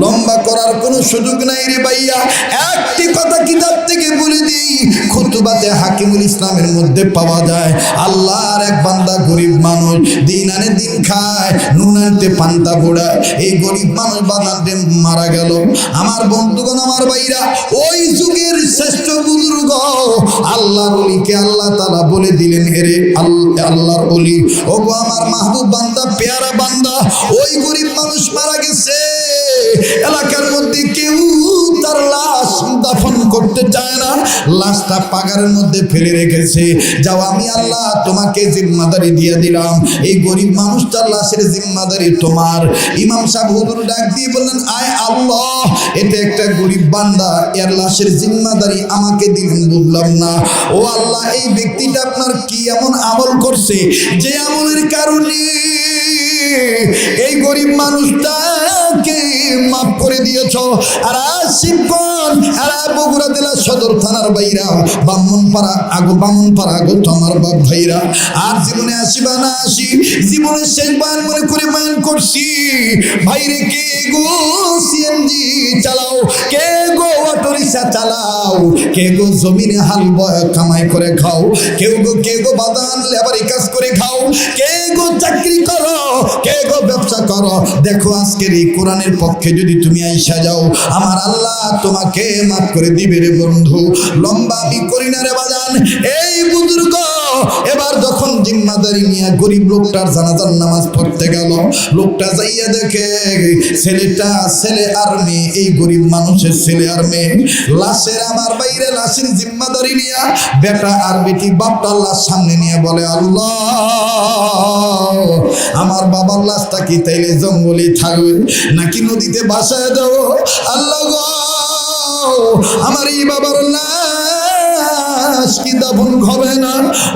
লম্বা করার কোনো সুযোগ নাই রে ভাইয়া। একটি কথা কিতাব থেকে বলে দিই, খুতুবাতে হাকিমুল ইসলামের মধ্যে পাওয়া যায়, আল্লাহর এক বান্দা গরিব মানুষ, দিন আনে দিন খায়, নুন আনতে পান্তা ঘোড়ায়, এই গরিব মানুষ বাদাতে মারা গেল। আমার বন্ধুগণ, আমার ভাইরা, ওই যুগের শ্রেষ্ঠ বুজুর্গ আল্লাহর ওলিকে আল্লাহ তাআলা বলে দিলেন, হেরে আল্লাহর ওলি, ওগো আমার মাহবুব বান্দা, পেয়ারা বান্দা, ওই গরিব মানুষ মারা গেছে, এলাকার মধ্যে কেউ তার লাশ দাফন করতে চায় না, লাশটা পাগারের মধ্যে ফেলে রেখেছে। যাও, আমি আল্লাহ তোমাকে জিম্মাদারি দিয়ে দিলাম, এই গরিব মানুষটার লাশের জিম্মাদারি তোমার। ইমাম সাহেব হুজুর ডাক দিয়ে বললেন, আয় আল্লাহ, এটা একটা গরিব বান্দা, এর লাশের জিম্মাদারি আমাকে দিলেন, বুঝলাম না। ও আল্লাহ, এই ব্যক্তিটা আপনার কি এমন আমল করছে যে আমলের কারণে এই গরিব মানুষটাকে মাফ করে দিয়েছ? আর শিবগণ, আর বগুড়া জেলা সদর থানার ভাইরা, বামুনপাড়া গো আমার বাপ ভাইরা, আর জীবনে আসিবা না আসি, জীবনের শেষ বান মনে করে বান করছি ভাইরে। কে গো সিএনজি চালাও, কে গো অটো রিক্সা চালাও, কে গো জমিনে হাল কামাই করে খাও, কে গো বাদান লেবারি কাজ করে খাও, কে গো চাকরি করো, কে গো ব্যবসা করো, দেখো আজকের এই কোরআনের পক্ষে যদি তুমি আইসা যাও, আমার আল্লাহ তোমাকে মাফ করে দিবে রে বন্ধু। লম্বা আমি করি না রে বাজান। এই বুজুর্গ এবার যখন জিম্মাদারি নিয়ে গরিব লোকটার জানাজার নামাজ পড়তে গেল, লোকটা যাইয়া দেখে ছেলেটা ছেলে আর মেয়ে, এই গরিব মানুষের ছেলে আর মেয়ে, লাশের আমার বাইরে লাশের জিম্মাদারি নিয়ে বেটা আর বেটি বাপটার লাশ সামনে নিয়ে বলে, আল্লাহ, আমার বাবার লাশটা কি তাইলে জঙ্গলে থাকবে নাকি নদীতে ভাসায় দেবো? আল্লাহ গো, আমার এই বাবার লাশ কি দাফন হবে না?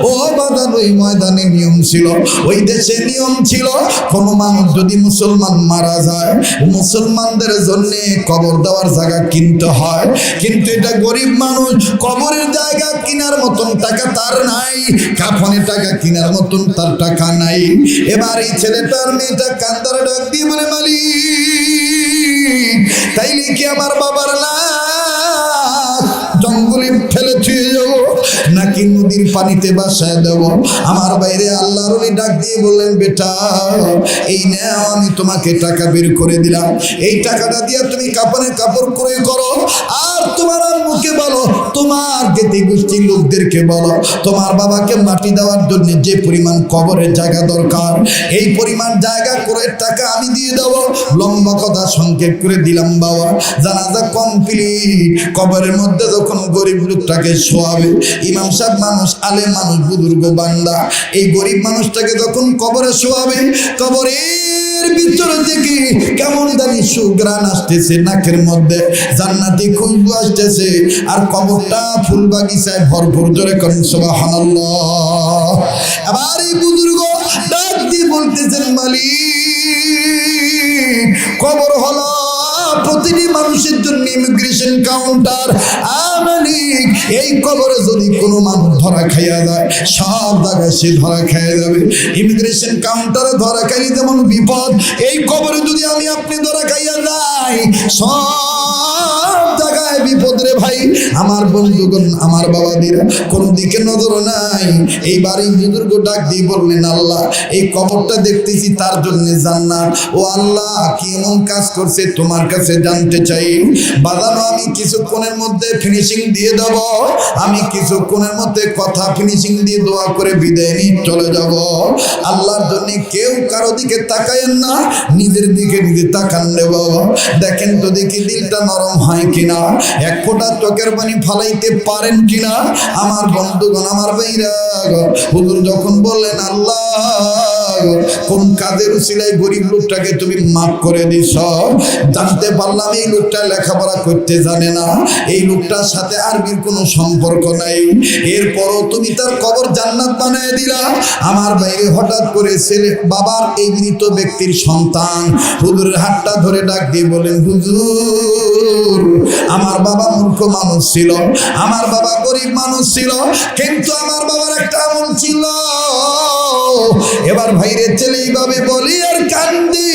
ও বাদান, ওই ময়দানে নিয়ম ছিল, ওই দেশে নিয়ম ছিল, কোন মানুষ যদি মুসলমান মারা যায়, মুসলমানদের জন্য কবর দেওয়ার জায়গা কিনতে হয়, কিন্তু এটা গরিব মানুষ, কবরের জায়গা কেনার মতন টাকা তার নাই, কাফনের টাকা কেনার মতন তার টাকা নাই। এবার এই ছেলেটার মেয়েটা কান্দারে ডাক দিয়ে বলে, মালিক, তাইলে কি আমার বাবার লাশ জঙ্গলে ফেলে ছুঁয়ে যাবো নাকি নদীর পানিতে বাসায় দেবো? আমার বাইরে আল্লাহর ওলি ডাক দিয়ে বললেন, বেটা, এই নাও, আমি তোমাকে টাকা বের করে দিলাম, এই টাকাটা দিয়ে তুমি কাপড়ের কাপড় ক্রয় করো, আর তোমার মুখে বলো, তোমার গেতি গোষ্ঠীর লোকদেরকে বলো, তোমার বাবাকে মাটি দেওয়ার জন্য যে পরিমাণ কবরের জায়গা দরকার, এই পরিমাণ জায়গা করে টাকা আমি দিয়ে দেবো। লম্বা কথা সংক্ষেপ করে দিলাম বাবা। জানাজা কমপ্লিট, কবরের মধ্যে যখন গরিব লোকটাকে শোয়াবে, ইমাম সাহেব মানুষ, আলেম মানুষ, বুজুর্গ বান্দা, এই গরিব মানুষটাকে যখন কবরে শোয়াবে, কবরের ভিতরে থেকে কেমন জানি সুঘ্রাণ আসতেছে, নাকের মধ্যে জান্নাতি খুশবু আসতেছে, আর কবরটা ফুল বাগিচায় ভরপুর, জোরে করেন সুবহানাল্লাহ। আবার এই বুজুর্গ ডাক দিয়ে বলতেছেন, মালিক, কবর হলো প্রতিটি মানুষের জন্য ইমিগ্রেশন কাউন্টার। মালিক, এই কবরে যদি কোনো মানুষ ধরা খাইয়া যায়, সব জায়গায় সে ধরা খাইয়া যাবে। ইমিগ্রেশন কাউন্টারে ধরা খাইলে যেমন বিপদ, এই কবরে যদি আমি আপনি ধরা খাইয়া যাই, সব জায়গায় বিপদ রে ভাই। আমার বন্ধুগণ, আমার বাবাদিরা, কোনো দিকে নজর নাই। এইবার এই বুজুর্গ ডাক দিয়ে বললেন, আল্লাহ, এই কবরটা দেখতেছি তার জন্য জান্নাত। ও আল্লাহ, কি এমন কাজ করছে তোমার কাছে জানতে চাই। বাজানো, আমি কিছুক্ষণের মধ্যে ফিনিশিং দিয়ে দেব, আমি কিছুক্ষণের মধ্যে কথা ফিনিশিং দিয়ে দোয়া করে বিদায় নিয়ে চলে যাব। আল্লাহর জন্য কেউ কারো দিকে তাকায়েন না, নিজের দিকে নিজে তাকান দেব। দেখেন তো দেখি দিলটা নরম হয় কিনা, এক ফোঁটা চোখের পানি ফালাইতে পারেন কিনা। আমার বন্ধুগণ, আমার ভাইরা, হুজুর যখন বললেন, আল্লাহ, কোন কাজের উসিলায় গরিব লোকটাকে তুমি মাফ করে দিছ, জানতে পারলাম এই লোকটা লেখাপড়া করতে জানে না, এই লোকটার সাথে আরবির কোনো সম্পর্ক নাই, এরপরও তুমি তার কবর জান্নাত বানায় দিলা। আমার বাইরে হঠাৎ করে ছেলে, বাবার এই মৃত ব্যক্তির সন্তান হুজুরের হাতটা ধরে ডাক দিয়ে বলেন, হুজুর, আমার বাবা মূর্খ মানুষ ছিল, আমার বাবা গরিব মানুষ ছিল, কিন্তু আমার বাবার একটা আমল ছিল, এবার ভাইরে ছেলে এইভাবে বলি আর কান্দি।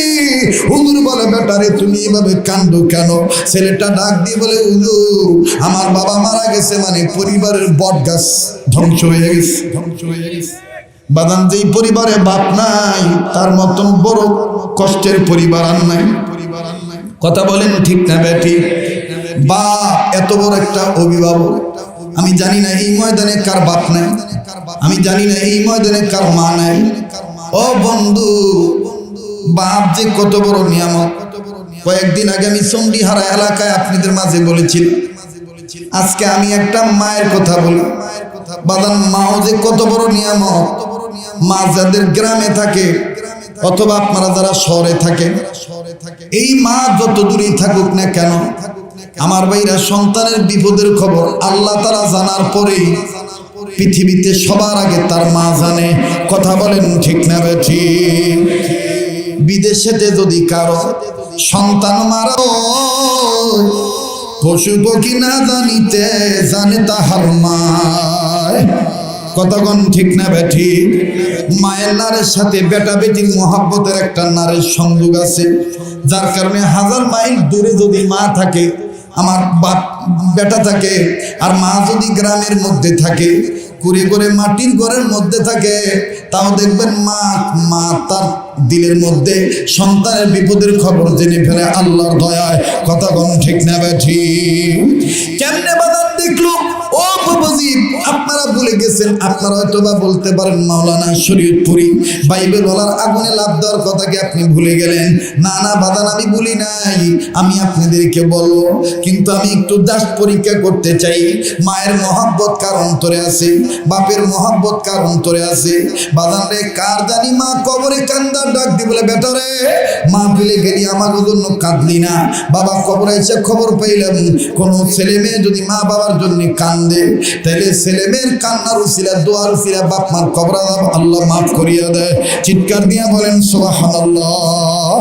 হুজুর বলে বেটারে তুমি এইভাবে কান্দো কেন? ছেলেটা ডাক দিয়ে বলে হুজুর আমার বাবা মারা গেছে, মানে পরিবারের বট গাছ ধ্বংস হয়ে গেছে, ধ্বংস হয়ে গেছে। বাদান যেই পরিবারে বাপ নাই তার মতন বড় কষ্টের পরিবার আর নাই। কথা বলেন ঠিক না বেঠিক? বাপ এত বড় একটা অভিভাবক, আমি জানি না এই ময়দানে কার বাপ নাই, আমি জানি না এই ময়দানে কার মা নাই। ও বন্ধু, বাপ যে কত বড় নিয়ামত। কয়েকদিন আগে আমি চণ্ডীহারা এলাকায় আপনাদের মাঝে বলেছিলাম, আজকে আমি একটা মায়ের কথা বলি। বাদান মাও যে কত বড় নিয়ামত। মা যাদের গ্রামে থাকে অথবা আপনারা যারা শহরে থাকেন, এই মা যত দূরেই থাকুক না কেন, আমার ভাইরা সন্তানের বিপদের খবর আল্লাহ তাআলা জানার পরেই পৃথিবীতে সবার আগে তার মা জানে। কথা বলেন ঠিক না বেঠিক? বিদেশেতে যদি কারো সন্তান মারা, পশু পক্ষী না জানিতে জানে তাহার মায়। কতক্ষণ ঠিক না বেঠিক? মায়ের নারের সাথে বেটা বেটির মহাব্বতের একটা নারের সংযোগ আছে, যার কারণে হাজার মাইল দূরে যদি মা থাকে, আমার বাপ বেটা থাকে, আর মা যদি গ্রামের মধ্যে থাকে, কুড়ে করে মাটির ঘরের মধ্যে থাকে, তাও দেখবেন মা তার দিলের মধ্যে সন্তানের বিপদের খবর জেনে ফেলে আল্লাহর দয়ায়। কথা কোন ঠিক না বেঠিক? কেমনে বাদান দেখলো? ও বাবাজি, আপনারা ভুলে গেছেন, আপনারা হয়তো বা বলতে পারেন মাওলানা শরীয়তপুরী বাইবেল বলার আগুনে লাভ দেওয়ার কথা কি আপনি ভুলে গেলেন? না না বাদান, আমি ভুলি নাই, আমি আপনাদেরকে বলবো, কিন্তু আমি একটু জাস্ট পরীক্ষা করতে চাই। মায়ের মহাব্বত কার অন্তরে আছে, বাপের মহাব্বত কার অন্তরে আছে? বাদান রে, কার জানি মা কবরে কান্দার ডাক দি বলে বেটারে মা ফেলে গেলি আমাদের জন্য কাঁদলি না। বাবা কবরে এসে খবর পাইলাম কোনো ছেলে মেয়ে যদি মা বাবার জন্য কান্দে, তাহলে ছেলে মেয়ের কান্নার উসিলা দোয়ার উসিলা বাপ মার কবর আযাব আল্লাহ মাফ করিয়া দেয়। চিৎকার দিয়া বলেন সুবহানাল্লাহ।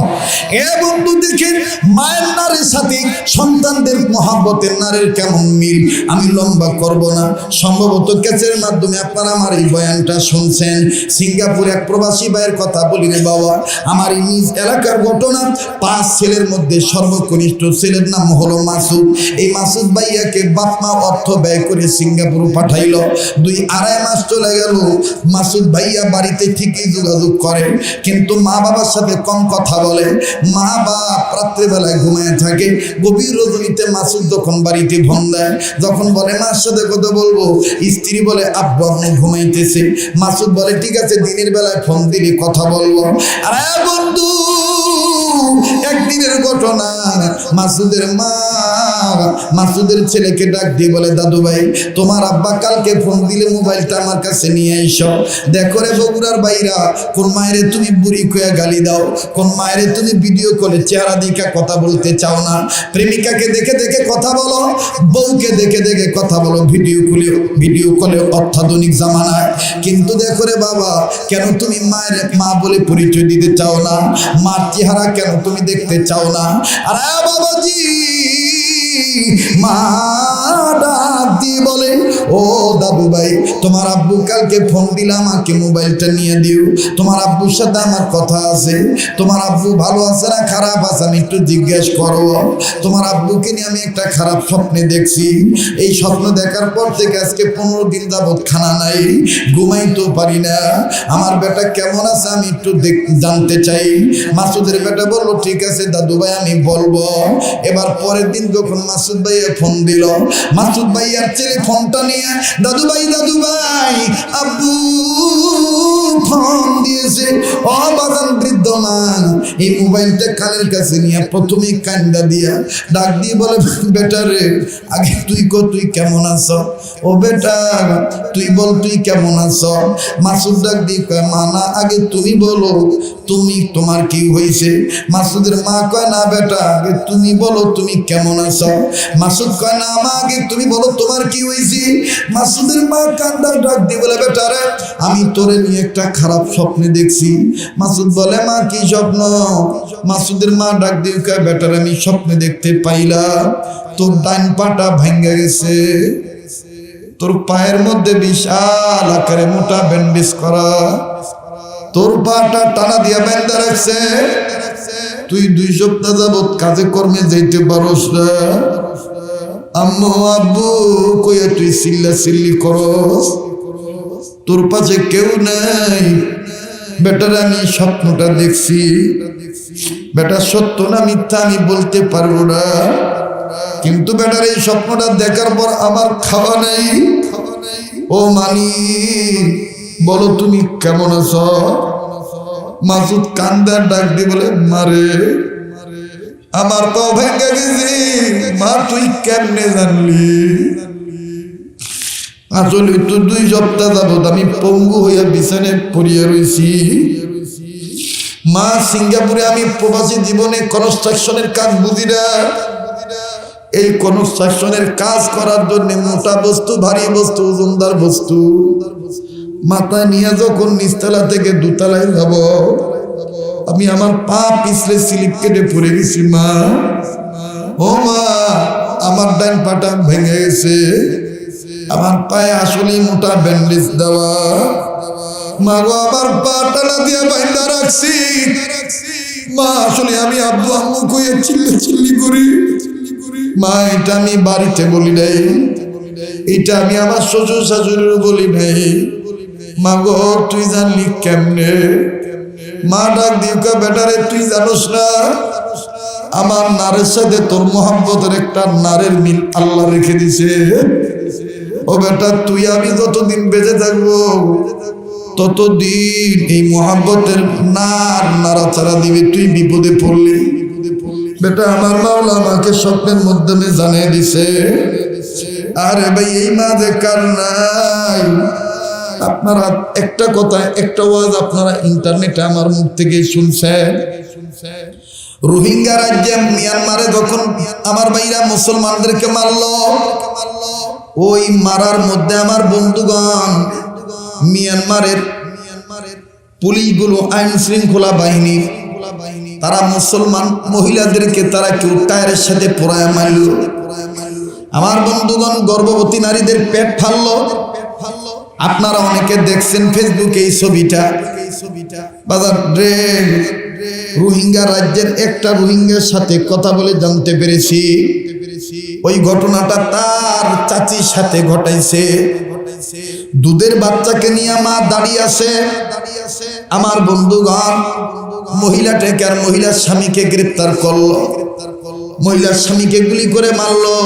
এ বন্ধু দেখেন মায়ের নারের সাথে সন্তানদের মহাব্বতের নারের কেমন মিল। আমি লম্বা করব না, সম্ভবত ক্যাচের মাধ্যমে আপনারা আমার এই বয়ানটা শুনছেন। সিঙ্গাপুর এক প্রবাসী ভাইয়ের কথা বলি রে বাবা, আমার এই নিজ এলাকার ঘটনা। 5 ছেলের মধ্যে সর্বকনিষ্ঠ ছেলের নাম হলো মাসুদ। এই মাসুদ ভাইয়াকে বাপ মা অর্থ ব্যয় করে সিঙ্গাপুর পাঠাইল। 2-2.5 মাস চলে গেল, মাসুদ ভাইয়া বাড়িতে ঠিকই যোগাযোগ করে, কিন্তু মা বাবার সাথে কম কথা বলে। মা বাপ রাত্রেবেলায় ঘুমায় থাকে। গভীর রজনীতে মাসুদ যখন বাড়িতে ফোন দেয়, যখন বলে মার সাথে কথা বলবো, স্ত্রী বলে আব্বু আপনি ঘুমাইতেছে। মাসুদ বলে ঠিক আছে, দিনের বেলায় ফোন দিলে কথা বলবো। আরে বন্ধু, একদিনের ঘটনা, মাসুদের মা মাসুদের ছেলেকে ডাক দিয়ে বলে দাদু ভাই, তোমার আব্বা কালকে ফোন দিলে মোবাইলটা আমার কাছে নিয়ে আইসো। দেখো রে বগুড়ার বাইরা, কোন মায়েরে তুমি বুড়ি কয়ে গালি দাও, কোন মায়েরে তুমি ভিডিও কলে চেহারা দেখা কথা বলতে চাও না, প্রেমিকাকে দেখে দেখে কথা বলো, বউকে দেখে দেখে কথা বলো ভিডিও কলে অত্যাধুনিক জামানায়। কিন্তু দেখো রে বাবা, কেন তুমি মায়ের মা বলে পরিচয় দিতে চাও না? মার চেহারা কেন তুমি দেখতে চাও না? আরে বাবাজি, মা ডাক দিয়ে বলে ও দাদু ভাই, তোমার আব্বু কালকে ফোন দিলে আমাকে মোবাইলটা নিয়ে দিও, তোমার আব্বুর সাথে আমার কথা আছে। তোমার আব্বু ভালো আছে না খারাপ আছে আমি একটু জিজ্ঞেস করো। তোমার আব্বুকে নিয়ে আমি একটা খারাপ স্বপ্নে দেখছি, এই স্বপ্ন দেখার পর থেকে আজকে 15 দিন যাবৎ খানা নাই, ঘুমাইতেও পারি না। আমার বেটা কেমন আছে আমি একটু জানতে চাই। মাসুদের বেটা বললো ঠিক আছে দাদু ভাই আমি বলবো। এবার পরের দিন যখন মাসুদ ভাইয়া ফোন দিল, মাসুদ ভাইয়ার ছেলে ফোনটা নিয়ে দাদু ভাই আব্বু ফোন দিয়েছে। ও বাজান বৃদ্ধ মা এই মোবাইলটা কানের কাছে নিয়ে প্রথমে কান্দা দিয়া ডাক দিয়ে বলে বেটা রে, আগে তুই কেমন আছ? ও বেটা তুই বল তুই কেমন আছ? মাসুদ ডাক দিয়ে কয় মা না, আগে তুমি বলো তোমার কি হয়েছে? মাসুদের মা কয় না বেটা, আগে তুমি বলো তুমি কেমন আছো। মাসুদ কয় না মা, আগে তুমি বলো তোমার কি হয়েছে। মাসুদের মা কান্দার ডাক দিয়ে বলে বেটা রে, আমি তোরে নিয়ে একটা খারাপ স্বপ্নে দেখছি। মাসুদ বলে মা কি স্বপ্ন? মাসুদের মা ডাক দিয়ে কয় বেটা রে, আমি স্বপ্নে দেখতে পাইলাম তোর ডান পাটা ভেঙে গেছে, তোর পায়ের মধ্যে বিশাল আকারে মোটা ব্যান্ডেজ করা। তোর পাটা টানা দিয়া বেঁধে রাখছে, তুই 2 সপ্তাহ যাবত কাজে কর্মে যাইতে পারস না। আম্মু আব্বু কইয়া তুই চিল্লা চিল্লি করস, তোর পাশে কেউ নাই। বেটার আমি স্বপ্নটা দেখছি, বেটা সত্য না মিথ্যা আমি বলতে পারবো না, কিন্তু বেটার এই স্বপ্নটা দেখার পর আমার খাওয়া নেই। ও মানি বলো তুমি কেমন আছো? মাসুদ কান্দার ডাক দিয়ে বলে, মারে আমার তো ভেঙে গেছি। মা তুই কেমনে জানলি? আসলে তো 2 সপ্তাহ যাবত আমি পঙ্গু হইয়া বিছানায় পড়িয়া রয়েছি। মা সিঙ্গাপুরে আমি প্রবাসী জীবনে কনস্ট্রাকশনের কাজ বুঝি না। এই কনস্ট্রাকশনের কাজ করার জন্য মোটা বস্তু, ভারী বস্তু, ওজনদার বস্তু মাথায় নিয়ে যখন নিচতলা থেকে 2 তলায় যাব, আমি আমার পা পিছলে স্লিপ কেটে পড়ে গেছি। মা ও মা, আমার ডান পাটা ভেঙে গেছে, আমার পায়ে আসলেই মোটা ব্যান্ডেজ দেওয়া। মা গো, আমার পা টানা দিয়ে বাইন্দা রাখছি। মা আসলে আমি আব্বু আম্মু কইয়া চিল্লি চিল্লি করি। মা এটা আমি বাড়িতে বলি নাই, এটা আমি আমার শ্বশুর শাশুড়ির বলি নাই। মা গো তুই জানলি কেমনে? মা ডাক দিউকা, বেটারে তুই জানোস না আমার নারের সাথে তোর মোহাব্বতের একটা নারের মিল আল্লাহ রেখে দিছে। ও বেটা, তুই আমি যতদিন বেঁচে থাকবো ততদিন এই মোহাব্বতের নাড়াচাড়া দিবি। তুই বিপদে পড়লি বেটা, আমার মাওলা আমাকে স্বপ্নের মাধ্যমে জানিয়ে দিছে। আরে ভাই, এই মা যে কার নাই। আপনারা একটা কথা, একটা ওয়াজ আপনারা ইন্টারনেটে আমার মুখ থেকে শুনছেন। রোহিঙ্গা রাজ্যে মিয়ানমারে যখন আমার ভাইরা মুসলমানদেরকে মারলো, ওই মারার মধ্যে আমার বন্ধুগণ মিয়ানমারের পুলিশগুলো, আইন শৃঙ্খলা বাহিনী, তারা মুসলমান মহিলাদেরকে তারা কেউ টায়ারের সাথে পোড়ায় মারল। আমার বন্ধুগণ গর্ভবতী নারীদের পেট ফাললো। আপনারা অনেকে দেখছেন ফেসবুকে এই ছবিটা। বাজার ড্রেন রোহিঙ্গা রাজ্যের একটা রোহিঙ্গার সাথে কথা বলে জানতে পেরেছি ওই ঘটনাটা তার চাচির সাথে ঘটাইছে। দুধের বাচ্চাকে নিয়ে মা দাঁড়িয়ে আছে। আমার বন্ধুগণ মহিলাটাকে আর মহিলার স্বামীকে গ্রেপ্তার করলো, মহিলার স্বামীকে গুলি করে মারলো,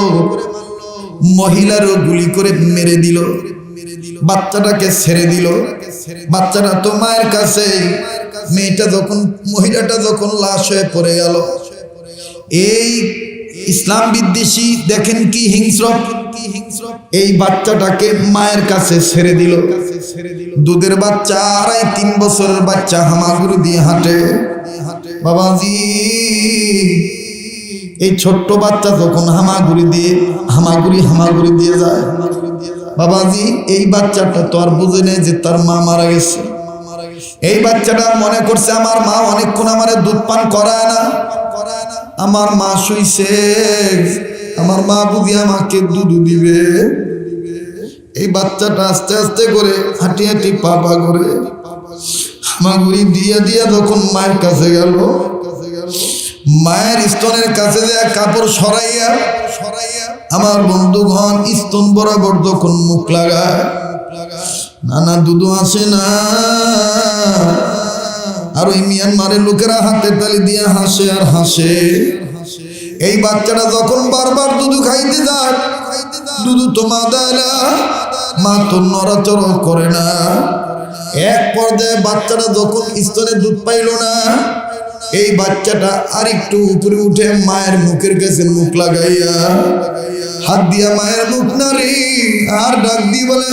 মহিলারও গুলি করে মেরে দিল, বাচ্চাটাকে ছেড়ে দিল। বাচ্চাটা তো মায়ের কাছে। মেয়েটা যখন, মহিলাটা যখন লাশ হয়ে পড়ে গেল, এই ইসলাম বিদ্বেষী দেখেন কি হিংস্র, এই বাচ্চাটাকে মায়ের কাছে ছেড়ে দিল। দুধের বাচ্চা, 2.5-3 বছরের বাচ্চা হামাগুড়ি দিয়ে হাঁটে। বাবাজি, এই ছোট্ট বাচ্চা যখন হামাগুড়ি দিয়ে যায়, বাবাজি এই বাচ্চাটা তো আর বুঝে নেই যে তার মা মারা গেছে। এই বাচ্চাটা মনে করছে আমার মা অনেকক্ষণ আমারে দুধ পান করায় না, আমার মা শুইছে, আমার মা বুঝি আমাকে দুধ দিবে। এই বাচ্চাটা আস্তে আস্তে করে হাঁটি হাঁটি পা করে হামাগুড়ি দিয়া যখন মায়ের কাছে গেল, মায়ের স্তনের কাছে যে কাপড় সরাইয়া আমার বন্ধুগণ স্তন বরাবর যখন মুখ লাগায়, নানা দুধ আসে না। আর ওই মিয়ানমারের লোকেরা হাতে তালি দিয়ে হাসে আর হাসে। এই বাচ্চাটা যখন বারবার দুধ খাইতে যায়, দুধ তো মা দেয় না, মা তো নড়াচড়া করে না। এক পর্যায়ে বাচ্চাটা যখন স্তনে দুধ পাইল না, এই বাচ্চাটা আর একটু উপরে উঠে মায়ের মুখের কাছে মুখ লাগাইয়া হাত দিয়া মায়ের মুখ নাড়ি আর ডাক দিয়ে বলে,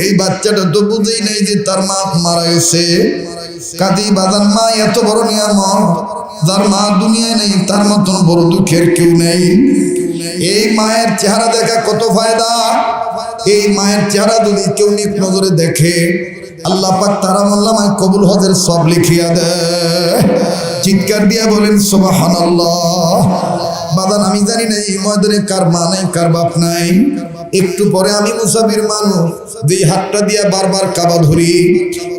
এই বাচ্চাটা তো বুঝেই নাই যে তার মা মারা গেছে। কাজী বাজান, মা এত বড় নিয়ামত, যার মা দুনিয়ায় নেই তার মতন বড় দুঃখের কেউ নেই। এই মায়ের চেহারা দেখা কত ফায়দা। এই মায়ের চেহারা যদি কেউ নিক নজরে দেখে, আল্লাহ পাক তার আমলনামায় কবুল হজের সব লিখিয়া দেয়। চিৎকার দিয়া বলেন সুবহানাল্লাহ। বাদান, আমি জানি না এই ময়দানে কার মা নাই কার বাপ নাই, একটু পরে আমি মুসাফির মানুষ, যেই হাতটা দিয়া বারবার কাবা ধরি,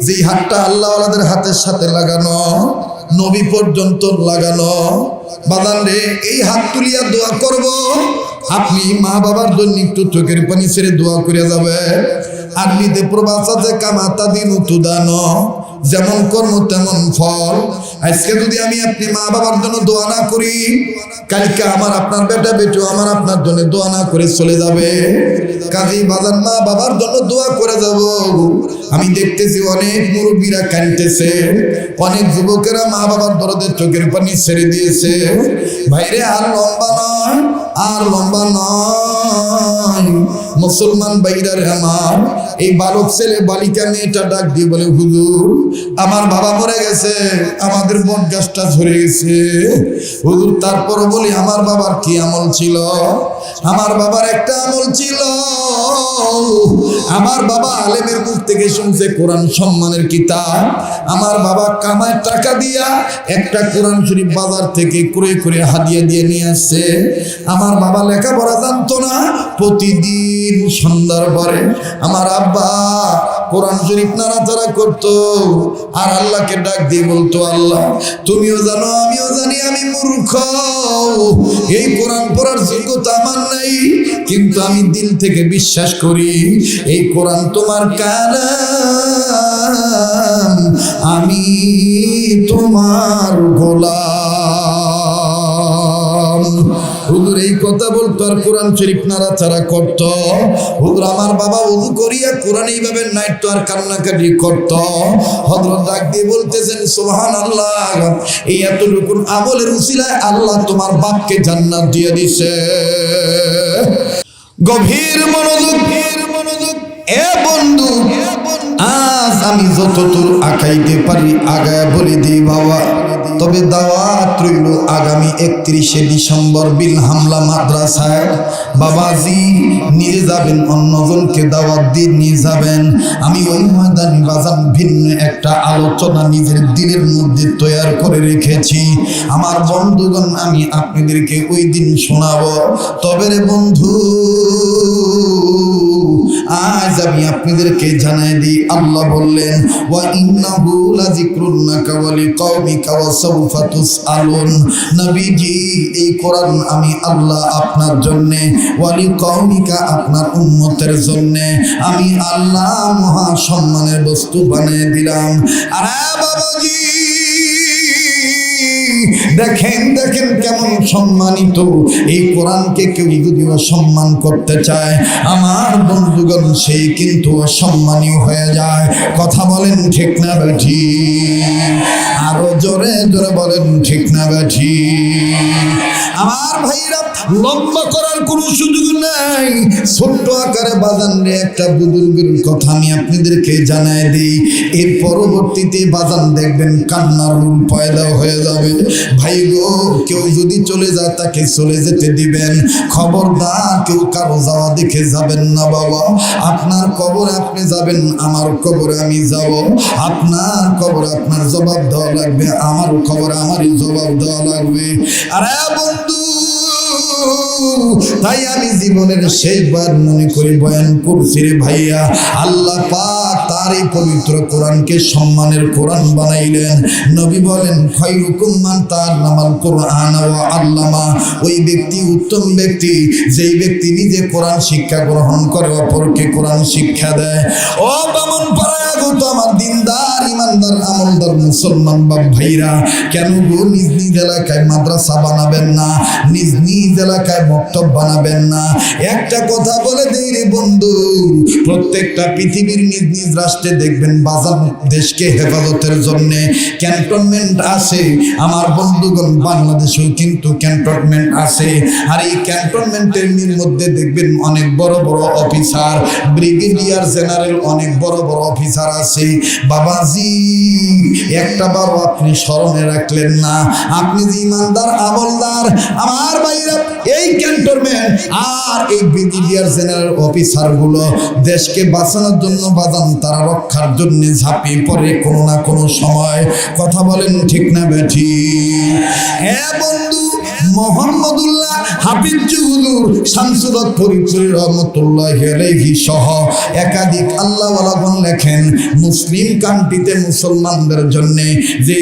যেই হাতটা আল্লাহওয়ালাদের হাতের সাথে লাগানো, নবী পর্যন্ত লাগানো, বাদান রে এই হাত তুলিয়া দোয়া করব। আপনি মা বাবার জন্য একটু চোখের পানি ছেড়ে দোয়া করে যাবে। আরবিতে প্রবাদ আছে, কামাতা দিন উতুদানো, যেমন কর্ম তেমন ফল। আজকে যদি আমি আপনি মা বাবার জন্য দোয়া না করি, কালকে আমার আপনার বেটা বেটু আমার আপনার জন্য দোয়া না করে চলে যাবে। কাজী বাজার মা বাবার জন্য দোয়া করে যাব। আমি দেখতেছি অনেক মুরব্বীরা কাঁদতেছে, অনেক যুবকেরা মা বাবার দরদে চোখের পানি ছেড়ে দিয়েছে। ভাইরে আর লম্বা নয়, আর লম্বা নয়। মুসলমান ভাইরারে আমার, এই বালক ছেলে বালিকা মেয়েটা ডাক দিয়ে বলে, হুজুর আমার বাবা মরে গেছে, আমাদের বট গাছটা ঝরে গেছে। হুজুর তারপরও বলি, আমার বাবার কি আমল ছিল? আমার বাবার একটা আমল ছিল, আমার বাবা আলেমের মুখ থেকে শুনছে কোরআন সম্মানের কিতাব। আমার বাবা কামায় টাকা দিয়া একটা কোরআন শরীফ বাজার থেকে ক্রয় করে হাদিয়া দিয়ে নিয়ে আসছে। আমার বাবা লেখাপড়া জানতো না, প্রতিদিন সন্ধ্যার পরে আমার আব্বা কোরআন শরীফ নাড়াচাড়া করতো আর আল্লাহকে ডাক দিয়ে বলতো, আল্লাহ তুমিও জানো আমিও জানি আমি মূর্খ, এই কোরআন পড়ার যোগ্যতা আমার নাই, কিন্তু আমি দিল থেকে বিশ্বাস করি এই কোরআন তোমার কালাম, আমি তোমার গোলাম। হুজুর এই কথা বলতো আর কোরআন শরীফ নাড়াচাড়া করতো। হুজুর আমার বাবা ওযু করিয়া কোরআন এইভাবে নাইতো আর কান্নাকাটি করতো। হযরত ডাক দিয়ে বলতেছেন, সুবহানাল্লাহ, এই এতটুকু আমলের উসিলায় আল্লাহ তোমার বাপকে জান্নাত দিয়ে দিছে। গভীর মনোযোগ, এ বন্ধু, আজ আমি যতদূর আগাইতে পারি আগায় বলে দিই বাবা। তবে দাওয়াত রইল আগামী 31শে ডিসেম্বর বিল হামলা মাদ্রাসায়। বাবাজি নিয়ে যাবেন, অন্যজনকে দাওয়াত দিয়ে নিয়ে যাবেন। আমি ওই ময়দানে বাজান ভিন্ন একটা আলোচনা নিজের দিলের মধ্যে তৈরি করে রেখেছি। আমার বন্ধুগণ, আমি আপনাদেরকে ওই দিন শোনাবো। তবে রে বন্ধু, আজ আমি আপনাদেরকে জানাই দিই, আল্লাহ বললেন, ওয়া ইন্নাহু লাযিকরুন লাকা ওয়া লিকাওমিকা ওয়া সাওফা তুসআলুন। নবীজি এই কোরআন আমি আল্লাহ আপনার জন্য, ওয়া লিকাওমিকা আপনার উম্মতের জন্য আমি আল্লাহ মহা সম্মানের বস্তু বানিয়ে দিলাম। আরে বাবাজি দেখেন দেখেন কেমন সম্মানিত। এই কোরআনকে কেউ যদি অসম্মান করতে চায় আমার বন্ধুগণ, সেই কিন্তু অসম্মানীয় হয়ে যায়। কথা বলেন ঠিক না বেঠি? আরো জোরে জোরে বলেন ঠিক না বেঠি? আমার ভাইরা, লম্বা করার কোনো সুযোগ নাই। ছোট্ট আকারে বাজান রে একটা বুজুর্গের কথা আমি আপনাদেরকে জানাই দিই। এর পরবর্তীতে বাজান দেখবেন কান্নার রূপ পয়দা হয়ে যাবে। ভাই গো, কেউ যদি চলে যায় তাকে চলে যেতে দিবেন, খবরদার কেউ কারো যাওয়া দেখে যাবেন না বাবা। আপনার কবরে আপনি যাবেন, আমার কবরে আমি যাব। আপনার কবরে আপনার জবাব দেওয়া লাগবে, আমার কবরে আমারই জবাব দেওয়া লাগবে। আরে বন্ধু, তাই আমি জীবনের শেষবার মনে করে বয়ান করছি রে ভাইয়া, আল্লাহ পাক তার এই পবিত্র কোরআনকে সম্মানের কোরআন বানাইলেন। নবী বলেন, খায়রুকুম মান তাআল্লামাল কোরআন ওয়া আল্লামা। ওই ব্যক্তি উত্তম ব্যক্তি যেই ব্যক্তি নিজে কোরআন শিক্ষা গ্রহণ করে, অপরকে কোরআন শিক্ষা দেয়। ও বামন পাড়ায় গত আমার দিনদার ইমানদার আমলদার মুসলমান বাপ ভাইরা, কেন গো নিজ নিজ এলাকায় মাদ্রাসা বানাবেন না? নিজ নিজ এলাকায় মক্তব বানাবেন না? একটা কথা বলে দেই রে বন্ধু, প্রত্যেকটা পৃথিবীর নিজ নিজ রাষ্ট্রে দেখবেন বাজার দেশকে হেফাজতের জন্য ক্যান্টনমেন্ট আছে। আমার বন্ধুগণ, বাংলাদেশেও কিন্তু ক্যান্টনমেন্ট আছে। আর এই ক্যান্টনমেন্টের মধ্যে দেখবেন অনেক বড় বড় অফিসার, ব্রিগেডিয়ার জেনারেল, অনেক বড় বড় অফিসার আছে। বাবাজি একটা বারো আপনি স্মরণে রাখলেন না? আপনি যে ইমানদার আমলদার আমার ভাইরা, এই ক্যান্টনমেন্ট আর এই ব্রিগেডিয়ার জেনারেল অফিসার গুলো দেশকে বাঁচানোর জন্য বাজান, তারা রক্ষার জন্য ঝাঁপিয়ে পড়ে কোনো না কোনো সময়। কথা বলেন ঠিক না বেঠি? হ্যাঁ বন্ধু, মোহাম্মদুল্লাহ হাফিজ হুজুর শামসুল হক ফরিদপুরি রহমাতুল্লাহি আলাইহি সহ একাধিক আল্লাহওয়ালাগণ লেখেন মুসলিম কান্ট্রিতে মুসলমানদের জন্য যে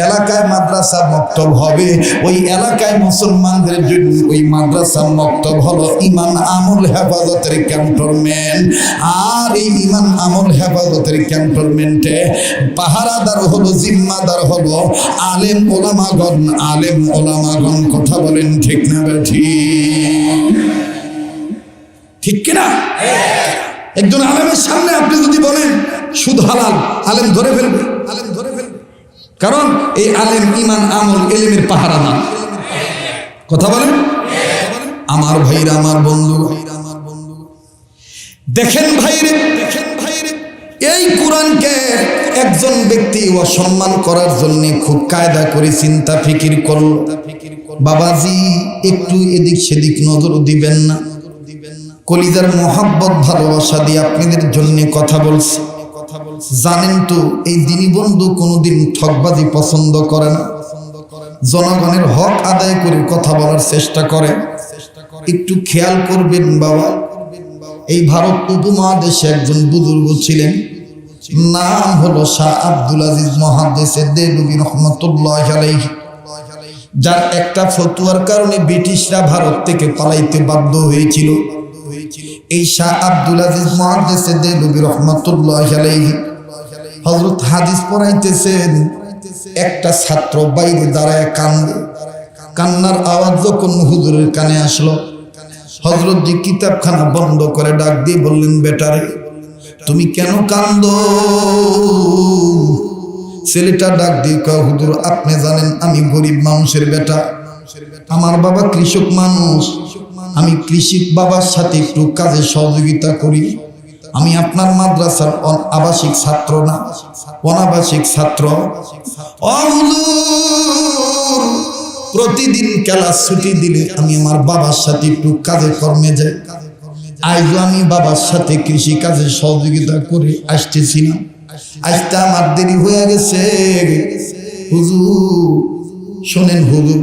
এলাকায় মাদ্রাসা মক্তব হবে ওই এলাকায় মুসলমানদের জন্য ওই মাদ্রাসা মক্তব হলো ঈমান আমল হেফাজতের ক্যান্টনমেন্ট। আর এই ঈমান আমল হেফাজতের ক্যান্টনমেন্টে পাহারাদার হলো, জিম্মাদার হলো আলেম ওলামাগণ। আলেম ওলামাগণ কথা বলেন ঠিক না বেঠি? ঠিক কিনা? একজন আলেমের সামনে আপনি যদি বলেন সুদ হালাল, আলেম ধরে ফেলবে, আলেম ধরে ফেলবে। কারণ এই আলেম ঈমান আমল ইলমের পাহারাদার। কথা বলেন আমার ভাইরা, আমার বন্ধু, দেখেন ভাইরে, এই কোরআনকে একজন ব্যক্তি অসম্মান করার জন্য খুব কায়দা করে চিন্তা ফিকির করল। বাবাজি একটু এদিক সেদিক নজর দিবেন না, কলিজার মোহাব্বত ভালোবাসা দিয়ে আপনাদের জন্য কথা বলছি। জানেন তো এই দিনী বন্ধু কোনোদিন ঠকবাজি পছন্দ করে না, জনগণের হক আদায় করে কথা বলার চেষ্টা করে। একটু খেয়াল করবেন বাবা, এই ভারত উপমহাদেশে একজন বুজুর্গ ছিলেন, নাম হলো শাহ আব্দুল আজিজ মুহাদ্দিস দেহলভী রহমাতুল্লাহি আলাইহি, যার একটা ফতোয়ার কারণে ব্রিটিশরা ভারত থেকে পালাইতে বাধ্য হয়েছিল। এই শাহ আব্দুল আজিজ মুহাদ্দিস দেহলভী রহমাতুল্লাহি আলাইহি হযরত হাদিস পড়াইতেছেন, একটা ছাত্র বাইরে দাঁড়ায় কান্দে। কান্নার আওয়াজ যখন হুজুরের কানে আসলো, হযরত জি কিতাবখানা বন্ধ করে ডাক দিয়ে বললেন, বেটারে তুমি কেন কান্দো? ছেলেটা ডাক দিয়ে কয়, হুজুর আপনি জানেন আমি গরিব মানুষের বেটা, আমার বাবা কৃষক মানুষ, আমি কৃষক বাবার সাথে একটু কাজে সহযোগিতা করি। আমি আপনার মাদ্রাসার আবাসিক ছাত্র না, অনাবাসিক ছাত্র। ও হুজুর প্রতিদিন ক্লাস ছুটি দিলে আমি আমার বাবার সাথে একটু কাজে কর্মে যাই। আজও আমি বাবার সাথে কৃষি কাজে সহযোগিতা করে আসতেছিলাম, আজটা আমার দেরি হয়ে গেছে। হুজুর শোনেন হুজুর,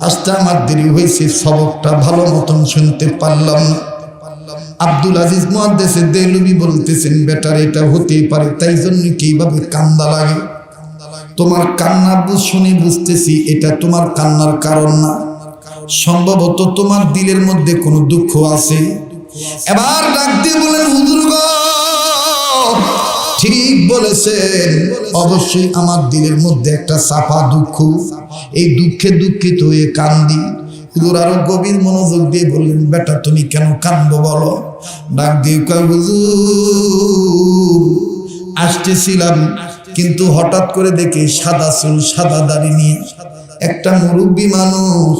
আজটা আমার দেরি হয়েছে, সবকটা ভালো মতন শুনতে পারলাম না। আব্দুল আজিজ মুহাদ্দিস দেহলভী বলতেছেন, বেটার এটা হতেই পারে, তাই জন্য কিভাবে কান্দা লাগে? তোমার কান্না শুনে বুঝতেছি এটা তোমার কান্নার কারণ না, সম্ভবত তোমার দিলের মধ্যে কোনো দুঃখ আছে। এবার ডাক দিয়ে বলেন, হুজুর গো ঠিক বলেছেন, অবশ্যই আমার দিলের মধ্যে একটা চাপা দুঃখ, এই দুঃখে দুঃখিত হয়ে কান্দি। হুজুর আরো গভীর মনোযোগ দিয়ে বললেন, বেটা তুমি কেন কান্দো বলো? ডাক দিয়ে কয়, হুজুর আসতেছিলাম কিন্তু হঠাৎ করে দেখি সাদা চুল সাদা দাড়ি নিয়ে একটা মুরব্বী মানুষ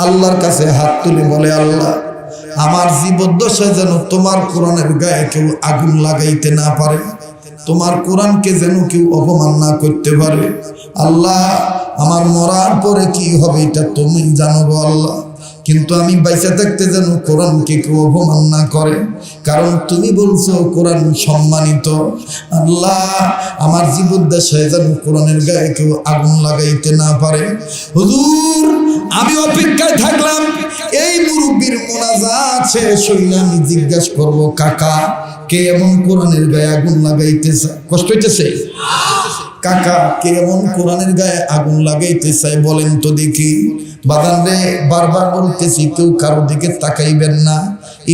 আল্লাহর কাছে হাত তুলে বলে, আল্লাহ আমার জীবদ্দশায় যেন তোমার কোরআনের গায়ে কেউ আগুন লাগাইতে না পারে, তোমার কোরআনকে যেন কেউ অপমান না করতে পারে। আল্লাহ আমার মরার পরে কি হবে এটা তুমি জানো গো আল্লাহ, কিন্তু আমি বাইসা থাকতে যেন কোরআনকে কেউ অপমান না করে, কারণ তুমি বলছো কোরআন সম্মানিত। আল্লাহ আমার জীবদ্দশায় যেন কোরআনের গায়ে কেউ আগুন লাগাইতে না পারে। হুজুর আমি অপেক্ষায় থাকলাম, এই মুরব্বীর মোনাজাত শেষ হইলে আমি জিজ্ঞাসা করব, কাকা কে এমন কোরআনের গায়ে আগুন লাগাইতেছে? কষ্ট হইতেছে? কাকা কে এমন কোরআনের গায়ে আগুন লাগাইতে চাই বলেন তো দেখি। বাদান রে বারবার বলতেছি কেউ কারো দিকে তাকাইবেন না,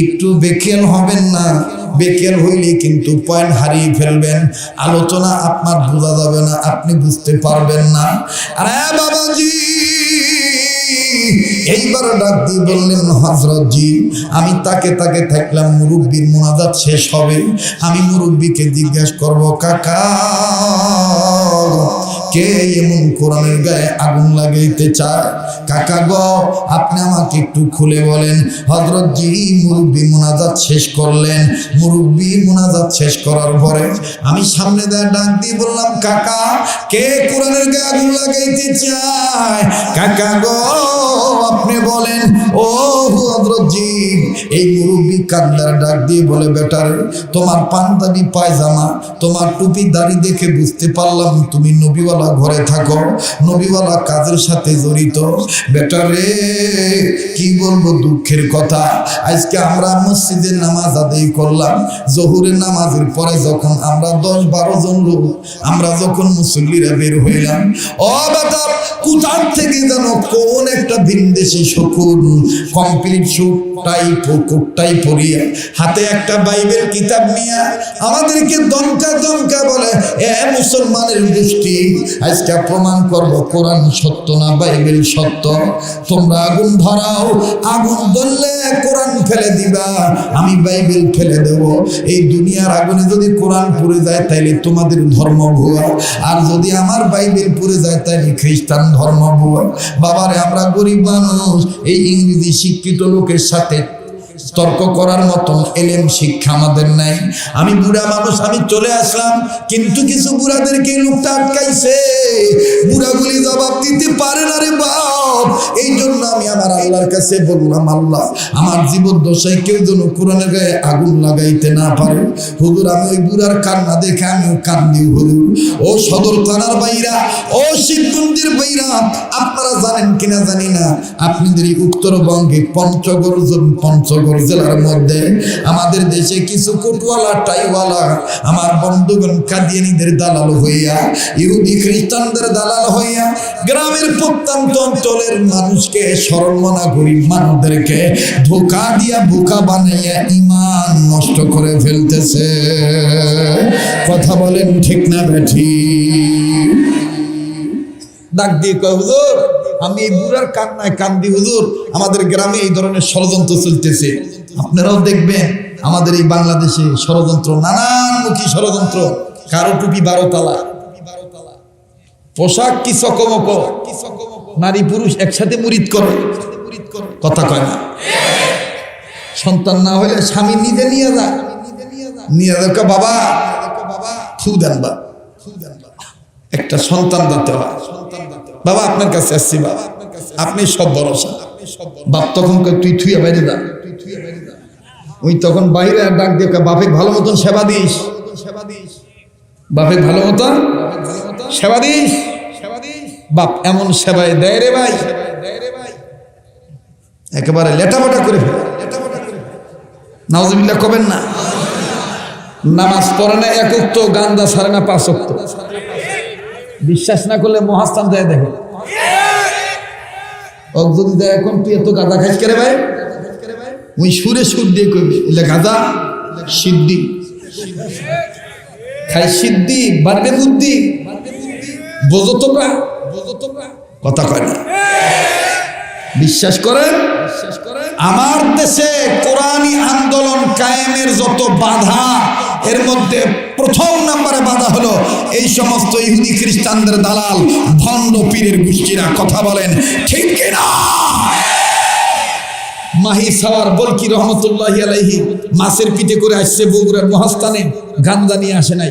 একটু বেকেল হবেন না, বেকেল হইলে কিন্তু পয়েন্ট হারিয়ে ফেলবেন, আলোচনা আপনার বোঝা যাবে না, আপনি বুঝতে পারবেন না। আরে বাবাজি এইবার ডাক দিয়ে বললেন, হযরত জি আমি তাকে থাকলাম, মুরব্বীর মোনাজাত শেষ হবে, আমি মুরব্বীকে জিজ্ঞাসা করব, কাকা কে এমন কোরআনের গায়ে আগুন লাগাইতে চায়? কাকা গো আপনি আমাকে একটু খুলে বলেন। হযরত জি মুরব্বী মোনাজাত শেষ করলেন, মুরব্বী মোনাজাত শেষ করার পরে আমি সামনে ডাক দিয়ে বললাম, কাকা কে কোরআনের গায়ে আগুন লাগাইতে চায়? কাকা গো আপনি বলেন। ও হযরত জি এই মুরব্বী কান্দার ডাক দিয়ে বলে, বেটারে তোমার পাঞ্জাবি পায়জামা তোমার টুপি দাড়ি দেখে বুঝতে পারলাম তুমি নবীওয়ালা নবীওয়ালা ঘরে থাকো, নবীওয়ালা কাজের সাথে জড়িত। বেটা রে, কি বলবো দুঃখের কথা, আজকে আমরা মসজিদের নামাজ আদায় করলাম, জোহরের নামাজের পরে যখন আমরা 10-12 জন লোক আমরা যখন মুসল্লিরা বের হইলাম, ও বেটা কোথার থেকে যেন কোন একটা ভিনদেশি শকুন কমপ্লিট কোটটাই পরিয়া হাতে একটা বাইবেল কিতাব নিয়ে আমাদেরকে দমকা দমকা বলে, এ মুসলমানের গোষ্ঠী, আজকে প্রমাণ করব কোরআন সত্য না বাইবেল সত্য। তোমরা আগুন ধরাও, আগুন ধরলে কোরআন ফেলে দিবা, আমি বাইবেল ফেলে দেব। এই দুনিয়ার আগুনে যদি কোরআন পুড়ে যায় তাইলে তোমাদের ধর্ম ভুয়া, আর যদি আমার বাইবেল পুড়ে যায় তাইলে খ্রিস্টান ধর্ম ভুয়া। বাবারে, আমরা গরিব মানুষ, এই ইংরেজি শিক্ষিত লোকের সাথে তর্ক করার মতো এলেম শিক্ষা আমাদের নাই। আমি বুড়া মানুষ, আমি চলে আসলাম, কিন্তু কিছু বুড়াদেরকে লোকটা আটকাইছে, বুড়াগুলি জবাব দিতে পারে না রে বাপ। এই জন্য আমি আমার আল্লাহর কাছে বললাম, আল্লাহ আমার জীবদ্দশায় কেউ যেন কোরআনের গায়ে আগুন লাগাইতে না পারে। হুজুর, আমি ওই বুড়ার কান্না দেখে আমিও কান্দি। হুজুর, ও সদর থানার বাইরা, ও শিবগঞ্জের বাইরা, আপনারা জানেন কিনা জানি না, আপনাদের এই উত্তরবঙ্গে পঞ্চগড় জেলার মধ্যে আমাদের দেশে কিছু কোটওয়ালা টাইওয়ালা আমার বন্ধুগণ কাদিয়ানীদের দালাল হইয়া, ইহুদি খ্রিস্টানদের দালাল হইয়া গ্রামের প্রত্যন্ত অঞ্চলের মানুষকে, সরলমনা গরিব মানুষদেরকে ধোঁকা দিয়া বোকা বানাইয়া ঈমান নষ্ট করে ফেলতেছে। কথা বলেন ঠিক না বেঠি? ডাক দিয়ে কয়, হুজুর আমি এই বুড়ার কান্নায় কান্দি, হুজুর আমাদের গ্রামে এই ধরনের ষড়যন্ত্র চলতেছে। আপনারাও দেখবেন আমাদের এই বাংলাদেশে ষড়যন্ত্র, নানানমুখী ষড়যন্ত্র। কারো টুপি 12 তালা, পোশাক কি চকমক, নারী পুরুষ একসাথে মুরিদ করে, কথা কয় না। সন্তান না হলে স্বামী নিজে নিয়ে যায়, বাবা ফু দেন বা একটা সন্তান দাতে হয়, বাবা আপনার কাছে আসছি, বাবা আপনি সব ভরসা। বাপ তখন তুই থুইয়া বাইরে যা, ওই তখন বাইরে ডাক দিয়ে বাপে ভালো মতন সেবা দিস, বাপে ভালো মতন সেবা দিস। বাপ এমন সেবায় দেয় রে ভাই, একেবারে লেটাপাটা করে ফেলে। নাউজুবিল্লাহ কবেন না। নামাজ পড়ে না এক ওয়াক্ত, গান্দা ছাড়ে না 5 ওয়াক্ত। বিশ্বাস না করলে মহাস্থান দেয় দেখো, যদি দেয় এখন তুই এত গাঁদা খাইস করে ভাই, ওই সুরে সুর দিয়ে কইবি, এলে গাঁদা সিদ্ধি খাই, সিদ্ধি বাড়বে বুদ্ধি, বোঝো তোমরা, কথা কয় না। বিশ্বাস করেন, আমার দেশে কোরআনী আন্দোলন কায়েমের যত বাধা, এর মধ্যে প্রথম নম্বরে বাধা হলো এই সমস্ত ইহুদি খ্রিস্টানদের দালাল ভণ্ড পীরের গোষ্ঠীরা। কথা বলেন ঠিক কিনা? মাহি সাওয়ার বলকি রহমতুল্লাহি আলাইহি মাছের পিঠে করে আসছে বগুড়ার মহাস্থানে, গাঞ্জা নিয়ে আসে নাই।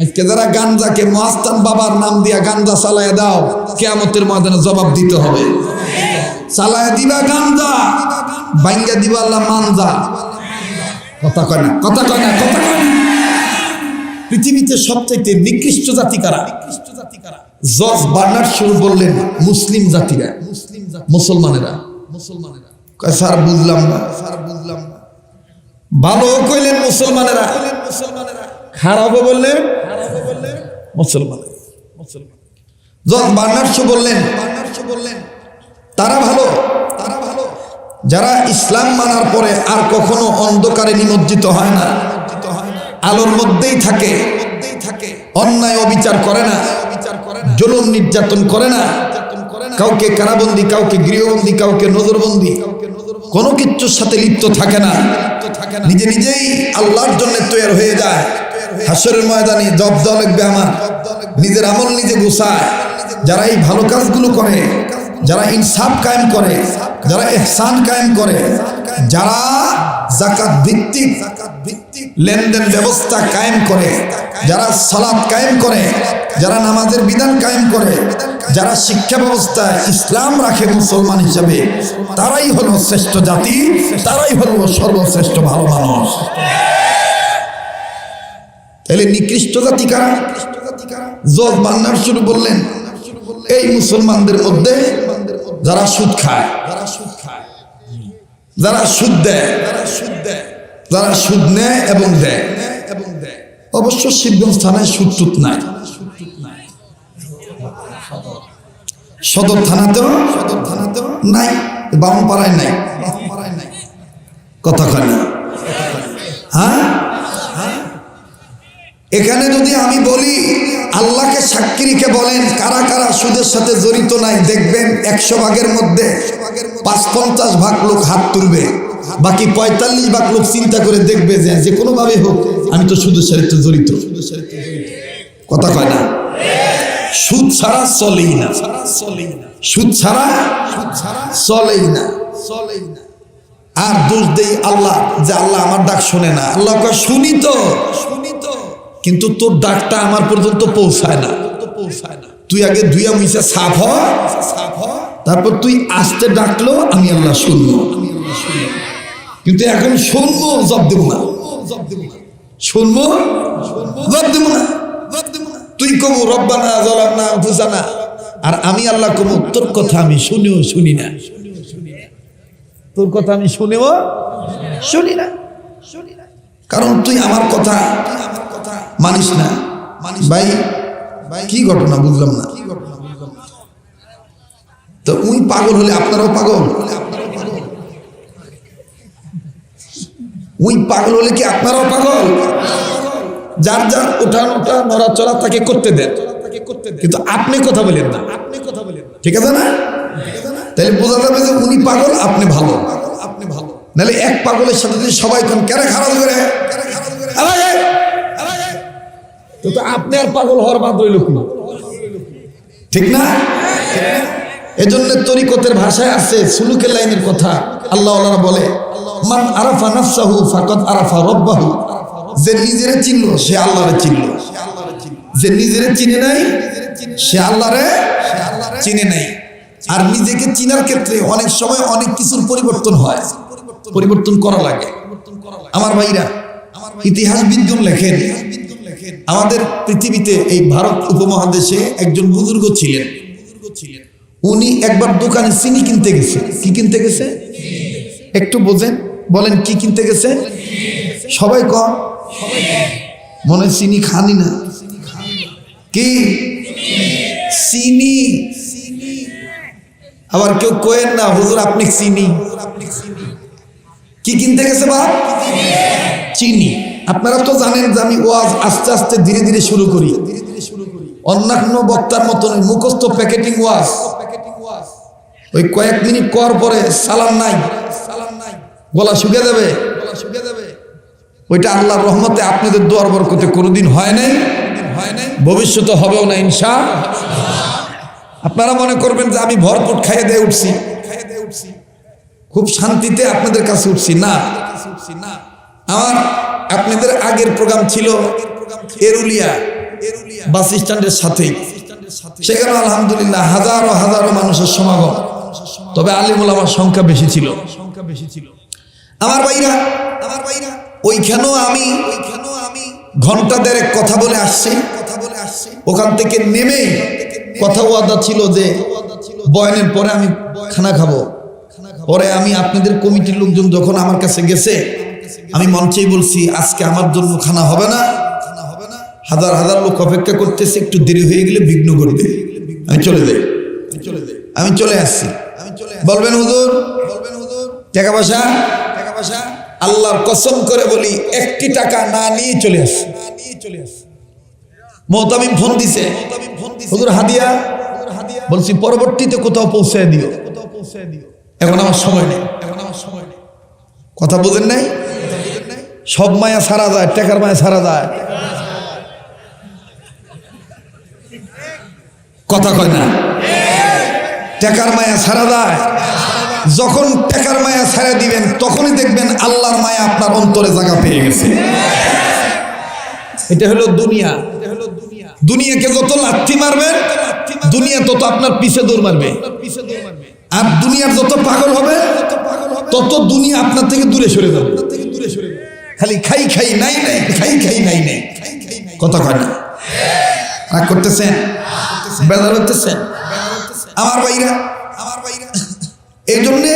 আজকে যারা গাঞ্জাকে মহাস্থান বাবার নাম দিয়া গাঞ্জা চালায়া দাও, কিয়ামতের ময়দানে জবাব দিতে হবে। চালায়া দিবা গাঞ্জা, বাইঙ্গা দিবা আল্লাহ মানজা। কথা কয় না, কথা কয় না, কথা কয় না। পৃথিবীতে সবচাইতে নিকৃষ্ট জাতি কারা? জর্জ বার্নার্ড শো বললেন মুসলিম জাতিরা, মুসলমানেরা। স্যার বুঝলাম না, ভালো কইলেন মুসলমানেরা, খারাপও বললেন মুসলমানেরা। জর্জ বার্নার্ড শো বললেন তারা ভালো যারা ইসলাম মানার পরে আর কখনো অন্ধকারে নিমজ্জিত হয় না, আলোর মধ্যেই থাকে, অন্যায় অবিচার করে না, জুলুম নির্যাতন করে না, কাউকে কারাবন্দি, কাউকে গৃহবন্দী, কাউকে নজরবন্দি, কোনো কিছুর সাথে লিপ্ত থাকে না, নিজে নিজেই আল্লাহর জন্য তৈরি হয়ে যায়। হাসরের ময়দানে জব দেওয়া লাগবে আমার, নিজের আমল নিজে গোছায়। যারা এই ভালো কাজগুলো করে, যারা ইনসাফ কায়েম করে, যারা ইহসান কায়েম করে, যারা যাকাত ভিত্তিক লেনদেন ব্যবস্থা কায়েম করে, যারা সালাত কায়েম করে, যারা নামাজের বিধান কায়েম করে, যারা শিক্ষা ব্যবস্থায় ইসলাম রাখে মুসলমান হিসাবে, তারাই হলো শ্রেষ্ঠ জাতি, তারাই হলো সর্বশ্রেষ্ঠ ভালো মানুষ। তাহলে নিকৃষ্ট জাতি কারা? জজ মান্নার শুরু বললেন, এই মুসলমানদের মধ্যে যারা সুদ খায়, যারা সুদ দেয়, যারা সুদ নেয় এবং দেয়, অবশ্য শিবগঞ্জ থানায় সুদ টুত নাই, সদর থানাতেও নাই, বামপাড়ায় নাই, কথা কয় না। হ্যাঁ, এখানে যদি আমি বলি আল্লাহকে সাক্ষী রেখে বলেন কারা কারা সুদের সাথে জড়িত নাই, দেখবেন 100 ভাগের মধ্যে 50 ভাগ লোক হাত তুলবে, বাকি 45 ভাগ লোক চিন্তা করে দেখবে যে কোনো ভাবে হোক আমি তো সুদের সাথে জড়িত। কথা কয় না। সুদ ছাড়া চলেই না, সুদ ছাড়া চলেই না। আর দোষ দেই আল্লাহ, যে আল্লাহ আমার ডাক শোনে না। আল্লাহ কয় শুনি তো, কিন্তু তোর ডাকটা আমার পর্যন্ত পৌঁছায় না। তুই আগে ধুইয়া মুইছা সাফ হ, তারপর তুই আস্তে ডাকলো আমি আল্লাহ শুনবো। কিন্তু এখন শুনবো জব দেব না, শুনবো জব দেব না। তুই কবু রব্বানা যালামনা আনফুসানা, আর আমি আল্লাহ কবু তোর কথা আমি শুনিও শুনি না, তোর কথা আমি শুনেও শুনি না, কারণ তুই আমার কথা মানিস না। ভাই কি ঘটনা বুঝলাম না। তো উনি পাগল হলে আপনারাও পাগল, উনি পাগল হলে কি আপনারাও পাগল? যার যার ওঠা নড়াচড়া তাকে করতে দেন, কিন্তু আপনি কথা বলেন না, ঠিক আছে না? তাহলে বোঝা যাবে যে উনি পাগল, আপনি ভালো। নাহলে এক পাগলের সাথে যদি সবাই কোন কেন খারাপ করে, তো আপনি আর পাগল হওয়ার বাদ রইল কি? ঠিক না? এজন্য তরিকতের ভাষায় আছে, সুলুকের লাইনের কথা আল্লাহ ওয়ালারা বলে, মান আরাফা নাফসাহু ফাকাদ আরাফা রাব্বাহু। যে নিজেরে চিনলো সে আল্লাহরে চিনলো, যে নিজেরে চিনে নাই সে আল্লাহরে চিনে নাই। আর নিজেকে চিনার ক্ষেত্রে অনেক সময় অনেক কিছুর পরিবর্তন হয়, পরিবর্তন করা লাগে। আমার ভাইরা, ইতিহাস বিজ্ঞান লেখেন, আমাদের পৃথিবীতে এই ভারত উপমহাদেশে একজন বুজুর্গ ছিলেন। উনি একবার দোকানে চিনি কিনতে গেছে। কি কিনতে গেছে একটু বোঝেন, বলেন কি কিনতে গেছে? সবাই কম, মনে চিনি খানি না, কি চিনি। আবার কেউ কোয়েন না হুজুর আপনি চিনি। কি কিনতে গেছে বা? চিনি। আপনারা তো জানেন যে আমি ওয়াজ আস্তে আস্তে ধীরে ধীরে শুরু করি, অন্যান্য বক্তার মতন মুখস্থ প্যাকেটিং ওয়াজ। ওই কয়েক মিনিট কর পরে সালাম নাই, গলা শুকে যাবে। ওইটা আল্লাহর রহমতে আপনাদের দোয়ার বরকতে কোনোদিন হয় নাই, ভবিষ্যতে হবেও না ইনশাআল্লাহ। আপনারা মনে করবেন যে আমি ভরপুর খাইয়ে দিয়ে উঠছি, খুব শান্তিতে আপনাদের কাছে উঠছি না। আমার আপনাদের আগের প্রোগ্রাম ছিল এরুলিয়া বাস স্ট্যান্ডের সাথেই, সেখানে আলহামদুলিল্লাহ হাজারো হাজারো মানুষের সমাগম, তবে আলিম ওলামার সংখ্যা বেশি ছিল। আমার ভাইরা ওইখানেও আমি ঘন্টা দেড়েক কথা বলে আসছি। ওখান থেকে নেমে কথা ওয়াদা ছিল যে বয়ানের পরে আমি খানা খাবো। পরে আমি আপনাদের কমিটির লোকজন যখন আমার কাছে গেছে, আমি মঞ্চেই বলছি আজকে আমার জন্য খানা হবে না, হাজার হাজার লোক অপেক্ষা করতেছে, একটু দেরি হয়ে গেলে বিঘ্ন করবে, আমি চলে যাই। আমি চলে আসছি। বলবেন হুজুর টাকা পয়সা, আল্লাহর কসম করে বলি 1টি টাকা না নিয়ে চলে আসছি। মোহতামিম ফোন দিছে, হুজুর হাদিয়া, বলছি পরবর্তীতে কোথাও পৌঁছায় দিও, এখন আমার সময় নেই। কথা বুঝেন নাই? সব মায়া সারা যায়, টাকার মায়া সারা যায়। কথা কয় না? টাকার মায়া সারা যায়। যখন টাকার মায়া ছাড়া দিবেন তখনই দেখবেন আল্লাহর মায়া আপনার অন্তরে জায়গা পেয়ে গেছে। এটা হলো দুনিয়া। দুনিয়াকে যত লাথি মারবেন দুনিয়া তত আপনার পিছে দৌড় মারবে, আর দুনিয়ার যত পাগল হবে তত দুনিয়া আপনার থেকে দূরে সরে যাবে। খালি খাই খাই নাই নাই, খাই খাই নাই নাই, কথা কয় না? রাগ করতেছেন, বেজার হতেছেন আমার ভাইরা। এই জন্যে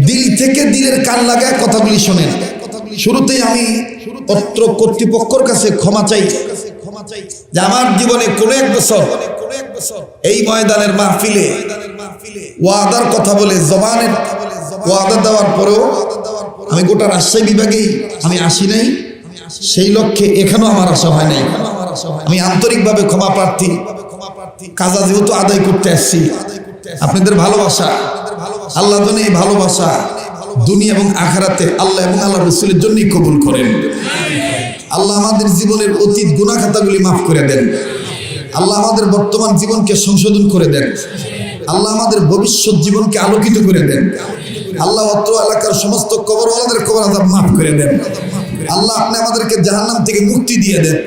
দিল থেকে দিলের কান লাগায় কথাগুলি শোনেন। শুরুতেই আমি অত্র কর্তৃপক্ষের কাছে ক্ষমা চাই যে আমার জীবনে কোনো এক বছর এই ময়দানের মাহফিলে ওয়াদার কথা বলে জবানের ওয়াদা দেওয়ার পরেও আমি গোটা রাজশাহী বিভাগেই আমি আসি নাই, সেই লক্ষ্যে এখানেও আমার আশা হয় নাই। আমি আন্তরিকভাবে ক্ষমা প্রার্থী। কাজা যেহেতু আদায় করতে আসছি, আপনাদের ভালোবাসা আল্লাহ যেন এই ভালোবাসা দুনিয়া এবং আখিরাতে আল্লাহ এবং আল্লাহ রাসূলের জন্যই কবুল করেন। আল্লাহ আমাদের জীবনের অতীত গুনাহ খাতাগুলি মাফ করে দেন। আল্লাহ আমাদের বর্তমান জীবনকে সংশোধন করে দেন। আল্লাহ আমাদের ভবিষ্যৎ জীবনকে আলোকিত করে দেন। আল্লাহ অত্র এলাকার সমস্ত কবরওয়ালাদের কবর আযাব মাফ করে দেন। আল্লাহ আপনি আমাদেরকে জাহান্নাম থেকে মুক্তি দিয়ে দেন।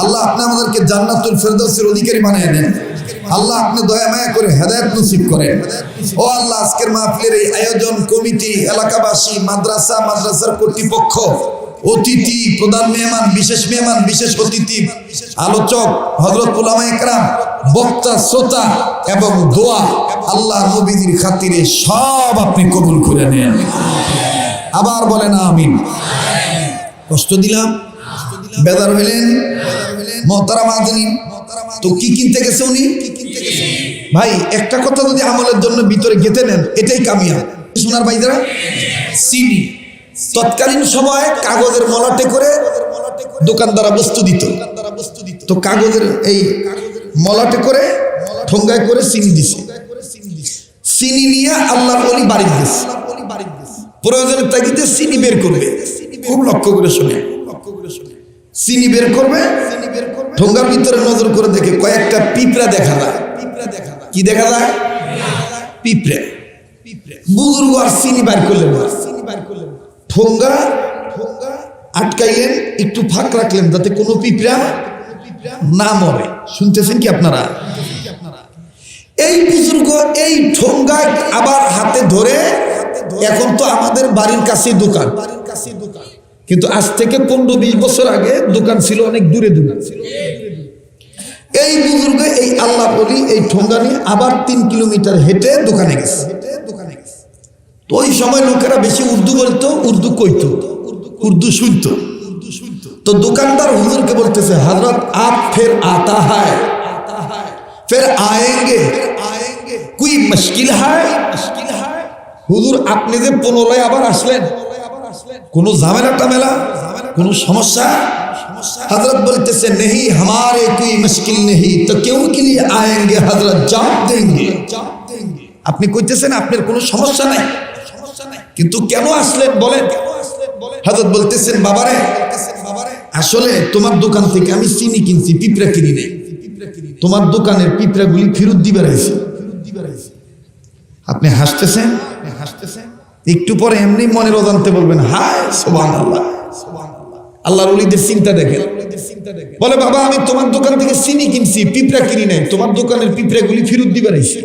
আল্লাহ আপনি আমাদেরকে জান্নাতুল ফেরদাউসের অধিকারী বানিয়ে দেন। আল্লাহ আপনি দয়া মায়া করে হেদায়েত নসিব করেন। ও আল্লাহ, আজকের মাহফিলের এই আয়োজন কমিটি, এলাকাবাসী, মাদ্রাসার কর্তৃপক্ষ, অতিথি, প্রধান মেহমান, বিশেষ অতিথি, আলোচক, হযরত উলামায়ে কেরাম, বক্তা, শ্রোতা এবং দোয়া, আল্লাহ নবীজির খাতিরে সব আপনি কবুল করে নেন। আবার বলেন আমিন। কষ্ট দিলাম, বেজার হইলেন? মুহতারাম হাজিরিন, তো কি কিনতে গেছে উনি? ভাই একটা কথা যদি আমলের জন্য ভিতরে গেঁথে নেন, এটাই কামিয়াব। সোনার ভাইরা, চিনি তৎকালীন সময়ে কাগজের মলাটে করে দোকানদারা বস্তু দিত। তো কাগজের এই মলাটে করে ঠোঙ্গায় করে চিনি দিছে। চিনি নিয়ে আল্লাহর ওলি বাড়ি দিছে। প্রয়োজনের তাগিদে চিনি বের করবে, খুব লক্ষ্য করে শুনে, চিনি বের করবে, ঠোঙ্গার ভিতরে নজর করে দেখে কয়েকটা পিঁপড়া দেখা যায়। কি দেখা যায়? পিঁপড়ে। বুজুর্গ আর চিনি বার করলেন, ঠোঙ্গা আটকাইলেন, একটু ফাঁক রাখলেন যাতে কোনো পিঁপড়া না মরে। শুনতেছেন কি আপনারা? এই বুজুর্গ এই ঠোঙ্গা আবার হাতে ধরে, এখন তো আমাদের বাড়ির কাছে দোকান, কিন্তু আজ থেকে 15-20 বছর আগে দোকান ছিল অনেক দূরে দূরে। এই বুজুর্গ এই আল্লাহ বলি এই ঠোঙ্গা নিয়ে আবার 3 কিলোমিটার হেঁটে দোকানে গেছে। তো ওই সময় লোকেরা বেশি উর্দু বলতো, উর্দু কইতো, উর্দু শুনতো। তো দোকানদার হুজুরকে বলতেছে, হযরত আপ ফির আতা হ্যায়, ফির আয়েঙ্গে, কোই মুশকিল হ্যায়? হুজুর আপনি যে পুনরায় আবার আসলেন, কোনো ঝামেলা টামেলা, কোনো সমস্যা? हजरत बोलते नहीं हमारे कोई मुश्किल नहीं तो क्यों के लिए आएंगे हजरत जवाब देंगे। আপনি কইতেছেন আপনার কোনো সমস্যা নাই, কিন্তু কেন আসলেন বলেন? হযরত বলতেছেন, বাবারে আসলে তোমার দোকান থেকে আমি চিনি কিনছি, পিঁপড়া কিনি নাই। তোমার দোকানের পিঁপড়াগুলি ফেরত দিবার আইছি। আপনি হাসতেছেন, একটু পরে এমনি মনের অজান্তে বলবেন হায় সুবহানাল্লাহ। আল্লাহর ওলিদের চিন্তা দেখেন। বলে, বাবা আমি তোমার দোকান থেকে চিনি কিনছি, পিঁপড়া কিনি নাই, তোমার দোকানের পিঁপড়াগুলি ফেরত দিবার আইছি।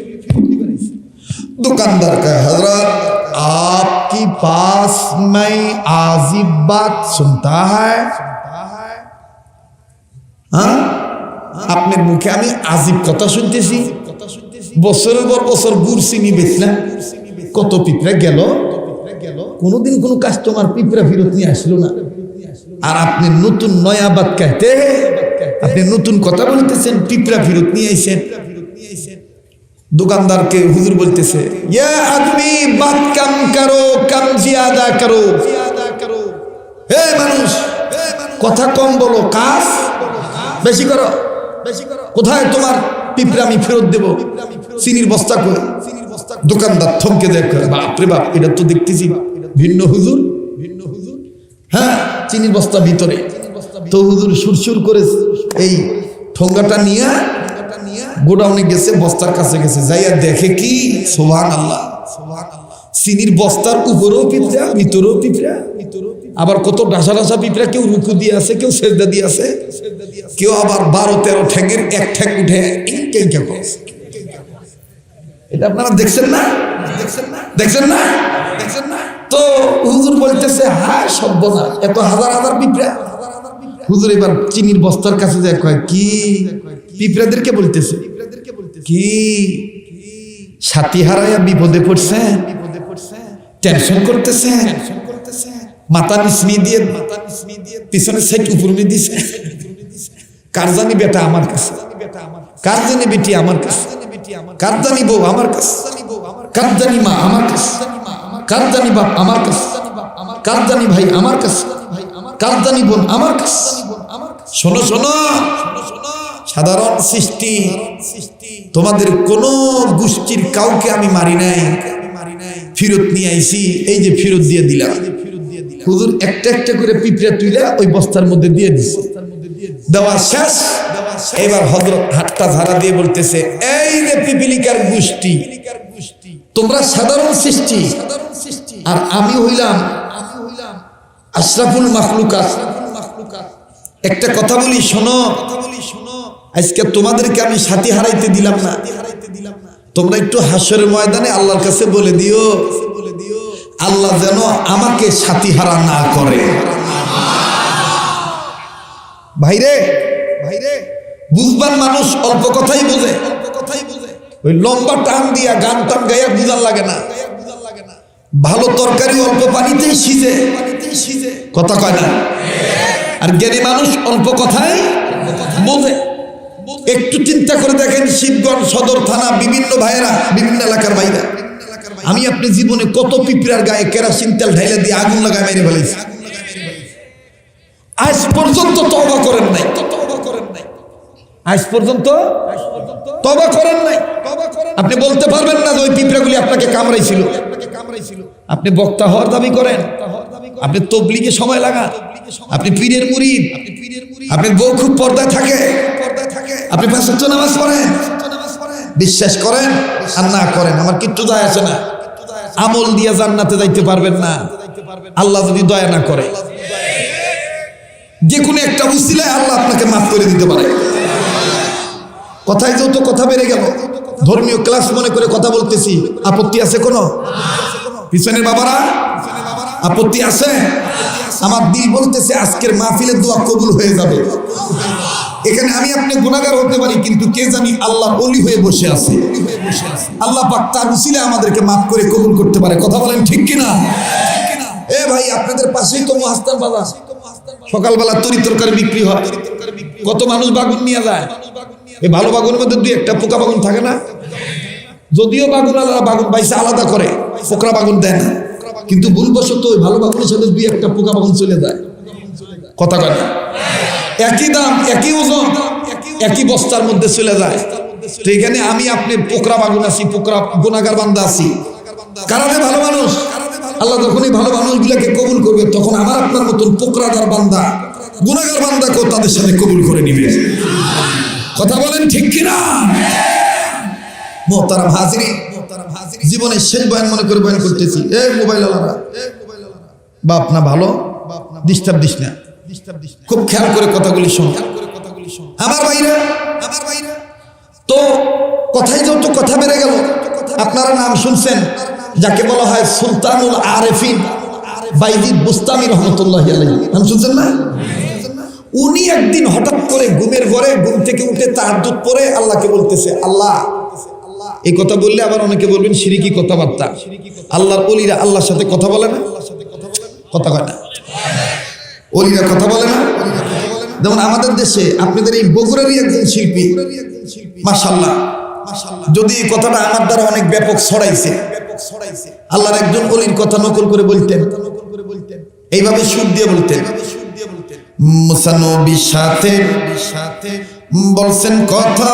दुकानदार का हजरत आपकी पास मैं आजिब बात सुनता है। हाँ আপনার মুখে আমি আজিব কথা শুনতেছি। বছরের পর বছর গুড় চিনি বেচলাম, কত পিঁপড়া গেল, কোনোদিন কোনো কাস্টমার পিঁপড়া ফেরত নিয়ে আসলো না। আর আপনি নতুন নয়া বাত कहते আপনি নতুন কথা বলতেছেন, পিঁপড়া ফেরত নিয়ে আইছেন। दुकानदार के हुजूर बोलते से ये आदमी बात कम करो, कम ज्यादा करो। हे মানুষ কথা কম বলো, কাজ বেশি করো। কোথায় তোমার পিঁপড়া আমি ফেরত দেব? চিনির বস্তা কই? দোকানদার থমকে দেখে, বাপ রে বাপ, এটা তো দেখতেছি ভিন্ন হুজুর। হ্যাঁ চিনির বস্তা ভিতরে। তো হুজুর সুরসুর করে এই ঠোঙ্গাটা নিয়ে গোডাউনে গেছে, বস্তার কাছে গেছে, যাইয়া দেখে কি সুবহানাল্লাহ, চিনির বস্তার উপরেও পিঁপড়া, ভিতরেও পিঁপড়া, আবার কত ডাসা ডাসা পিঁপড়া, কেউ রুকু দিয়ে আছে, কেউ সেজদা দিয়ে আছে, কেউ আবার 12-13 ঠ্যাঙের এক ঠ্যাং উঠে। এটা আপনারা দেখছেন না? তো হুজুর বলতেছে হায় সর্বনাশ, এত হাজার হাজার পিঁপড়া। হুজুর এবার চিনির বস্তার কাছে যায়, কয় কি পিঁপড়াদেরকে বলতেছে কি সাথী হারাইয়া বিপদে পড়ছে, টেনশন করতেছে, মাথা নিচনি দিয়ে পিছনে সাইড উপর নিয়ে দিছে। কার জানি বেটা আমার কাছে, কার জানি বেটি আমার কাছে, কার জানি বউ আমার কাছে, কার জানি মা আমার কাছে, কার জানি বাপ আমার কাছে, কার জানি ভাই আমার কাছে, কার জানি বোন আমার কাছে। শোনো শোনো, সাধারণ সৃষ্টি, তোমাদের কোন গোষ্ঠীর কাউকে আমি মারি নাই, ফেরত নিয়ে আইছি, এই যে ফেরত দিয়ে দিলাম। হুজুর একটা একটা করে পিঁপড়া তুইলা ওই বস্তার মধ্যে দিয়ে দিছে। দেওয়া শেষ, এবার হযরত হাতটা ঝাড়া দিয়ে বলতেছে, এই যে পিপিলিকার গোষ্ঠী, তোমরা সাধারণ সৃষ্টি আর আমি হইলাম আশরাফুল মাখলুকাত। একটা কথা বলি শোনো, আজকে তোমাদেরকে আমি সাথী হারাইতে দিলাম না, তোমরা একটু হাসরের ময়দানে আল্লাহর কাছে বলে দিও, আল্লাহ যেন আমাকে সাথী হারা না করে। ভাইরে ভাইরে, বুঝবান মানুষ অল্প কথাই বোঝে, ওই লম্বা টান দিয়া গান টান গাইয়া বুঝার লাগে না। ভালো তরকারি অল্প পানিতেই সিজে, কথা কয় না। আর জ্ঞানী মানুষ অল্প কথাই বোঝে। একটু চিন্তা করে দেখেন, শিবগঞ্জ সদর থানা বিভিন্ন ভাইয়েরা, বিভিন্ন এলাকার ভাইরা, আমি আপনি জীবনে কত পিঁপড়ার গায়ে কেরোসিন তেল ঢাইলা দিয়ে আগুন লাগায় মেরে ফেলেছি, আজ পর্যন্ত তওবা করেন নাই, আজ পর্যন্ত তওবা করেন নাই। আপনি বলতে পারবেন না যে ওই পিঁপড়াগুলি আপনাকে কামড়াইছিল। আপনি বক্তা হওয়ার দাবি করেন, আপনি তবলিগে সময় লাগান, আপনি পীরের মুরিদ, আপনি বউ খুব পর্দায় থাকে, আপনি পাঁচ ওয়াক্ত নামাজ পড়েন, বিশ্বাস করেন আর না করেন আমার কিচ্ছু যায় আসে না। আমল দিয়ে জান্নাতে যাইতে পারবেন না আল্লাহ যদি দয়া না করে। যে কোনো একটা উসিলায় আল্লাহ আপনাকে মাফ করে দিতে পারে। কথায় যেহেতু কথা বেড়ে গেল, ধর্মীয় ক্লাস মনে করে কথা বলতেছি, আপত্তি আছে কোনো? পিছনের বাবারা আপত্তি আছে? আমার দিল বলতেছে আজকের মাহফিলের দোয়া কবুল হয়ে যাবে। এখানে আমি আপনি গুনাহগার হতে পারি, কিন্তু কে জানি আল্লাহর ওলি হয়ে বসে আছে। আল্লাহ পাক তার উসিলায় আমাদেরকে মাফ করে কবুল করতে পারে। কথা বলেন ঠিক কিনা? এ ভাই, আপনাদের পাশেই তো মুহাস্তান বাজার, সকালবেলা তরি তরকারি বিক্রি হয়, কত মানুষ বাগুন নিয়ে যায়। এই ভালো বাগুনের মধ্যে দুই একটা পোকা বাগুন থাকে না? যদিও বাগুন আলাদা, বাগুন বাইসে আলাদা করে, পোকরা বাগুন দেয় না, কিন্তু ভুলবশত ওই ভালো বাগুনের সাথে দুই একটা পোকা বাগুন চলে যায়। কথা কয় না? একই দাম, একই ওজন, একই বস্তার মধ্যে চলে যায়। তো এখানে আমি আপনি পোকরা বাগুন আছি, পোকরা গুনাহগার বান্দা আছি। কারণে ভালো মানুষ, আল্লাহ যখন এই ভালো মানুষগুলোকে কবুল করবে, তখন আমার আপনার মতন পোকরাদার বান্দা, গুনাহগার বান্দাকেও তাদের সাথে কবুল করে নিবে। কথা বলেন ঠিক কিনা? মোহতারাম হাজিরিন, জীবনের শেষ বয়ান মনে করে বয়ান করতেছি। এই মোবাইল আলাদা বাপ না ভালো, ডিস্টার্ব দিস না, খুব খেয়াল করে কথাগুলি শোন আমার ভাইরা। তো কথাই যেহেতু কথা বেড়ে গেল, আপনারা নাম শুনছেন যাকে বলা হয় সুলতানুল আরেফিন বাইজিদ বুস্তামি রহমতুল্লাহি আলাইহি, নাম শুনছেন না? উনি একদিন হঠাৎ করে ঘুমের ঘরে ঘুম থেকে উঠে তাহাজ্জুদ পড়ে আল্লাহকে বলতেছে, আল্লাহ, এই কথা বললে আবার অনেকে বলবেন শিরকি কথাবার্তা। আল্লাহর ওলিরা আল্লাহর সাথে কথা বলে না, কথা কয় না, ওলিরা কথা বলে না। যেমন আমাদের দেশে আপনাদের এই বগুড়ারই একজন শিল্পী, মাশাআল্লাহ, যদি এই কথাটা আমার দ্বারা অনেক ব্যাপক ছড়াইছে, আল্লাহর একজন ওলির কথা নকল করে বলতেন, এইভাবে সুর দিয়ে বলতেন, মুসা নবীর সাথে বলছেন কথা,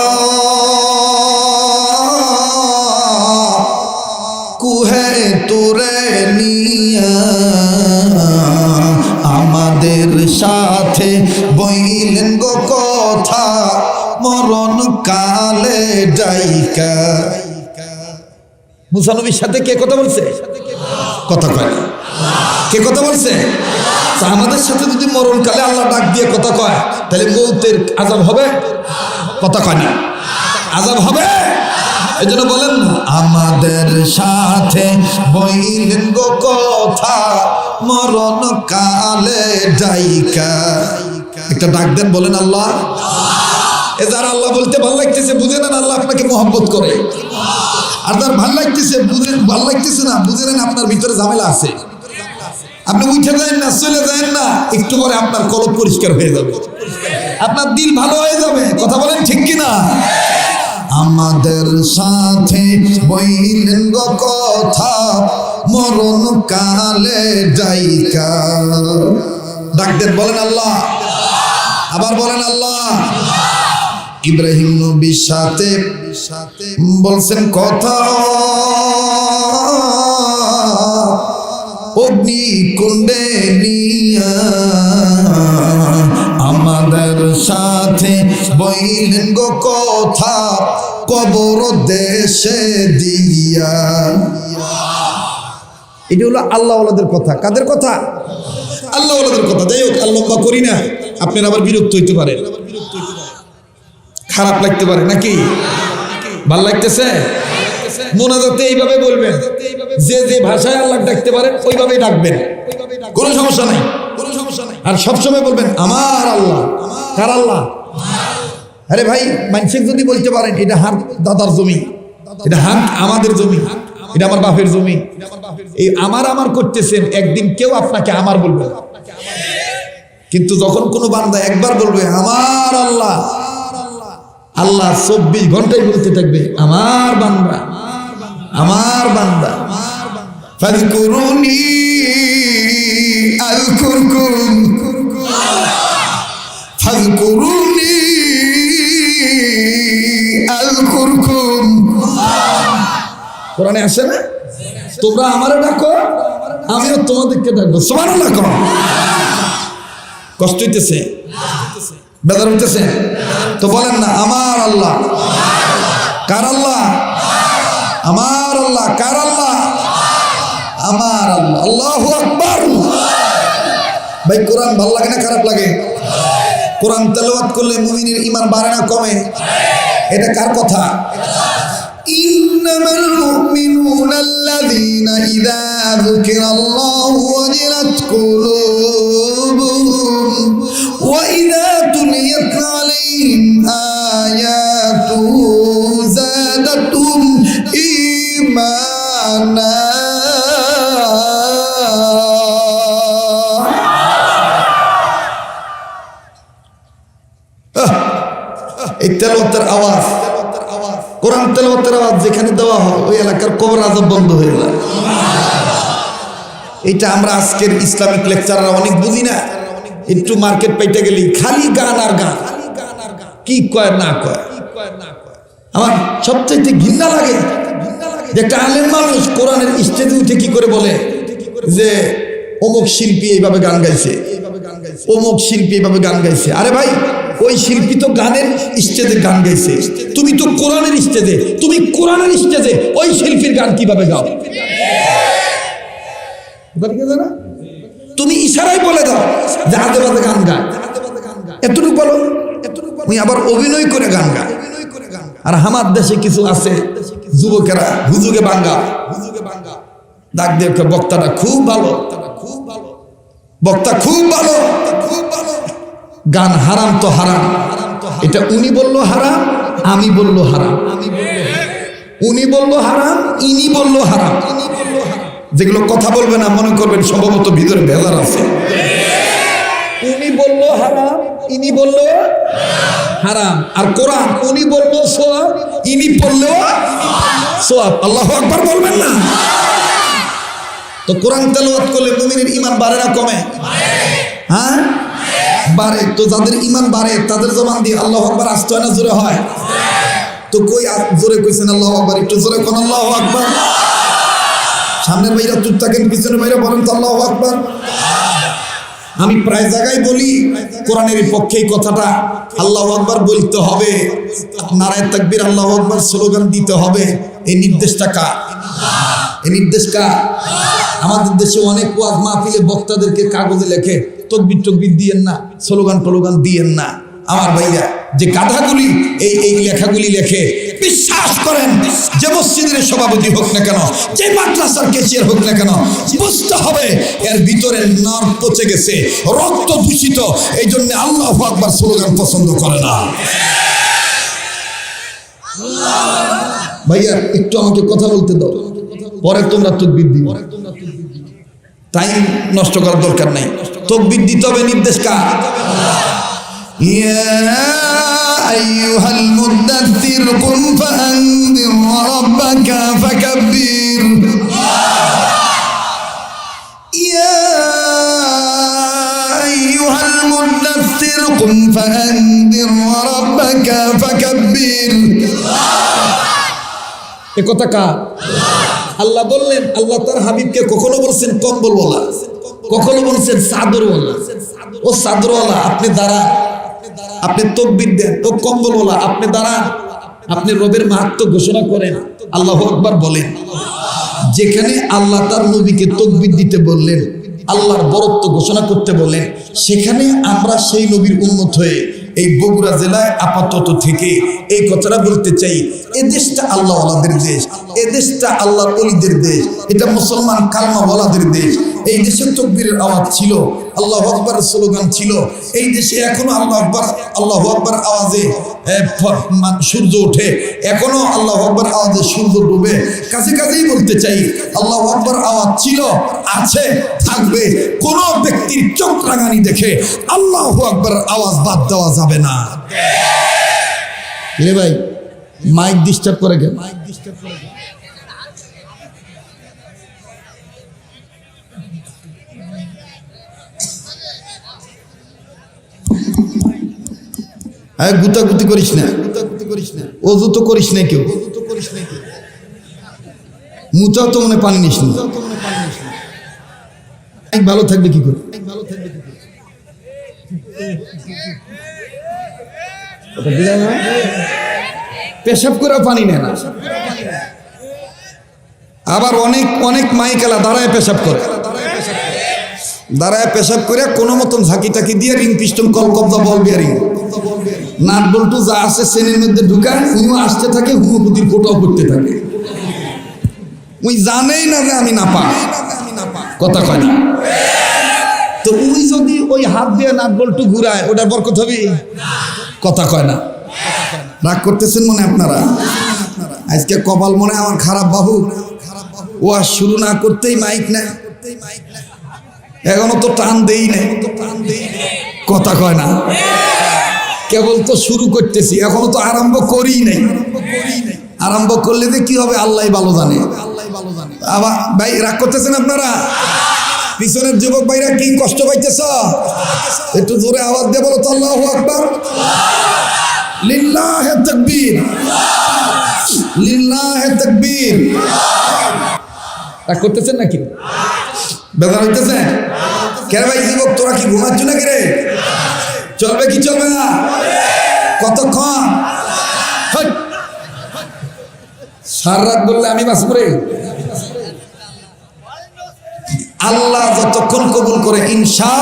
কুহে তুরে নিয়া আমাদের সাথে বইলেন গো কথা, মরণ কালে ডাইকা। মুসা নবীর সাথে কে কথা বলছে? কথা কয় না। কে কথা বলছে? আমাদের সাথে যদি মরণকালে আল্লাহ ডাক দিয়ে কথা কয়, তাহলে মৌতের আযাব হবে? কথা কয় না, আযাব হবে। এই জন্য বলেন আমাদের সাথে বইলেন গো কথা, মরণ কালে ডাইকা। একটা ডাক দেন, বলেন আল্লাহ। এ যার আল্লাহ বলতে ভালো লাগতেছে বুঝে নেন আল্লাহ আপনাকে মহব্বত করে, আর যার ভালো লাগতেছে ভালো লাগতেছে না বুঝে নেন আপনার ভিতরে ঝামেলা আছে। আপনি উঠে যান না, চলে যান না, একটু পরে আপনার কলব পরিষ্কার হয়ে যাবে, আপনার দিল ভালো হয়ে যাবে। কথা বলেন ঠিক কিনা? আমাদের সাথে বইলেন গো কথা মরণ কালে যাইকা। ডাক দেন, বলেন আল্লাহ, আবার বলেন আল্লাহ। ইব্রাহিম নবীর সাথে বলছেন কথা, অগ্নি কুণ্ডে নিয়া আমাদের সাথে বইলেন গো কথা কবর দেশে দিয়া। এটা হলো আল্লাহ ওয়ালাদের কথা। কাদের কথা? আল্লাহ ওয়ালাদের কথা। যাই হোক, আল্লাহ করি না, আপনারা আবার বিরক্ত হইতে পারেন, খারাপ লাগতে পারে নাকি? ভাল লাগতেছে? মোনাজাতে এইভাবে বলবেন, যে যে ভাষায় আল্লাহ ডাকতে পারেন ওইভাবেই ডাকবেন, কোনো সমস্যা নাই, কোনো সমস্যা নাই। আর সবসময় বলবেন আমার আল্লাহ। কার আল্লাহ? আরে ভাই, মানুষের যদি বলতে পারেন এটা হাত দাদার জমি, এটা হাত আমাদের জমি, এটা আমার বাপের জমি, এই আমার আমার করতেছেন, একদিন কেউ আপনাকে আমার বলবে। কিন্তু যখন কোনো বান্দা একবার বলবে আমার আল্লাহ, আল্লাহ 24 ঘন্টায় বলতে থাকবে আমার বান্দা, আমার বান্দা। ফাযকুরুনি আযকুরকুম, ফাযকুরুনি আযকুরকুম। কোরআনে আছে না? তোমরা আমারে ডাকো, আমিও তোমাদেরকে ডাকবো। সুবহানাল্লাহ। কষ্ট হইতেছে, বেজার হইতেছে তো বলেন না আমার আল্লাহ। কার আল্লাহ? আমার আল্লাহ। কার আল্লাহ? আমার আল্লাহ। আল্লাহু আকবার। ভাই, কোরআন ভালো লাগে না খারাপ লাগে? কোরআন তেলাওয়াত করলে মুমিনের ঈমান বাড়ে না কমে? এটা কার কথা? ইন্নামাল মুমিনুনা আল্লাযীনা ইযা যুকিরাল্লাহু ওয়াজিলাত কুলুবুহুম ওয়া ইযা তুলিয়াত আলাইহিম আয়াতুহু যাদাতুহুম ঈমানা। এই তেলাওয়াতের আওয়াজ, কোরআন তেলাওয়াতের আওয়াজ যেখানে দেওয়া হয় ওই এলাকার কবর আযাব বন্ধ হয়ে যায়। এইটা আমরা আজকের ইসলামিক লেকচাররা অনেক বুঝি না। একটু মার্কেট পাইতে গেলেই খালি গান আর গান, কি কয় না কয়। আমার সবচাইতে ঘৃণা লাগে যে একটা আলেম মানুষ কোরআনের স্টেজে উঠে কি করে বলে যে অমুক শিল্পী এইভাবে গান গাইছে, অমুক শিল্পী এইভাবে গান গাইছে। আরে ভাই, ওই শিল্পী তো গানের স্টেজে গান গাইছে, তুমি তো কোরআনের স্টেজে, তুমি কোরআনের স্টেজে ওই শিল্পীর গান কিভাবে গাও? তুমি ইশারায় বলে দাও যে আজে বাজে গান গায়, এতটুকু বলো। তুমি আবার অভিনয় করে গান গায়। আর আমার দেশে কিছু আছে যুবকেরা হুজুগে বাঙ্গা, ডাক দিয়ে বক্তাটা খুব ভালো, বক্তা খুব ভালো, গান হারাম তো হারাম। এটা উনি বললো হারাম, আমি বললো হারাম, উনি বললো হারাম, ইনি বললো হারাম। যেগুলো কথা বলবে না মনে করবেন সম্ভবত ভিতরে ভেজাল আছে। উনি বললো হারাম, ইনি বললো হারাম। আর কোরআন উনি বললো সওয়াব, ইনি বললো সওয়াব। আল্লাহু আকবার বলবেন না? তো কোরআন তেলাওয়াত করলে মুমিনের ঈমান বাড়ে না কমে? হ্যাঁ, বাড়ে। তো যাদের ঈমান বাড়ে তাদের জবান দিয়ে আল্লাহু আকবার আসতে হয় না জোরে হয়? তো কই জোরে কইছেন আল্লাহু আকবার? একটু জোরে কোন আল্লাহু আকবার। সামনের ভাইরা চুপ থাকেন, পিছনের ভাইরা বলেন তো আল্লাহু আকবার। আমি প্রায় জায়গায় বলি কোরআনের পক্ষে এই কথাটা, আল্লাহু আকবার বলতে হবে, নারায়ে তাকবীর আল্লাহু আকবার স্লোগান দিতে হবে। এই নির্দেশটা কার? এই নির্দেশ কার? আমাদের দেশে অনেক ওয়াজ মাহফিলে বক্তাদেরকে কাগজে লেখে তাকবীর টাকবীর দিয়েন না, স্লোগান টোলোগান দিয়েন না। আমার ভাইয়া যে গাধাগুলি এই লেখাগুলি লেখে, বিশ্বাস করেন যে মসজিদের সভাপতি হোক না কেন, যে মাদ্রাসার ক্যাশিয়ার হোক না কেন, বুঝতে হবে এর ভিতরে নার পচে গেছে, রক্ত দূষিত। এই জন্য আল্লাহু আকবার স্লোগান পছন্দ করে না। ভাইয়া একটু আমাকে কথা বলতে দাও, পরে তোমরা তাকবীর দিবে। টাইম নষ্ট করার দরকার নাই, তাকবীর দিতে হবে। নির্দেশ কার? ইয়া আইয়ুহাল মুদাথথির কুম ফাআনদির রাব্বাকা ফাকাব্বির। ইয়া আইয়ুহাল মুদাথথির কুম ফাআনদির রাব্বাকা ফাকাব্বির। এ কথা কার? আল্লাহ বললেন। আল্লাহ তার হাবিবকে কখনো বলছেন কম্বলওয়ালা, কখনো বলছেন চাদরওয়ালা। ও চাদরওয়ালা আপনি দাঁড়ান, আপনি তাকবীর দেন। ও কম্বলওয়ালা আপনি দাঁড়ান, আপনি রবের মাহাত্ম্য ঘোষণা করেন, আল্লাহু আকবার বলেন। যেখানে আল্লাহ তার নবীকে তাকবীর দিতে বললেন, আল্লাহর বরত্ব ঘোষণা করতে বললেন, সেখানে আমরা সেই নবীর উম্মত হয়ে এই বগুড়া জেলায় আপাতত থেকে এই কথাটা বলতে চাই, এ দেশটা আল্লাহ ওয়ালাদের দেশ, এ দেশটা আল্লাহর ওলিদের দেশ, এটা মুসলমান কালমা ওয়ালাদের দেশ। এই দেশে তাকবীরের আওয়াজ ছিল, আল্লাহু আকবার স্লোগান ছিল। এই দেশে এখনো আল্লাহু আকবার আওয়াজে সূর্য ওঠে, এখনো আল্লাহু আকবার আওয়াজে সূর্য ডুবে। কাছেই বলতে চাই, আল্লাহু আকবার আওয়াজ ছিল, আছে, থাকবে। কোন ব্যক্তির চোখ রাঙানি দেখে আল্লাহু আকবার আওয়াজ বাদ দেওয়া যাবে না। রে ভাই মাইক ডিস্টার্ব করে গে, মাইক ডিস্টার্ব করে গে। গুতাগুতি করিস না, অজু তো করিস না, কেউ মুচাও তো মনে পানি নিস না, ভালো থাকবে কি করে? পেশাব করে পানি নেয় না। আবার অনেক মাইকালা দাঁড়ায় পেশাব করে, দাঁড়ায় পেশাব করে কোনো মতন ঝাঁকি টাকি দিয়ে রিং পিস্টন কলকব্জা বল বিয়ারিং নাট বল্টু যা আছে শ্রেণীর মধ্যে ঢুকায়, উনিও আসতে থাকে, হুমুপুতির ফোটাও করতে থাকে। উনি জানেই না যে আমি না পা, কথা কয় না। তো উনি যদি ওই হাত দিয়ে নাট বল্টু ঘুরায়, ওটার বরকত হবে? কথা কয় না। রাগ করতেছেন মনে আপনারা? আজকে কপাল মনে আমার খারাপ বাবু, ও আর শুরু না করতেই মাইক নাই, এখনো তো টান দেই নাই, কথা কয় না। কেবল তো শুরু করতেছি, এখনো তো আরম্ভ করি নাই। আরম্ভ করলে যে কি হবে আল্লাহ ভালো জানে। আবার ভাই রাগ করতেছেন আপনারা? পিছনের যুবক ভাইরা কি কষ্ট পাইতেছ? একটু জোরে আওয়াজ দিয়ে বলো তো আল্লাহু আকবার, লিল্লাহে তাকবীর, লিল্লাহে তাকবীর। রাগ করতেছেন নাকি? বেদনা হইতেছে? কেন ভাই যুবক তোরা কি ঘুমাচ্ছ নাকি রে? চলবে কি চলবে না? কতক্ষণ? সারা রাত বললে আমি বাস করে আল্লাহ যতক্ষণ কবুল করে ইনশা।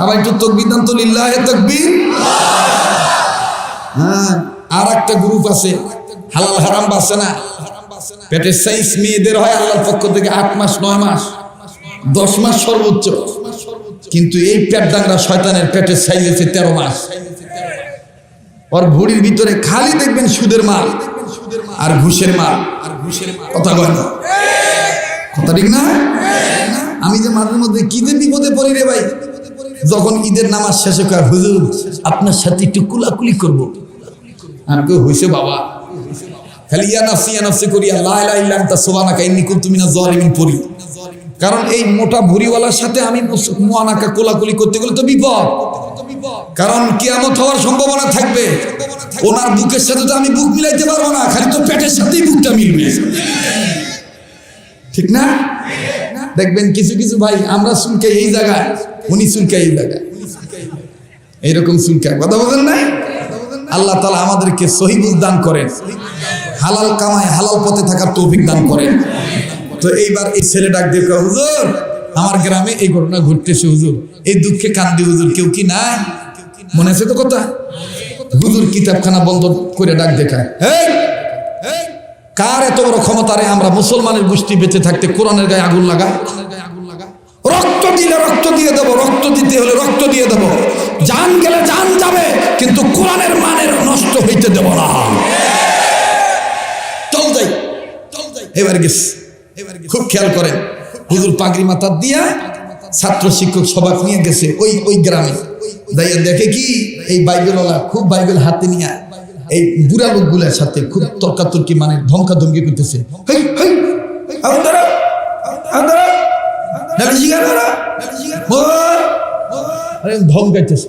আবার একটু তাকবীর দান তো, লিল্লাহে তাকবীর। হ্যাঁ, আর একটা গ্রুপ আছে হালাল হারাম বাসে না, পেটের সাইজ মেয়েদের হয় আল্লাহর পক্ষ থেকে 8 মাস 9 মাস 10 মাস সর্বোচ্চ, কিন্তু এই পেট ডাংরা শয়তানের পেটের সাইজ হচ্ছে 13 মাস। ওর ভুড়ির ভিতরে খালি দেখবেন সুদের মাল আর ঘুষের মাল। কথা কয় না? কথা ঠিক না? আমি যে মাঝে মধ্যে কি যে বিপদে পড়ি রে ভাই, যখন ঈদের নামাজ শেষে কয় হুজুর আপনার সাথে একটু কুলাকুলি করবো, আমি কই হইছে বাবা, খালি ইয়া নাফসি করি লা ইলাহা ইল্লা আনতা সুবহানাকা ইন্নী কুনতু মিনাজ জালিমিন পড়ি। কারণ এই মোটা ভুড়িওয়ালার সাথে আমি মুআনাকা কোলাকুলি করতে গেলে তো বিপদ, কারণ কিয়ামত হওয়ার সম্ভাবনা থাকবে। ওনার বুকের সাথে তো আমি বুক মিলাইতে পারবো না, খালি তো পেটের সাথেই বুকটা মিলবে, ঠিক না? দেখবেন কিছু কিছু ভাই আমরা চুলকাই এই জায়গায়, উনি চুলকাই এই জায়গায়, এইরকম চুলকায়। কথা বলেন নাই? আল্লাহ তাআলা আমাদেরকে সহি বুঝ দান করেন, হালাল কামায় হালাল পথে থাকার তৌফিক দান করেন। তো এইবার এই ছেলে ডাক দিয়ে কয় হুজুর আমার গ্রামে এই ঘটনা ঘটতেছে হুজুর, এই দুঃখে কান্দি হুজুর, কেউ কি নাই? মনে আছে তো কথা? হুজুর কিতাবখানা বন্ধ করে ডাক দেখায়, কার এত বড় ক্ষমতা রে আমরা মুসলমানের গোষ্ঠী বেঁচে থাকতে কোরআনের গায়ে আগুন লাগা? রক্ত দিলে রক্ত দিয়ে দেবো, রক্ত দিতে হলে রক্ত দিয়ে দেবো, জান গেলে জান যাবে, কিন্তু কোরআনের মানের নষ্ট হইতে দেব না। চল যাই, এবার গেছে। খুব খেয়াল করেন, হুজুর পাগড়ি মাথা দিয়া ছাত্র শিক্ষক সবাই নিয়ে গেছে ওই গ্রামে। দাইয়া দেখে কি এই বাইবেলওয়ালা খুব বাইবেল হাতে নিয়ে এই বুড়া লোকগুলোর সাথে খুব তর্কাতর্কি, মানে ধমকা ধমকি করতেছে। ধমকাইতেছে।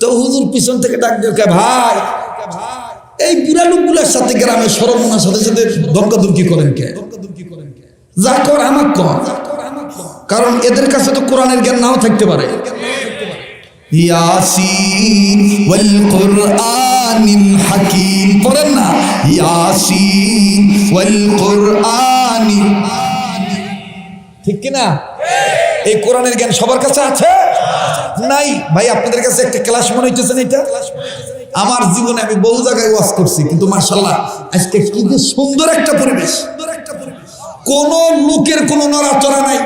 তো হুজুর পিছন থেকে ডাক দিয়ে, ভাই এই বুড়া লোকগুলোর সাথে গ্রামে সরমনার সাথে সাথে ধমকাধমকি করেন কে? যা কর আমার কর, কারণ এদের কাছে তো কোরআনের জ্ঞান নাও থাকতে পারে। ইয়াসিন ওয়াল কুরআনিল হাকীম পড়েন না, ইয়াসিন ওয়াল কুরআনি, ঠিক কি না? এই কোরআনের জ্ঞান সবার কাছে আছে নাই? ভাই আপনাদের কাছে একটা ক্লাস মনে হইতেছে না? এটা আমার জীবনে আমি বহু জায়গায় ওয়াজ করছি, কিন্তু মাশাআল্লাহ আজকে কি যে সুন্দর একটা পরিবেশ, কোন লোকের কোনো নড়াচড়া নাই।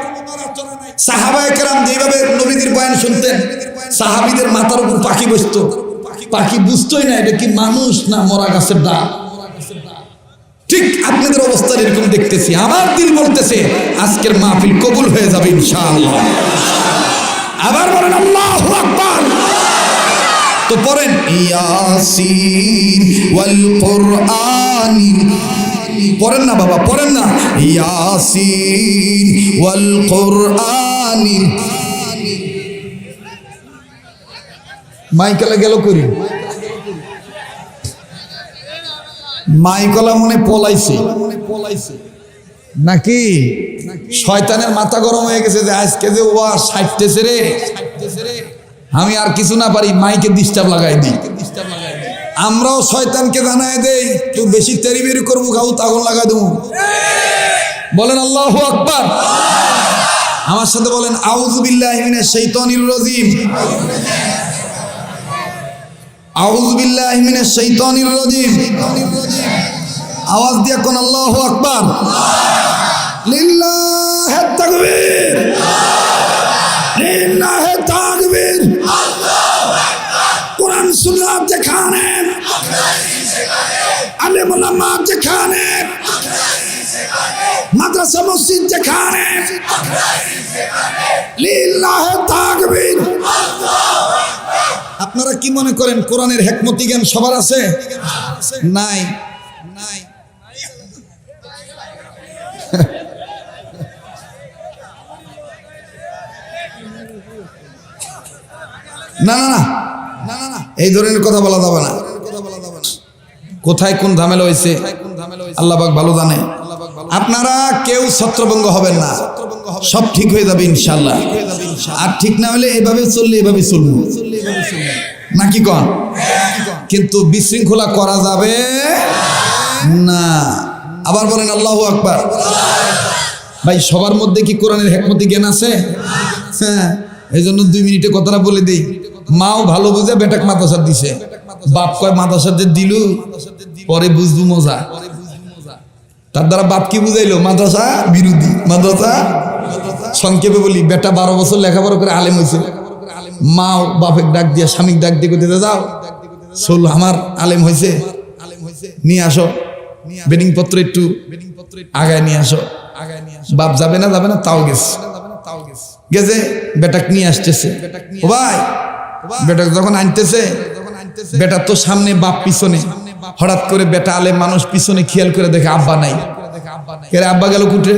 সাহাবায়ে কেরাম যেভাবে নবীদের বয়ান শুনতেন, সাহাবীদের মাথার উপর পাখি বসতো, পাখি বুঝতোই না এটা কি মানুষ না মরা গাছের ডাল। ঠিক আপনাদের অবস্থা এরকম দেখতেছি। আমার দিল বলতেছে আজকের মাহফিল কবুল হয়ে যাবে ইনশাআল্লাহ। আবার বলেন আল্লাহু আকবার। তো পড়েন ইয়াসিন ওয়াল কুরআনি, পড়েন না বাবা, পড়েন না, ইয়াসিন ওয়াল কুরআনি। মাইকেলা গেল করি, মাইকলা মনে পলাইছে নাকি? শয়তানের মাথা গরম হয়ে গেছে যে আজকে যে ওয়া সাইটতেছে রে, আমি আর কিছু না পারি মাইকে ডিস্টার্ব লাগাই দিই। আমরাও শয়তানকে জানাই দেই, তুই বেশি তেরিবেরি করবো, খাও আগুন লাগাই দেবো। বলেন আল্লাহু আকবার। আমার সাথে বলেন আউযু বিল্লাহি মিনাশ শাইতানির রাজিম, আউযু বিল্লাহি মিনাশ শাইতানির রাজিম। আওয়াজ দিয়ে কোন আল্লাহু আকবার। লিল্লাহি তাকবীর, লিল্লাহি তাকবীর। কোরআন সুন্নাহ যেখানে, আলেম ওলামা যেখানে, মাদ্রাসা মসজিদ যেখানে, লিল্লাহি তাকবীর। আপনারা কি মনে করেন কোরআনের হিকমতি জ্ঞান সবার আছে? নাই, নাই। না না না না, এই ধরনের কথা বলা যাবে না। কোথায় কোন ঝামেলা হয়েছে আল্লাহ পাক ভালো জানে। আপনারা কেউ ছত্রভঙ্গ হবেন না, সব ঠিক হয়ে যাবে ইনশাআল্লাহ। আর ঠিক না হলে এভাবে চললে এভাবে চলবো নাকি কন? কিন্তু বিশৃঙ্খলা করা যাবে না। আবার বলেন আল্লাহু আকবার। ভাই সবার মধ্যে কি কোরআনের হিকমতি জ্ঞান আছে? হ্যাঁ, এই জন্য 2 মিনিটে কথাটা বলে দেই। মাও ভালো বুঝে বেটাক মাদ্রাসা দিছে, বাপ কয় মাদ্রাসা যে দিলু পরে বুঝবো মজা। তার দ্বারা বাপ কি বুঝাইলো? মাদ্রাসা বিরোধী, মাদ্রাসা। সংক্ষেপে বলি, বেটা 12 বছর লেখাপড়া করে আলেম হয়েছে, মাও বাপের ডাক দিয়া স্বামীর ডাক দিয়ে করতে যাও চল আমার আলেম হয়েছে, নিয়ে আসো বেডিং পত্র একটু আগায় নিয়ে আসো। বাপ যাবে না তাও গেছে বেটাক নিয়ে আসতেছে। ও ভাই, বেটা যখন আনতেছে, বেটা তো সামনে বাপ পিছনে, হঠাৎ করে বেটা আলেম মানুষ পিছনে খেয়াল করে দেখে আব্বা নাই। এর আব্বা গেল কুটে,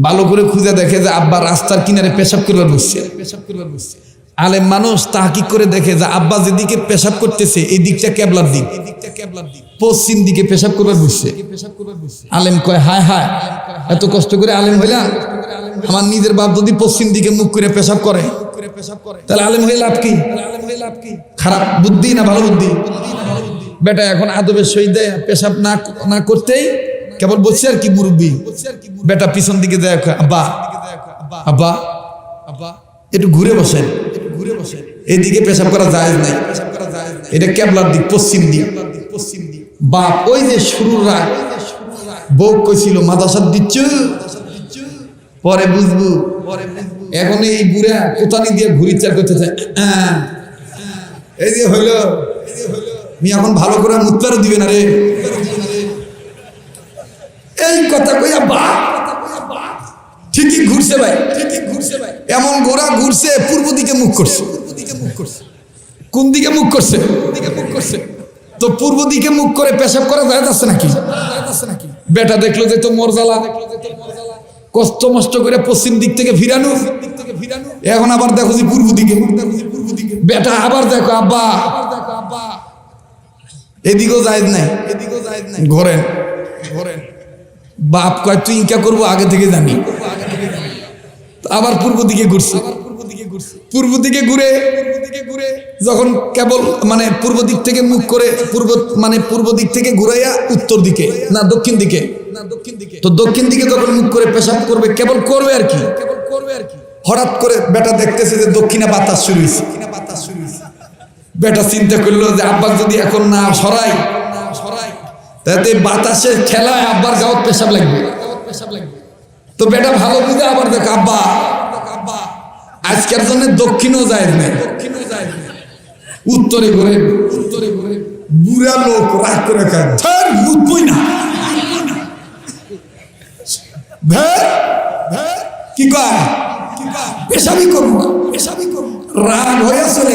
ভালো করে খুঁজে দেখে যে আব্বা রাস্তার কিনারে পেশাব করবার বসছে। আলেম মানুষ তাহকিক করে দেখে যে আব্বা যেদিকে পেশাব করতেছে এই দিকটা কেবলার দিক, পশ্চিম দিকে পেশাব করবার বসছে। আলেম কয় হায় হায়, এত কষ্ট করে আলেম হইলাম, আমার নিজের বাপ যদি পশ্চিম দিকে মুখ করে পেশাব করে তাহলে আলেম হয়ে লাভ কি? খারাপ বুদ্ধি না ভালো বুদ্ধি? বেটা এখন আদবের সহিত পেশাব না করতেই কেবল বলছে আর কি মুরব্বী। বেটা পিছন দিকে দেখ, আব্বা আব্বা আব্বা একটু ঘুরে বসেন, এদিকে পেশাব করা জায়েজ নাই, এটা কেবলার দিক, পশ্চিম দিক। বাপ ওই যে শুরুর রাগ বউ কইছিল মাদ্রাসার দিচ্ছ, পরে বুঝবো। এখন এই বুড়া কোথানি দিয়ে ঘুরি চার করতেছে, এই যে হইল মি এখন ভালো করে মুত্তারও দিবে না রে, এই কথা কইয়া বাপ ঠিকই ঘুরছে ভাই, এমন গোড়া ঘুরছে পূর্ব দিকে মুখ করছে। কোন দিকে মুখ করছে? তো পূর্ব দিকে মুখ করে পেশাব করা যায় যাচ্ছে নাকি? বেটা দেখলো যে তো মরজালা, কষ্ট মষ্ট করে পশ্চিম দিক থেকে ফিরানো, এখন আবার দেখো যে পূর্ব দিকে। বেটা আবার দেখো আব্বা এদিকেও জায়েজ নাই, ঘোরেন। বাপ কয় তুই ইনকা করবো আগে থেকে জানি, আবার পূর্ব দিকে ঘুরছে। পূর্ব দিকে ঘুরে যখন কেবল মানে পূর্ব দিক থেকে মুখ করে পূর্ব দিক থেকে ঘুরাইয়া উত্তর দিকে না দক্ষিণ দিকে, তো দক্ষিণ দিকে যখন মুখ করে পেশাব করবে কেবল করবে আর কি। হঠাৎ করে বেটা দেখতেছে যে দক্ষিণে বাতাস শুরু হয়েছে। বেটা চিন্তা করলো যে আব্বা যদি এখন না সরাই তাতে বাতাসের ঠেলায় আব্বার গাওয়াত পেশাব লাগবে। তো বেটা ভালো বুঝে আবার দেখ আব্বা আজকের জন্য দক্ষিণও যায় না, উত্তরে ঘুরে। বুড়া লোক রাগ করে খায়, বুঝবই না কি কয় পেশাবি করবো, রাগ হয়ে চলে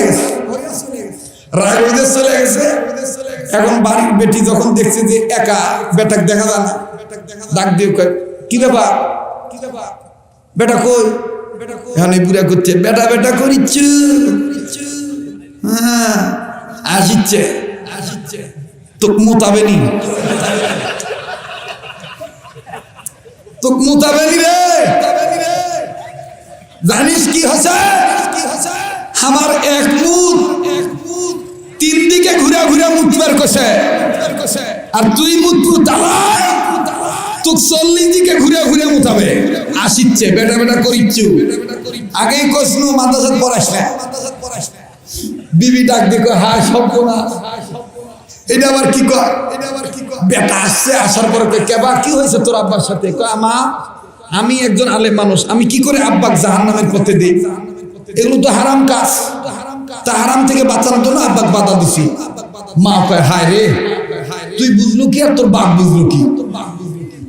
গেছে, এখন বাড়ির বেটি যখন দেখছে যে একা বেটাক দেখা যায় না, ডাক দিয়ে কয় কি ব্যাপার বেটা কই? এখন বুড়া করছে বেটা বেটা করিচ্ছ, হ্যাঁ আসিচ্ছে তোক মোতাবেনি রে, জানিস কি হচ্ছে? আমার এক মুখ তিন দিকে ঘুরে ঘুরে মুতবার কষে, আর তুই মুতবু দালাই তোক 40 দিকে ঘুরে ঘুরে মুতাবে। আসিচ্ছে বেটা বেটা করিচ্ছু, আগেই কসনু মাদ্রাসাত পড়াস না। বিবি ডাক দেখো হায় শব্দ না, এটা আবার কি কয়? বেটা আসছে, আসার পরে কেবা কি হয়েছে তোর আব্বার সাথে? কয় মা আমি একজন আলেম মানুষ, আমি কি করে আব্বাক জাহান্নামের পথে দিই? এগুলো তো হারাম কাজ, তা হারাম থেকে বাঁচানোর জন্য আব্বাক বাধা দিছি। মা কয় হায় রে তুই বুঝলো কি আর তোর বাপ বুঝলো কি?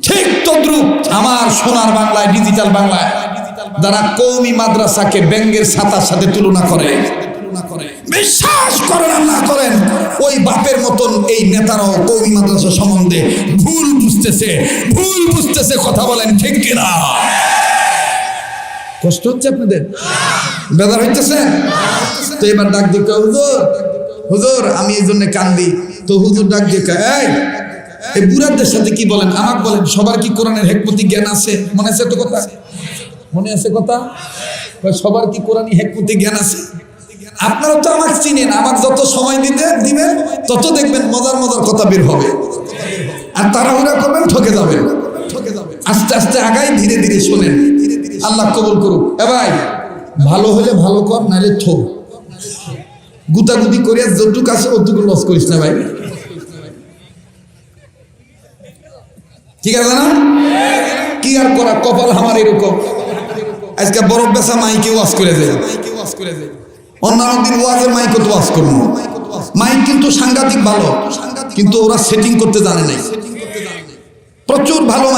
ঠিক তদ্রুপ আমার সোনার বাংলায়, ডিজিটাল বাংলায় যারা কওমি মাদ্রাসাকে ব্যাঙের ছাতার সাথে তুলনা করে, বিশ্বাস করেন আর না করেন, ওই বাপের মতন এই নেতারাও কওমি মাদ্রাসা সম্বন্ধে ভুল বুঝতেছে। কথা বলেন ঠিক কিনা? কষ্ট হচ্ছে আপনাদের? বেজার হইতেছে? তো এবার ডাক দিকে হুজুর আমি এই জন্য কান্দি। তো হুজুর ডাক দিকে এই বুড়াদের সাথে কি বলেন? আমাকে বলেন সবার কি কোরআনের হেকমতি জ্ঞান আছে? মনে আছে তো কথা? মনে আছে কথা? সবার কি কোরআনী হেকমতি জ্ঞান আছে? আপনারা তো আমাকে চিনেন, আমাকে যত সময় দিবেন তত দেখবেন মজার কথা বের হবে, আর তাড়াহুড়া করবেন ঠকে যাবেন। আস্তে আস্তে আগাই, ধীরে ধীরে শোনেন, আল্লাহ কবুল করুক। ভাই ভালো হলে ভালো কর, নাহলে থো, গুতাগুতি করিয়া যতটুক আছে অতটুকু লস করিস না ভাই, ঠিক আছে না? কি আর করা, কপাল আমার এরকম। আজকে বরফ বেচা মাইকে ওয়াজ করে যায়, অন্যান্য দিন ওয়াজের মাইকে তো ওয়াজ করবো। মাইক কিন্তু সাংঘাতিক ভালো, কিন্তু ওরা সেটিং করতে জানে নাই। প্রচুর ভালো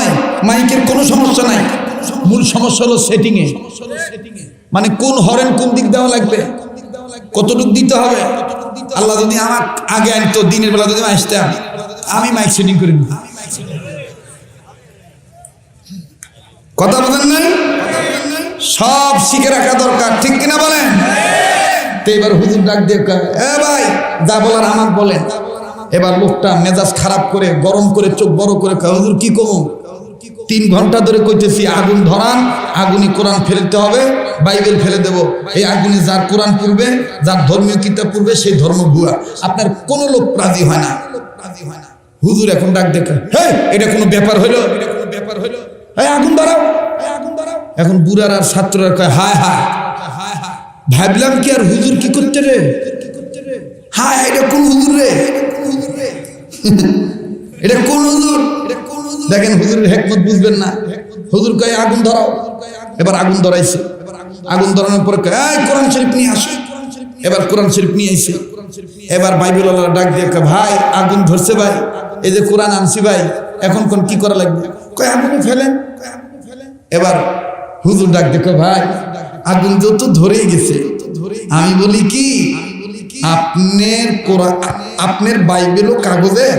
মাইকের কোনো সমস্যা নাই, মূল সমস্যা হলো সেটিং এ, মানে কোন হরেন কোন দিক দেওয়া লাগবে, কতটুক দিতে হবে। আল্লাহ যদি আমার আগে আনতো, দিনের বেলা যদি আসতাম, আমি মাইক সেটিং করে নিই। কথা বলেন নাই? সব শিখে রাখা দরকার, ঠিক কিনা বলেন? তো এবার হুজুর ডাক দিয়ে ভাই যা বলার আমার বলেন। এবার লোকটা মেজাজ খারাপ করে, গরম করে, চোখ বড় করে হুজুর কি কমু? 3 ঘন্টা ধরে কইতেছি আগুন ধরান, আগুনই কোরআন ফেলতে হবে, বাইবেল ফেলে দেব। এই আগুনে যার কোরআন পড়বে, যার ধর্মীয় কিতাব পড়বে, সেই ধর্ম ভুয়া। আপনার কোনো লোক রাজি হয় না। হুজুর এখন ডাক দেখে, এটা কোনো ব্যাপার হইলো? এই আগুন ধরাও। এখন বুড়ার আর ছাত্ররা কয় হায় হায়, ভাবলাম কি আর হুজুর কি করতে রে, হায় এটা কোন হুজুর রে, এটা কোন হুজুর। দেখেন হুজুরের হেকমত বুঝবেন না। হুজুর কয় আগুন ধরাও। এবার আগুন ধরাইছে। আগুন ধরানোর পরে কয় কোরআন শরীফ নিয়ে আসে। এবার কোরআন শরীফ নিয়ে আইছে। এবার বাইবেল ওয়ালারা ডাক দিয়ে কয় ভাই আগুন ধরছে ভাই, এই যে কোরআন আনছি ভাই, এখন কোন কি করা লাগবে? কয় আগুনে ফেলেন। এবার হুজুর ডাক দিয়ে কয় ভাই আগুন তো ধরেই গেছে। আমি বলি কি আপনার কোরআন, আপনার বাইবেলও কাগজের,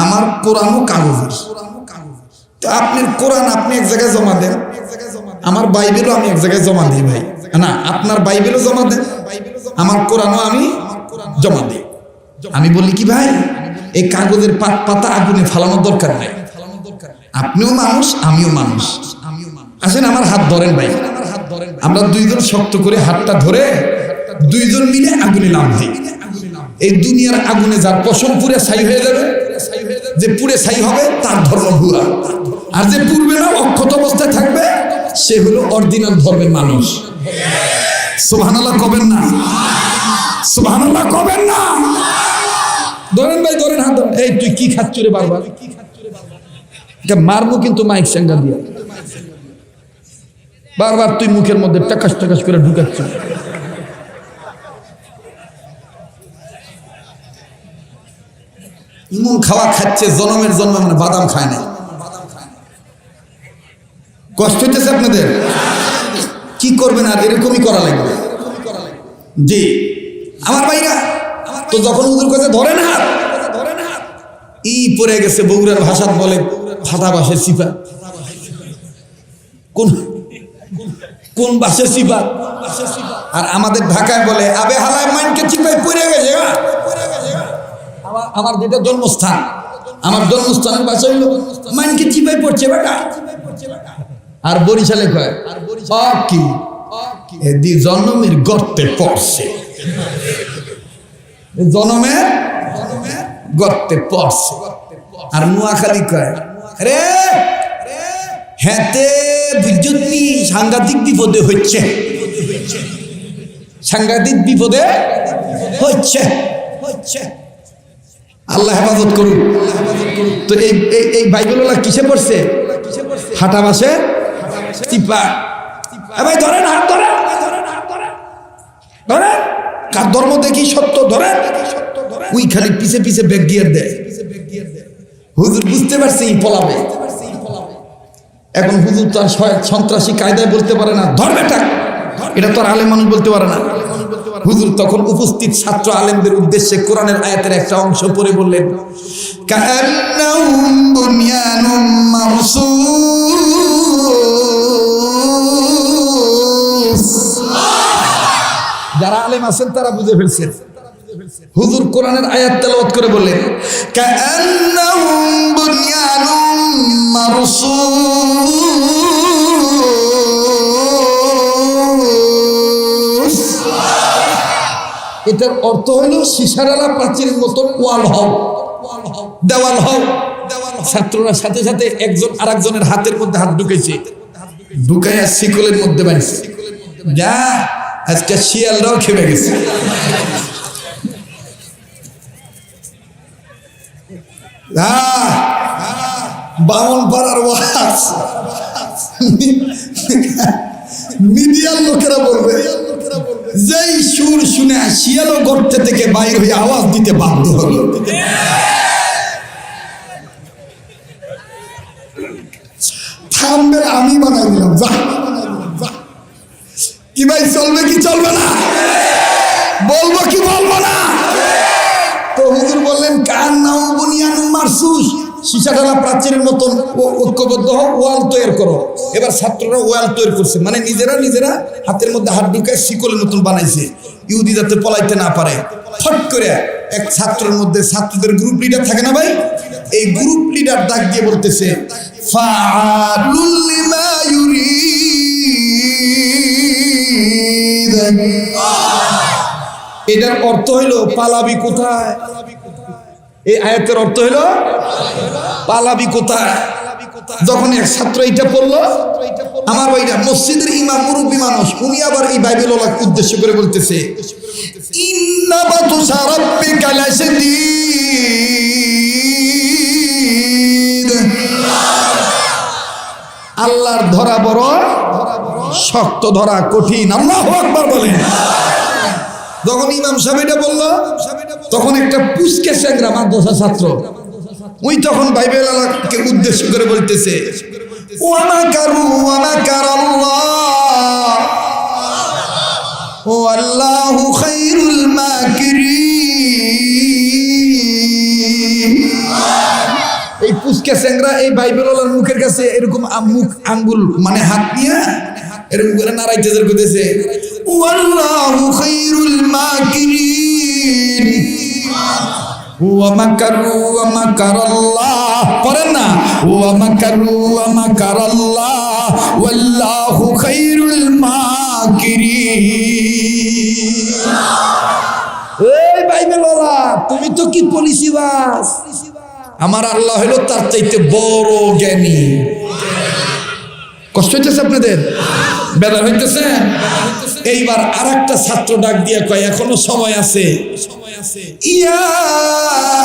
আমার কোরআনও কাগজের। তো আপনার কোরআন আপনি এক জায়গায় জমা দেন, আমার বাইবেলও আমি এক জায়গায় জমা দিই ভাই। না, আপনার বাইবেলও জমা দেন, আমার কোরআনও আমি জমা দিই। আমি বলি কি ভাই এই কাগজের পাতা আগুনে ফালানোর দরকার নাই। আপনিও মানুষ আমিও মানুষ, আসেন আমার হাত ধরেন ভাই, আমরা দুইজন শক্ত করে হাতটা ধরে দুইজন মিলে আগুনে নাম দিই। এই দুনিয়ার আগুনে যার পশম পুড়ে ছাই হয়ে যাবে, যে পুড়ে ছাই হবে তার ধর্ম ভুয়া, আর যে পুড়বে না অক্ষত অবস্থায় থাকবে সে হলো অরিজিনাল ধর্মের মানুষ। সুবহানাল্লাহ কবেন না, সুবহানাল্লাহ কবেন না। ধরেন ভাই ধরেন, হাত ধরেন। এই তুই কি খাচ্ছ রে বারবার, মারবো কিন্তু মাইক সেঙ্গা দিয়ে, বারবার তুই মুখের মধ্যে টাকাস টাকাস করে ঢুকাচ্ছ। ইমন খাওয়া খাচ্ছে জনমের জন্ম, মানে বাদাম খায় না। কষ্ট হইতেছে আপনাদের, কি করবেন আর এরকমই করা লাগবে। জি আমার ভাইরা, তো যখন হুজুর কাছে ধরেন হাত, ই পড়ে গেছে বগুড়ার ভাষাত বলে ফাটা বাসের চিপা। কোন কোন বাসের চিপা? আর আমাদের ঢাকায় বলে আবে হালায় মাইনকে চিপাই পড়ে গেছে। আমার যেটা জন্মস্থান, আমার জন্মস্থানের ভাষা হইল মাইনকে চিপাই পড়ছে বেটা। আর বরিশালে কয় কি এদি জন্মের গর্তে পড়ছে, জন্মের গর্তে পড়ছে। আর নোয়াখালী কয় রে হেতে বুঝনি সাংঘাতিক বিপদে হচ্ছে, সাংঘাতিক বিপদে হচ্ছে। আল্লাহ হেফাজত করুন। তো এই বাইবেলওয়ালা কিসে পড়ছে? হাটা বাসে চিপা। ভাই ধরেন হাত ধরেন, ধরেন কার ধর্ম দেখি সত্য ধরেন। ওই খালি পিছে পিছে ব্যাগ গিয়ার দেয়। হুজুর বুঝতে পারছে ই পলাবে। এখন হুজুর তার সন্ত্রাসী কায়দায় বলতে পারে না ধর বেটা, এটা তো আর আলেম মানুষ বলতে পারে না। হুজুর তখন উপস্থিত ছাত্র আলেমদের উদ্দেশ্যে কোরআনের আয়াতের একটা অংশ পড়ে বললেন কাআন্নাহুম বুনয়ানুম মারসুস। যারা আলেম আছেন তারা বুঝে ফেলছেন। হুজুর কোরআনের আয়াত তেলাওয়াত করে বললেন কাআন্নাহুম বুনয়ানুম মারসুস। এটার অর্থ হইল সিসারালা প্রাচীরের মতন ওয়াল হও, দেওয়াল হও। ছাত্ররা সাথে সাথে একজন আরেকজনের হাতের মধ্যে হাত ঢুকেছে, ঢুকাইয়া শিকলের মধ্যে বাঁধছে। যা আজকে শিয়ালরাও খেপে গেছে। বামন পাড়ার ওয়াজ মিডিয়ার লোকেরা বলবে যেই সুর শুনে শিয়ালও গর্তে থেকে বাইর হয়ে আওয়াজ দিতে বাধ্য হলো। থামবে আমি বানাই দিলাম। যা কি ভাই চলবে কি চলবে না, বলবো কি বলবো না? তো হুজুর বললেন কার নাম বুনিয়ানুম মারসুস, সীসাঢালা প্রাচীরের মতন ঐক্যবদ্ধ হও, ওয়াল তৈরি করো। এবার ছাত্ররা ওয়াল তৈরি করছে, মানে নিজেরা নিজেরা হাতের মধ্যে হাত ঢুকায় শিকলের মতন বানাইছে, ইহুদি যাতে পলাইতে না পারে। ফট করে এক ছাত্রের মধ্যে, ছাত্রদের গ্রুপ লিডার থাকে না ভাই, এই গ্রুপ লিডার ডাক দিয়ে বলতেছে ফাআলুল লিমা ইউরিদ। এটার অর্থ হইল পালাবি কোথায়। এই আয়াতের অর্থ হইল পালাবি কোথায়। যখন এক ছাত্র এইটা পড়লো, আমার ওইটা মসজিদের ইমাম মুরব্বী মানুষ, উনি আবার এই বাইবেল ওয়ালাকে উদ্দেশ্য করে বলতেছে, ইন্না বাতুশা রাব্বিকা লাশাদীদ, আল্লাহর ধরা বড় শক্ত, ধরা কঠিন। আল্লাহু আকবার বলেন। যখন ইমাম সাহেব এটা বলল, তখন একটা পুচকে চ্যাংরা মাদ্রাসা ছাত্র, ওই তখন বাইবেল ওয়ালাকে উদ্দেশ্য করে বলতেছে, ওয়া মাকারু ওয়া মাকারাল্লাহ ওয়াল্লাহু খায়রুল মাকিরিন। এই পুচকে চ্যাংরা এই বাইবেল ওয়ালার মুখের কাছে এরকম মুখ আঙ্গুল মানে হাত নিয়ে এরকম করে নাড়াইতে করতেছে, ওয়াল্লাহু খায়রুল মাকিরিন ওয়া মাকারু ওয়া মাকারাল্লাহ, পড়েন না, ওয়া মাকারু ওয়া মাকারাল্লাহ ওয়াল্লাহু খায়রুল মাকিরিন। এই বাইবেল ওয়ালা, তুমি তো কি পলিসি বাস, আমার আল্লাহ হলো তার চাইতে বড় জ্ঞানী। কষ্ট হইতেছে আপনাদের, বেদার হইতেছে। এইবার আরেকটা ছাত্র ডাক দিয়ে কয়, এখনো সময় আছে, ইয়া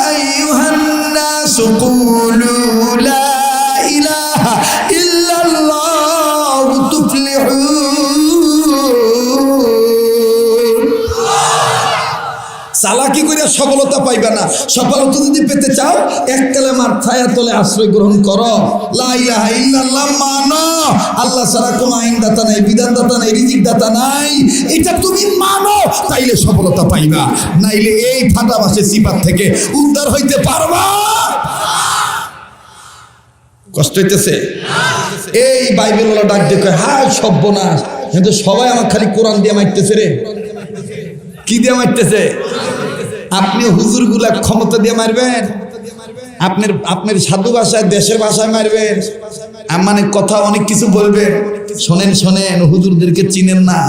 আইয়ুহান নাসু কুলু লা ইলাহা ইল্লাল্লাহু তুফলিহুন। চালাকি করে সফলতা পাইবা না, সফলতা যদি পেতে চাও এক কালেমার ছায়া তলে আশ্রয় গ্রহণ করো, লা ইলাহা ইল্লাল্লাহ মানো, আল্লাহ ছাড়া কোনো আইনদাতা নাই, বিধানদাতা নাই, রিজিকদাতা নাই, এটা তুমি মানো, তাইলে সফলতা পাইবা, নাইলে এই ফাটাবাসে সিফাত থেকে উদ্ধার হইতে পারবা। কষ্ট হইতেছে। এই বাইবেল ওয়ালা ডাক দেখে, হায় সর্বনাশ, কিন্তু সবাই আমার খালি কোরআন দিয়ে মারতেছে রে। কি দিয়ে মারতেছে? আপনি হুজুরগুলা ক্ষমতা দিয়ে মারবেন, আপনার সাধু ভাষায় দেশের ভাষায় মারবেন, মানে কথা অনেক কিছু বলবেন। শোনেন শোনেন, হুজুরদেরকে চিনেন না,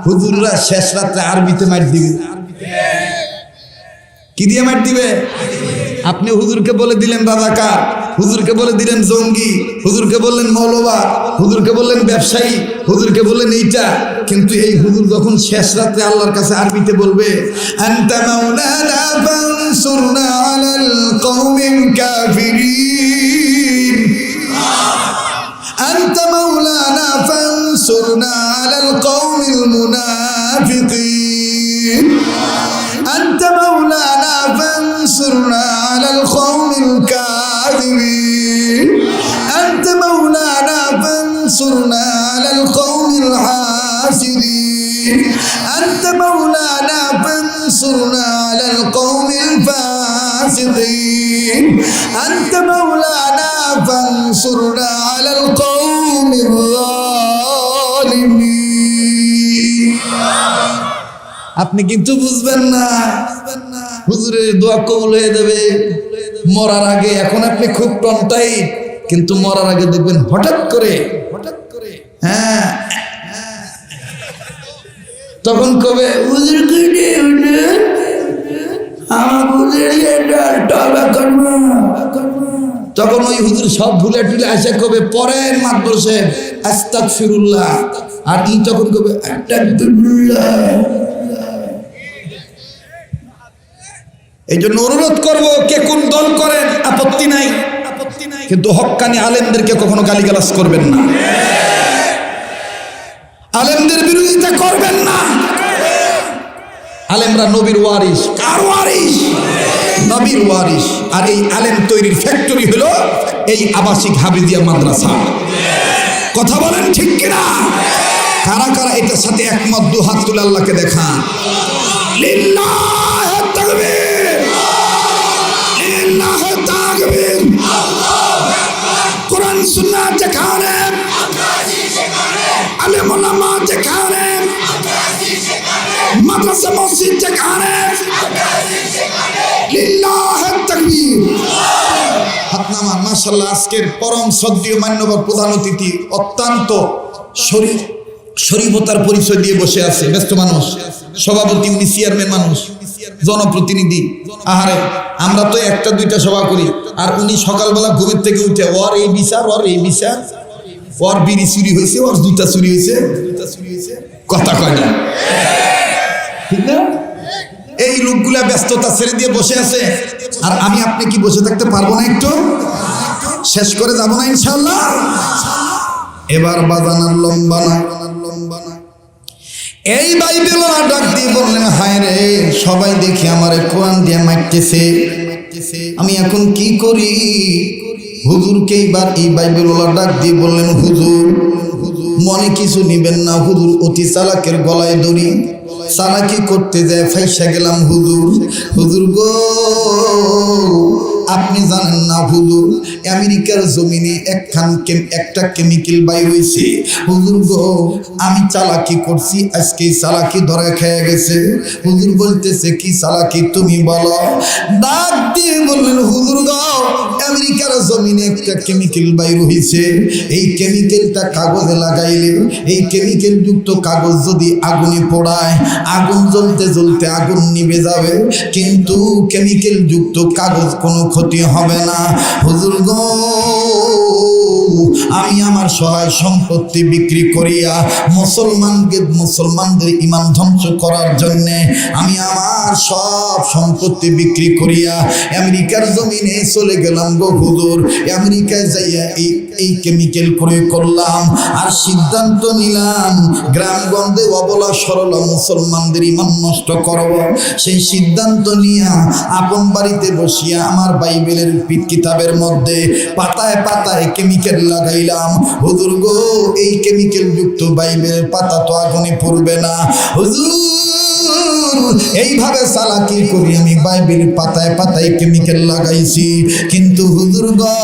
হুজুররা শেষ রাত্রে আরবিতে মার দিবে। কি দিয়ে মার দিবে? আপনি হুজুরকে বলে দিলেন রাজাকার, হুজুরকে বলে দিলেন জঙ্গি, হুজুরকে বললেন মৌলবা, হুজুরকে বললেন ব্যবসায়ী, হুজুরকে বললেন এইটা, কিন্তু এই হুজুর যখন শেষ রাত্রে আল্লাহর কাছে আরবিতে বলবে, আনতা মাওলানা ফানসুরনা আলাল কওমিল কাফিরিন, আনতা মাওলানা ফানসুরনা আলাল কওমিল মুনাফিকিন, আনতা মাওলানা ফানসুরনা আলাল কওমিল কাযিবিন, আনতা মাওলানা ফানসুরনা আলাল কওমিল হাসিদিন, আনতা মাওলানা ফানসুরনা আলাল কওমিল ফাসিকিন, আনতা মাওলানা ফানসুরনা আলাল কওমিল যালিমিন। আপনি কিন্তু বুঝবেন না, হুজুরের দোয়া কবুল হয়ে যাবে মরার আগে। এখন আপনি খুব টনটাই, কিন্তু মরার আগে দেখবেন হঠাৎ করে হ্যাঁ, তখন কবে হুজুর তখন ওই হুজুর সব ভুলে টুলে আসে কবে পরের মাদ্রাসে আস্তাগফিরুল্লাহ, আর ই তখন কবে আস্তাগফিরুল্লাহ। এই জন্য অনুরোধ করবো, কে কোন দল করেন আপত্তি নাই, কিন্তু হক্কানি আলেমদেরকে কখনো গালিগালাজ করবেন না, আলেমদের বিরোধিতা করবেন না। আলেমরা নবীর ওয়ারিস। কার ওয়ারিস? নবীর ওয়ারিস। আর এই আলেম তৈরির ফ্যাক্টরি হলো এই আবাসিক হাফেজিয়া মাদ্রাসা। কথা বলেন ঠিক কিনা? কারা কারা এটার সাথে একমত? দু হাত তুলে আল্লাহকে দেখান। লিল্লাহ তাকবীর, লিল্লাহ তাকবীর। কোরআন সুন্নাহ যেখানে, আলেম ওলামা যেখানে, মাদ্রাসা মসজিদ যেখানে, লিল্লাহ তাকবীর। হাত নামান। মাশাআল্লাহ, আজকের পরম শ্রদ্ধেয় মান্যবর প্রধান অতিথি, অত্যন্ত শরীফতার পরিচয় দিয়ে বসে আছে, ব্যস্ত মানুষ, সভাপতি উনি চেয়ারম্যান মানুষ, জনপ্রতিনিধি। আহারে, আমরা তো একটা দুইটা সভা করি, আর উনি সকালবেলা ঘুমের থেকে উঠে ওর এই বিচার, ওর এই বিচার, ওর বিড়ি চুরি হয়েছে, ওর জুতা চুরি হয়েছে, কথা কয় না, ঠিক না? এই লোকগুলা ব্যস্ততা ছেড়ে দিয়ে বসে আছে, আর আমি আপনি কি বসে থাকতে পারবো না? একটু শেষ করে যাবো না ইনশাআল্লাহ? এবার বাজানার লম্বা না, এই বাইবেল ডাক দিয়ে বললেন, হায় রে, সবাই দেখি আমার কোরআন দিয়ে মারতেছে, আমি এখন কি করি? হুজুরকে এইবার এই বাইবেল ডাক দিয়ে বললেন, হুজুর মনে কিছু নিবেন না, হুজুর অতি চালাকের গলায় দড়ি, চালাকি করতে যায় ফাইসা গেলাম হুজুর। হুজুর গো, আপনি জানেন না হুজুর, আমেরিকার জমিনে একটা কেমিক্যাল বাইর হয়েছে হুজুর গো, আমি চালাকি করছি, আজকে চালাকি ধরা খেয়ে গেছে। হুজুর বলতেছে, কি চালাকি তুমি বলো? ডাক দিয়ে বললেন, হুজুর গো, আমেরিকার জমিনে একটা কেমিক্যাল বাইর হয়েছে, এই কেমিক্যালটা কাগজে লাগাইলে, এই কেমিক্যাল যুক্ত কাগজ যদি আগুনে পোড়ায়, আগুন জ্বলতে জ্বলতে আগুন নিভে যাবে, কিন্তু কেমিক্যাল যুক্ত কাগজ কোনো ক্ষতি হবে না। হুজুর গো, আমি আমার সহায় সম্পত্তি বিক্রি করিয়া মুসলমানদের ঈমান ধ্বংস করার জন্য আমি আমার সব সম্পত্তি বিক্রি করিয়া আমেরিকার জমিনে চলে গেলাম গো হুজুর। আমেরিকায় যাইয়া এই কেমিক্যাল প্রয়োগ করলাম, আর সিদ্ধান্ত নিলাম গ্রামগঞ্জে অবলা সরলা মুসলমানদের ঈমান নষ্ট করব। সেই সিদ্ধান্ত নিয়া আপন বাড়িতে বসিয়া আমার বাইবেলের কিতাবের মধ্যে পাতায় পাতায় কেমিক্যাল লাগাইলাম। হুজুর গো, এই কেমিক্যাল যুক্ত বাইবেলের পাতা তো আগুনে পড়বে না হুজুর। এইভাবে চালাকি করি আমি বাইবেলের পাতায় পাতায় কেমিক্যাল লাগাইছি, কিন্তু হুজুর গো,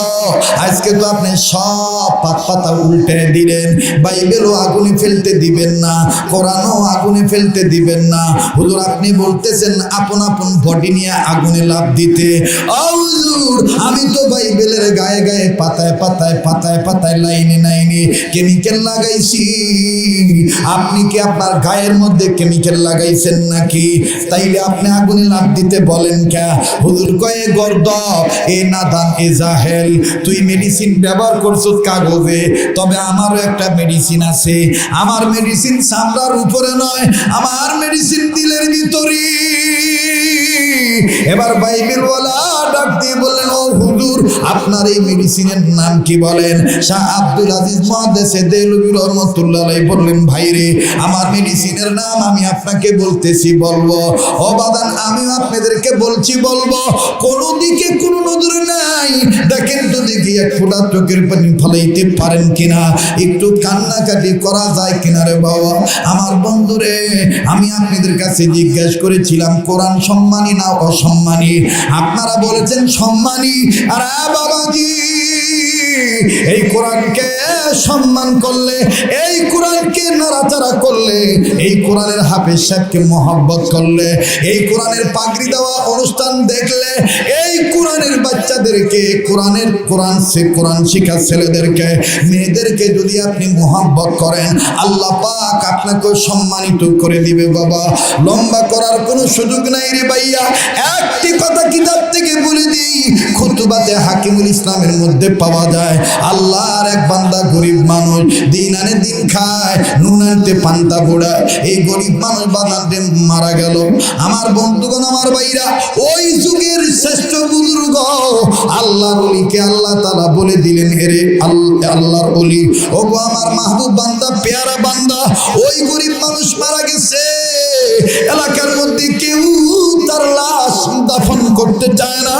আজকে তো আপনি সব পাতা উল্টে দিলেন, বাইবেলও আগুনে ফেলতে দিবেন না, কোরআনও আগুনে ফেলতে দিবেন না। হুজুর, আপনি বলতেছেন আপন আপন বডি নিয়ে আগুনে লাভ দিতে। হুজুর, আমি তো বাইবেলের গায়ে গায়ে পাতায় পাতায় পাতায় পাতায় লাইনে লাইনে কেমিক্যাল লাগাইছি, আপনি কি আপনার গায়ের মধ্যে কেমিক্যাল লাগাইছেন নাকি? তাইলে আপনি আগুনে লাভ দিতে বলেন কে? হুজুর কয়ে, গর্দভ, এ নাদান, এ জাহেল, তুই মেডিসিন ব্যবহার করছো কাগজে, তবে আমারও একটা মেডিসিন আছে। আমার মেডিসিন চামড়ার উপরে নয়, আমার মেডিসিন দিলের ভিতরে। এবার বাইবেলওয়ালা ডাক দিয়ে বললেন, ও হুজুর, আপনার এই মেডিসিনের নাম কি বলেন? শাহ আব্দুল আজিজ মুহাদ্দিসে দেহলভী রহমাতুল্লাহ আলাইহি বললেন, ভাই রে, আমার মেডিসিনের নাম আমি আপনাকে বলতেছি, বলবো? ও বাদান, আমিও আপনাদেরকে বলছি, বলবো? কোনো দিকে কোনো নজর নাই, দেখেন তো দেখি এক ফোঁটা চোখের পানি ফলাইতে পারেন কিনা, একটু কান্নাকাটি করা যায় কিনা রে বাবা। আমার বন্ধুরে, আমি আপনাদের কাছে জিজ্ঞাসা করেছিলাম কোরআন সম্মানী না অসম্মানী? আপনারা বলেছেন সম্মানী। আর বাবাজি, এই কোরআনকে সম্মান করলে, এই কোরআনকে নাড়াচাড়া করলে, এই কোরআনের হাফেজ সাহেবকে মহব্বত করলে, এই কোরআনের পাগড়ি দেওয়া অনুষ্ঠান দেখলে, এই কোরআনের বাচ্চাদেরকে কোরআন শিক্ষা ছেলেদেরকে মেয়েদেরকে যদি আপনি মহব্বত করেন, আল্লাহ পাক আপনাকে সম্মানিত করে দিবে বাবা। লম্বা করার কোনো সুযোগ নাই রে ভাইয়া, একটি কথা কিতাব থেকে বলে দিই, খুতবাতে হাকিমুল ইসলামের মধ্যে পাওয়া যায়, আল্লাহর এক বান্দা গরিব মানুষ, দিন আনে দিন খায়, নুন আনতে পান্তা পোড়ায়, এই গরিব মানুষ বাদানতে মারা গেল। আমার বন্ধুগণ, আমার ভাইরা, ওই যুগের শ্রেষ্ঠ বুজুর্গ আল্লাহর ওলিকে আল্লাহ তাআলা বলে দিলেন, এরে আল্লাহর ওলি, ও গো আমার মাহবুব বান্দা, পেয়ারা বান্দা, ওই গরিব মানুষ মারা গেছে, এলাকার মধ্যে কেউ তার লাশ দাফন করতে চায় না,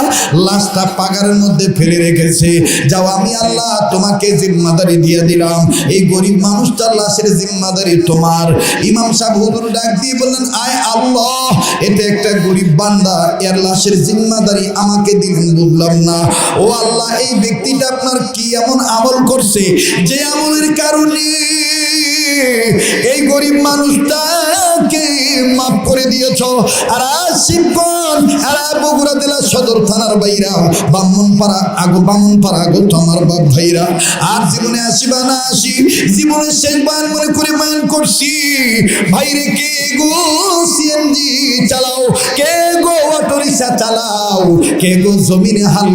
লাশটা পাগারের মধ্যে ফেলে রেখেছে। যাও, আমি আল্লাহ তোমাকে জিম্মাদারি দিয়ে দিলাম, এই গরিব মানুষটার লাশের জিম্মাদারি তোমার। ইমাম সাহেব হুজুর ডাক দিয়ে বললেন, আয় আল্লাহ, এটা একটা গরিব বান্দা, এর লাশের জিম্মাদারি আমাকে দিলেন, বুঝলাম না। ও আল্লাহ, এই ব্যক্তিটা আপনার কি এমন আমল করছে যে আমলের কারণে এই গরিব মানুষটাকে মাফ করে দিয়েছ? আর শিবগণ, এরা বগুড়া জেলা সদর থানার বাইরা ব্রাহ্মণপাড়া আগো আমার বাপ ভাইরা। আর জীবনে আসিবা না আসি, জীবনের শেষ বয়ান মনে করে বয়ান করছি। ভাইরে কে গো সিএনজি চালাও, কে গো অটো রিক্সা চালাও, কে গো জমিনে হাল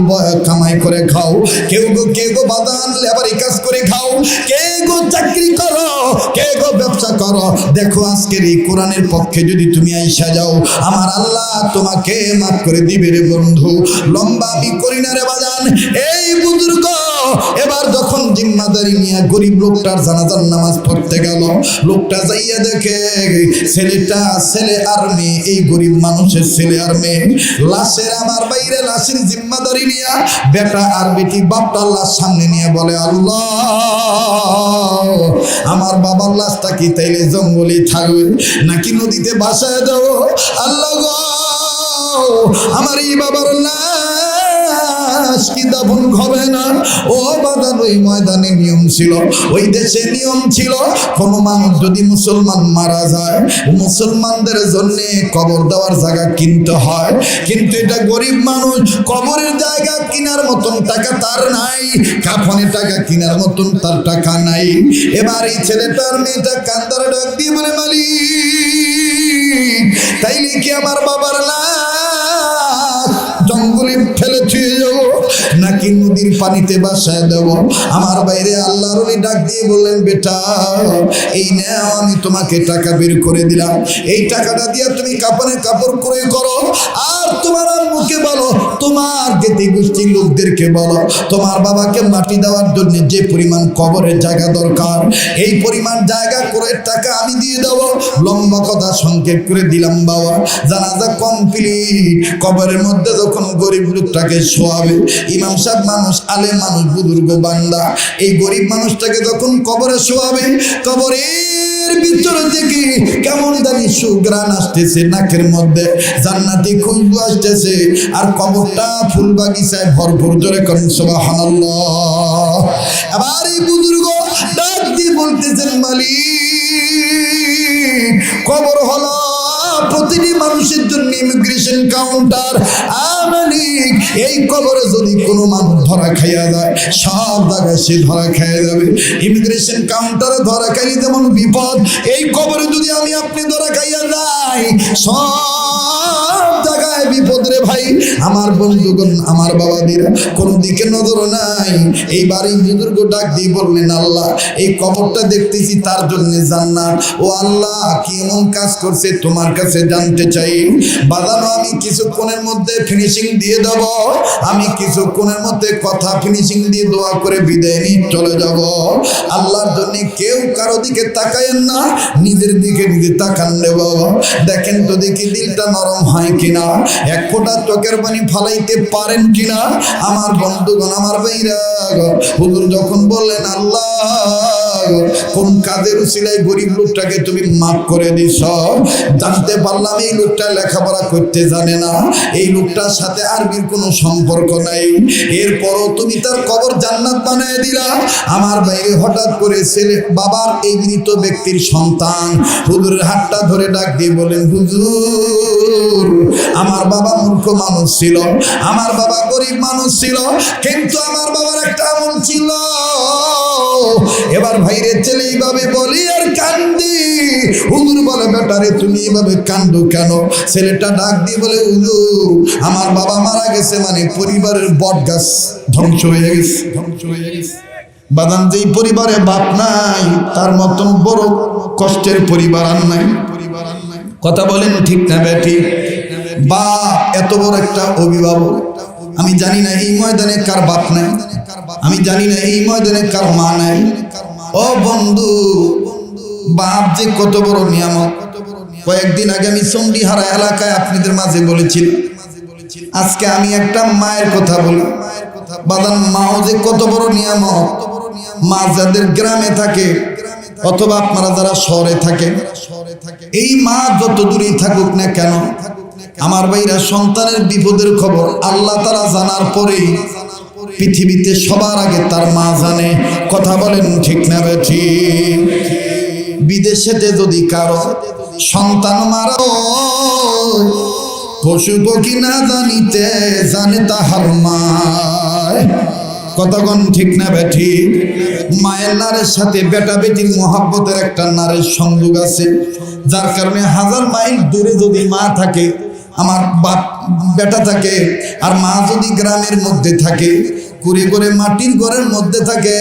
কামাই করে খাও, কে গো বাদান লেবারি কাজ করে খাও, কে গো চাকরি করো, কে গো ব্যবসা করো। দেখো আজকের এই কোরআনের পক্ষে যদি তুমি আইসা যাও, আমার আল্লাহ তোমাকে মাফ করে দিবে রে বন্ধু। লম্বা আমি করি না রে বাজান। এই বুজুর্গ এবার যখন জিম্মাদারি নিয়ে গরিব লোকটার জানাজার নামাজ পড়তে গেল, লোকটা যাইয়া দেখে ছেলেটা ছেলে আর মেয়ে, এই গরিব মানুষের ছেলে আর মেয়ে লাশের আমার বাইরে লাশের জিম্মাদারি নিয়ে বেটা আর বেটি বাপটার লাশ সামনে নিয়ে বলে, আল্লাহ আমার বাবার লাশটা কি তাইলে জঙ্গলে থাকবে নাকি নদীতে ভাসায় দেব? আল্লাহ গো আমার এই বাবার লাশ কি দাফন হবে না? ও বাদান ওই ময়দানে নিয়ম ছিল, ওই দেশে নিয়ম ছিল, কোন মানুষ যদি মুসলমান মারা যায় মুসলমানদের জন্য কবর দেওয়ার জায়গা কিনতে হয়, কিন্তু এটা গরিব মানুষ, কবরের জায়গা কেনার মতন টাকা তার নাই, কাফনের টাকা কেনার মতন তার টাকা নাই। এবার এই ছেলেটার মেয়েটা কান্দার ডাক দিয়ে বলে, মালিক তাইলে কি আমার বাবার লাশ জঙ্গলে ফেলে ছুঁয়ে যাবো নাকি নদীর পানিতে বাসায় দেব? আমার বাইরে আল্লাহর ওলি ডাক দিয়ে বললেন, বেটা এই নাও আমি তোমাকে টাকা বের করে দিলাম, এই টাকাটা দিয়ে তুমি কাপড়ে কাপড় ক্রয় করো, আর তোমার আম্মুকে বলো, তোমার গেতি গোষ্ঠীর লোকদেরকে বলো, তোমার বাবাকে মাটি দেওয়ার জন্য যে পরিমাণ কবরের জায়গা দরকার এই পরিমাণ জায়গা ক্রয়ের টাকা আমি দিয়ে দেবো। লম্বা কথা সংক্ষেপ করে দিলাম বাবা। জানাজা কমপ্লিট, কবরের মধ্যে যখন গরিব লোকটাকে শোয়াবে, ইমাম সাহেব মানুষ, আলেম মানুষ, বুজুর্গ বান্দা, এই গরিব মানুষটাকে যখন কবরে শোয়াবে, কবরের ভিতরে থেকে কেমন জানি সুঘ্রাণ আসতেছে নাকের মধ্যে, জান্নাতি খুশবু আসতেছে, আর কবরটা ফুল বাগিচায় ভরপুর। জোরে করেন সুবহানাল্লাহ। আবার এই বুজুর্গ ডাক দিয়ে বলতেছেন, মালিক কবর হলো প্রতিটি মানুষের জন্য ইমিগ্রেশন কাউন্টার। মালিক এই কবরে যদি কোনো মানুষ ধরা খাইয়া যায়, সব জায়গায় সে ধরা খাইয়া যাবে। ইমিগ্রেশন কাউন্টারে ধরা খাইলে যেমন বিপদ, এই কবরে যদি আমি আপনি ধরা খাইয়া যাই, সব জায়গায় বিপদ রে ভাই। আমার বন্ধুগণ, আমার বাবাদিরা, কোনো দিকে নজর নাই। এইবার এই বুজুর্গ ডাক দিয়ে বললেন, আল্লাহ এই কবরটা দেখতেছি তার জন্য জান্নাত। ও আল্লাহ কি এমন কাজ করছে তোমার কাছে জানতে চাই। বাজানো আমি কিছুক্ষণের মধ্যে ফিনিশিং দিয়ে দেব, আমি কিছুক্ষণের মধ্যে কথা ফিনিশিং দিয়ে দোয়া করে বিদায় নিয়ে চলে যাব। আল্লাহর জন্য কেউ কারো দিকে তাকায়েন না, নিজের দিকে নিজে তাকান রে বাবা। দেখেন তো দেখি দিলটা নরম হয় কিনা, এক ফোঁটা চোখের পানি ফালাইতে পারেন কিনা। আমার বন্ধুগণ, আমার ভাইরা, হুজুর যখন বললেন, আল্লাহ কোন কাজের উসিলায় গরিব লোকটাকে তুমি মাফ করে দিছ, জানতে পারলাম এই লোকটা লেখাপড়া করতে জানে না, এই লোকটার সাথে আরবির কোনো সম্পর্ক নাই, এরপরও তুমি তার কবর জান্নাত বানায় দিলা। আমার বাইরে হঠাৎ করে ছেলে বাবার এই মৃত ব্যক্তির সন্তান হুজুরের হাতটা ধরে ডাক দিয়ে বলেন, হুজুর আমার বাবা মূর্খ মানুষ ছিল, আমার বাবা গরিব মানুষ ছিল, কিন্তু আমার বাবার একটা আমল ছিল। এবার ভাইরে ছেলে এইভাবে বলি আর কান্দি। হুজুর বলে, বেটারে তুমি এইভাবে কান্দো কেন? ছেলেটা ডাক দিয়ে বলে, হুজুর আমার বাবা মারা গেছে, মানে পরিবারের বট গাছ ধ্বংস হয়ে গেছে, ধ্বংস হয়ে গেছে। বাদান যেই পরিবারে বাপ নাই, তার মতন বড় কষ্টের পরিবার আর নাই। কথা বলেন ঠিক না বেটি? বাপ এত বড় একটা অভিভাবক, আমি জানি না এই ময়দানে কার বাপ নাই, আমি জানি না এই ময়দানে কার মা নাই। ও বন্ধু, বাপ যে কত বড় নিয়ামত। কয়েকদিন আগে আমি চণ্ডীহারা এলাকায় আপনাদের মাঝে বলেছিলাম, আজকে আমি একটা মায়ের কথা বলি। বাদান মাও যে কত বড় নিয়ামত। মা যাদের গ্রামে থাকে অথবা আপনারা যারা শহরে থাকে, এই মা যত দূরেই থাকুক না কেন, আমার ভাইরা সন্তানের বিপদের খবর আল্লাহ তাআলা জানার পরেই পৃথিবীতে সবার আগে তার মা জানে। কথা বলেন ঠিক না বেঠি? বিদেশেতে যদি কারো সন্তান মারা, পশু পক্ষী না জানিতে জানে তাহার মায়। কতক্ষণ ঠিক না বেঠি? মায়ের নারের সাথে বেটা বেটির মহাব্বতের একটা নারের সংযোগ আছে, যার কারণে 1000 মাইল দূরে যদি মা থাকে, আমার বাপ বেটা থাকে, আর মা যদি গ্রামের মধ্যে থাকে, কুড়ে করে মাটির ঘরের মধ্যে থাকে,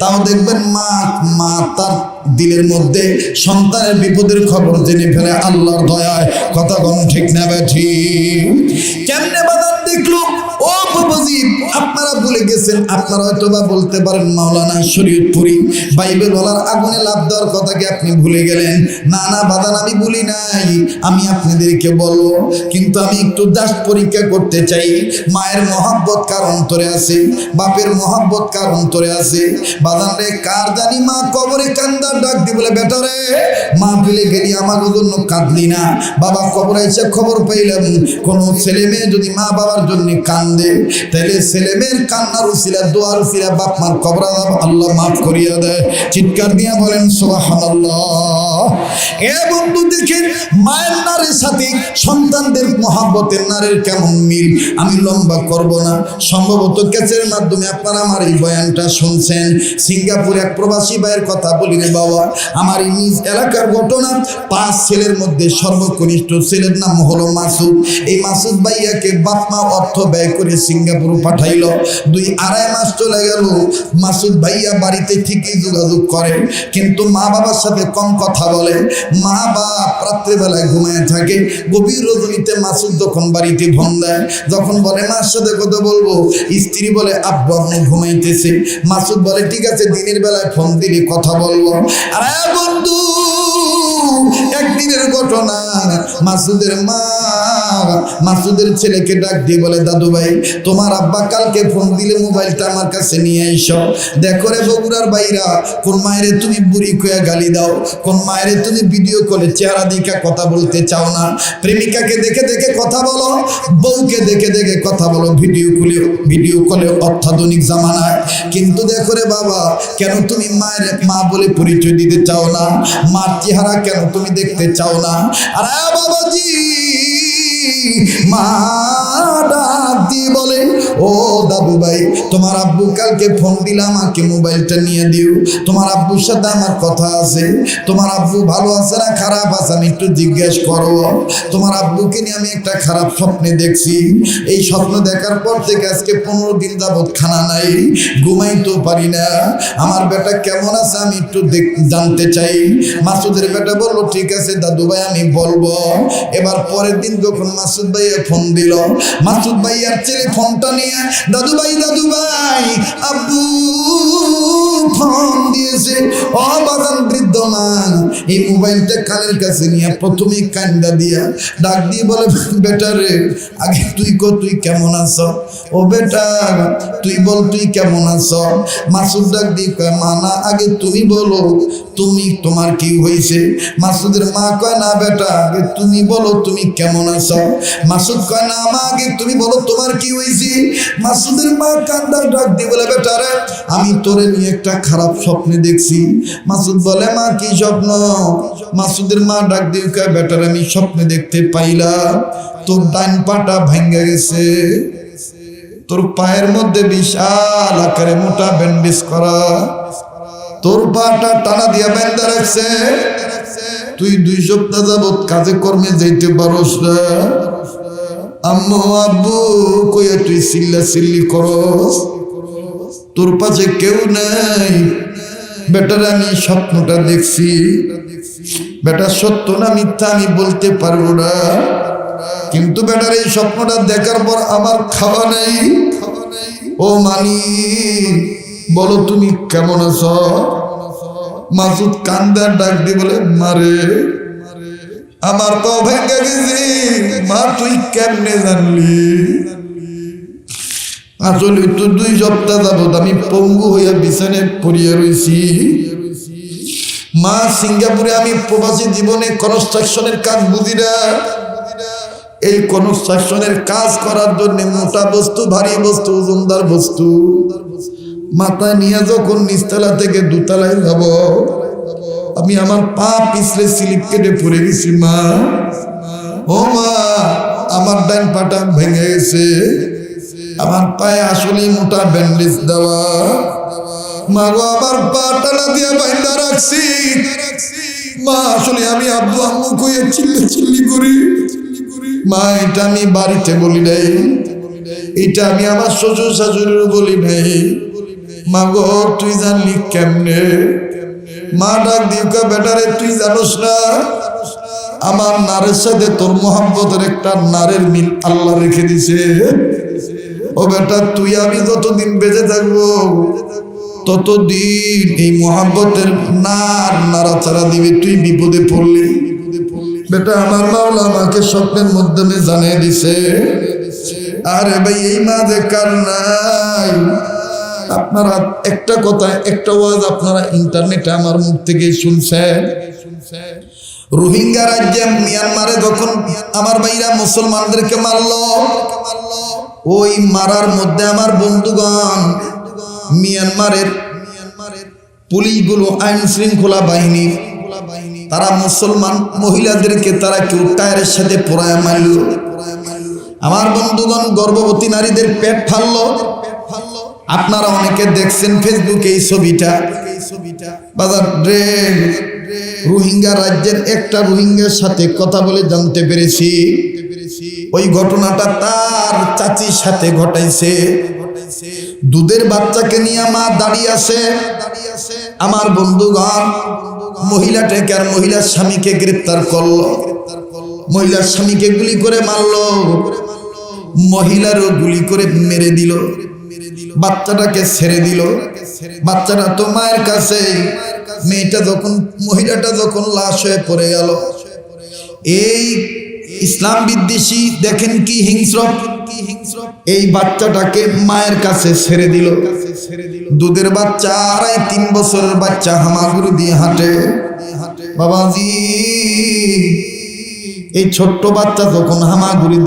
তাও দেখবেন মা তার দিলের মধ্যে সন্তানের বিপদের খবর জেনে ফেলে আল্লাহর দয়ায়। কতক্ষণ ঠিক না বেঠি? কেমনে বাদান দেখলো? ও বাবাজি, আপনারা ভুলে গেছেন, আপনারা হয়তো বা বলতে পারেন মাওলানা শরীয়তপুরি বাইবেল বলার আগুনে লাভ দেওয়ার কথা কি আপনি ভুলে গেলেন? না না বাদান, আমি ভুলি নাই, আমি আপনাদেরকে বলবো, কিন্তু আমি একটু জাস্ট পরীক্ষা করতে চাই। মায়ের মহাব্বত কার অন্তরে আছে, বাপের মহাব্বত কার অন্তরে আছে? বাদান রে, কার জানি মা কবরে কান্দার ডাক দি বলে, বেটা রে, মা ফেলে গেলি আমার জন্য কাঁদলি না, বাবা কবরে এসে খবর পাইলাম কোন ছেলে মেয়ে যদি মা বাবার জন্য কান্দে, তাহলে ছেলে মেয়ের কান্নার উসিলা, দোয়ার উসিলা বাপ মার কবর আল্লাহ মাফ করিয়া দেয়। চিৎকার দিয়া বলেন সুবহানাল্লাহ। এ বন্ধু দেখেন, মায়ের নারীর সাথে সন্তানদের মহাব্বতের নারীর কেমন মিল। আমি লম্বা করব না, সম্ভবত ক্যাচের মাধ্যমে আপনারা আমার এই বয়ানটা শুনছেন। সিঙ্গাপুর এক প্রবাসী ভাইয়ের কথা বলি রে বাবা, আমার এই নিজ এলাকার ঘটনা। 5 ছেলের মধ্যে সর্বকনিষ্ঠ ছেলের নাম হলো মাসুদ। এই মাসুদ ভাইয়াকে বাপ মা অর্থ ব্যয় করে সিঙ্গাপুর পাঠাইল। 2-2.5 মাস চলে গেল, মাসুদ ভাইয়া বাড়িতে ঠিকই যোগাযোগ করে, কিন্তু মা বাবার সাথে কম কথা বলে। মা বাপ রাত্রেবেলায় ঘুমায় থাকে, গভীর রজনীতে মাসুদ যখন বাড়িতে ফোন দেয়, যখন বলে মার সাথে কথা বলবো, স্ত্রী বলে আব্বু আপনি ঘুমাইতেছে। মাসুদ বলে ঠিক আছে, দিনের বেলায় ফোন দিলে কথা বলবো। আরে বন্ধু, একদিনের ঘটনা, মাসুদের মা মাসুদের ছেলেকে ডাক দিয়ে বলে, দাদু ভাই, তোমার আব্বা কালকে ফোন দিলে মোবাইলটা আমার কাছে নিয়ে এসো। দেখো রে বগুড়ার বাইরা, কোন মায়েরে তুমি বুড়ি কয়ে গালি দাও, কোন মায়েরে তুমি ভিডিও কলে চেহারা দেখে কথা বলতে চাও না, প্রেমিকাকে দেখে দেখে কথা বলো, বউকে দেখে দেখে কথা বলো ভিডিও কলে অত্যাধুনিক জামানায়। কিন্তু দেখো রে বাবা, কেন তুমি মায়ের মা বলে পরিচয় দিতে চাও না? মার চেহারা কেন তুমি দেখতে চাও না? আরে বাবাজি, মা ডাক দিয়ে বলে, ও দাদু ভাই, তোমার আব্বু কালকে ফোন দিলে আমাকে মোবাইলটা নিয়ে দিও, তোমার আব্বুর সাথে আমার কথা আছে। তোমার আব্বু ভালো আছে না খারাপ আছে আমি একটু জিজ্ঞেস করো। তোমার আব্বুকে নিয়ে আমি একটা খারাপ স্বপ্নে দেখছি, এই স্বপ্ন দেখার পর থেকে আজকে 15 দিন যাবৎ খানা নাই, ঘুমাইতেও পারি না। আমার বেটা কেমন আছে আমি একটু জানতে চাই। মাসুদের বেটা বললো ঠিক আছে দাদু ভাই, আমি বলবো। এবার পরের দিন যখন মাসুদ ভাইয়া ফোন দিল, মাসুদ ভাইয়ার ছেলে ফোনটা নিয়ে, দাদু ভাই আব্বু ফোন দিয়েছে। ও বাগান বৃদ্ধ মান এই মোবাইলটা কানের কাছে নিয়ে প্রথমে কান্দা দিয়া ডাক দিয়ে বলে, বেটা রে, আগে তুই কেমন আছো? ও বেটা তুই বল, তুই কেমন আছো? মাসুদ ডাক দিয়ে কয়, মা না, আগে তুমি বলো, তোমার কি হয়েছে? মাসুদের মা কয়, না বেটা, আগে তুমি বলো তুমি কেমন আছো। মাসুদ কয়, না মা, আগে তুমি বলো তোমার কি হয়েছে। মাসুদের মা কান্দার ডাক দিয়ে বলে, বেটা রে, আমি তোরে নিয়ে একটা খারাপ স্বপ্নে দেখছি। মাসুদ বলে, মা কি স্বপ্ন? মাসুদের মা ডাক দিয়ে কয়, বেটা রে, আমি স্বপ্নে দেখতে পাইলাম তোর ডান পাটা ভেঙে গেছে, তোর পায়ের মধ্যে বিশাল আকারে মোটা ব্যান্ডেজ করা, তোর পাটা টানা দিয়া বেঁধে রাখছে, তুই 2 সপ্তাহ যাবৎ কাজে কর্মে যাইতে পারস না। আম্মু আব্বু কইয়া তুই চিল্লি করস, তোর পাশে কেউ নাই। বেটার আমি স্বপ্নটা দেখছি, বেটা সত্য না মিথ্যা আমি বলতে পারবো না, কিন্তু বেটার এই স্বপ্নটা দেখার পর আমার খাওয়া নেই। ও মানি, বলো তুমি কেমন আছো? মাসুদ কান্দার ডাক দিয়ে বলে, মারে, আমার তো ভেঙে গেছে। মা তুই কেমনে জানলি? আসলে তো 2 সপ্তাহ যাবত আমি পঙ্গু হইয়া বিছানে পড়িয়া রয়েছি। মা, সিঙ্গাপুরে আমি প্রবাসী জীবনে কনস্ট্রাকশনের কাজ বুঝি না। এই কনস্ট্রাকশনের কাজ করার জন্য মোটা বস্তু, ভারী বস্তু, ওজনদার বস্তু মাথায় নিয়ে যখন নিচতলা থেকে 2 তলায় যাব, আমি আমার পা পিছলে স্লিপ কেটে পড়ে গেছি। মা, ও মা, আমার ডান পাটা ভেঙে গেছে, আমার পায়ে আসলে মোটা ব্যান্ডেজ দেওয়া। মা গো আমার পা টানা দিয়ে বাইন্দা রাখছি। মা আসলে আমি আব্বু আম্মু কইয়া চিল্লি করি। মা এটা আমি বাড়িতে বলি নাই, এটা আমি আমার শ্বশুর শাশুড়িরও বলি নাই। মা গো তুই জানলি কেমনে? মা ডাক দিউকা বেটারে তুই জানোস না আমার নারের সাথে তোর মোহাম্মতের একটা নারের মিল আল্লাহ রেখে দিছে। ও বেটা তুই আমি যতদিন বেঁচে থাকবো ততদিন এই মোহাম্মতের নাড়াচাড়া দিবে, তুই বিপদে পড়লি। বেটা আমার মাওলা আমাকে স্বপ্নের মাধ্যমে জানিয়ে দিছে। আরে ভাই এই মা যে কার নাই। আপনারা একটা কথা, একটা ওয়াজ আপনারা ইন্টারনেটে আমার মুখ থেকে শুনছেন। রোহিঙ্গা রাজ্যে মিয়ানমারে যখন আমার ভাইরা মুসলমানদেরকে মারলো, ওই মারার মধ্যে আমার বন্ধুগণ মিয়ানমারের পুলিশগুলো, আইন শৃঙ্খলা বাহিনী, তারা মুসলমান মহিলাদেরকে তারা কেউ টায়ারের সাথে পোড়ায় মারল। আমার বন্ধুগণ গর্ভবতী নারীদের পেট ফাললো। আপনারা অনেকে দেখছেন ফেসবুকে এই ছবিটা। বাজার রোহিঙ্গা রাজ্যের একটা রোহিঙ্গার সাথে কথা বলে জানতে পেরেছি ওই ঘটনাটা তার চাচির সাথে ঘটাইছে। দুধের বাচ্চাকে নিয়ে মা দাঁড়িয়ে আছে। আমার বন্ধুগণ মহিলাটাকে আর মহিলার স্বামীকে গ্রেপ্তার করলো, মহিলার স্বামীকে গুলি করে মারলো, মহিলারও গুলি করে মেরে দিল, বাচ্চাটাকে ছেড়ে দিল। বাচ্চাটা তো মায়ের কাছে। মেয়েটা যখন, মহিলাটা যখন লাশ হয়ে পড়ে গেল, এই ইসলাম বিদ্বেষী দেখেন কি হিংস্র, এই বাচ্চাটাকে মায়ের কাছে ছেড়ে দিল। দুধের বাচ্চা, 2.5-3 বছরের বাচ্চা হামাগুড়ি দিয়ে হাঁটে। বাবাজি এই ছোট্ট বাচ্চা যখন হামাগুড়ি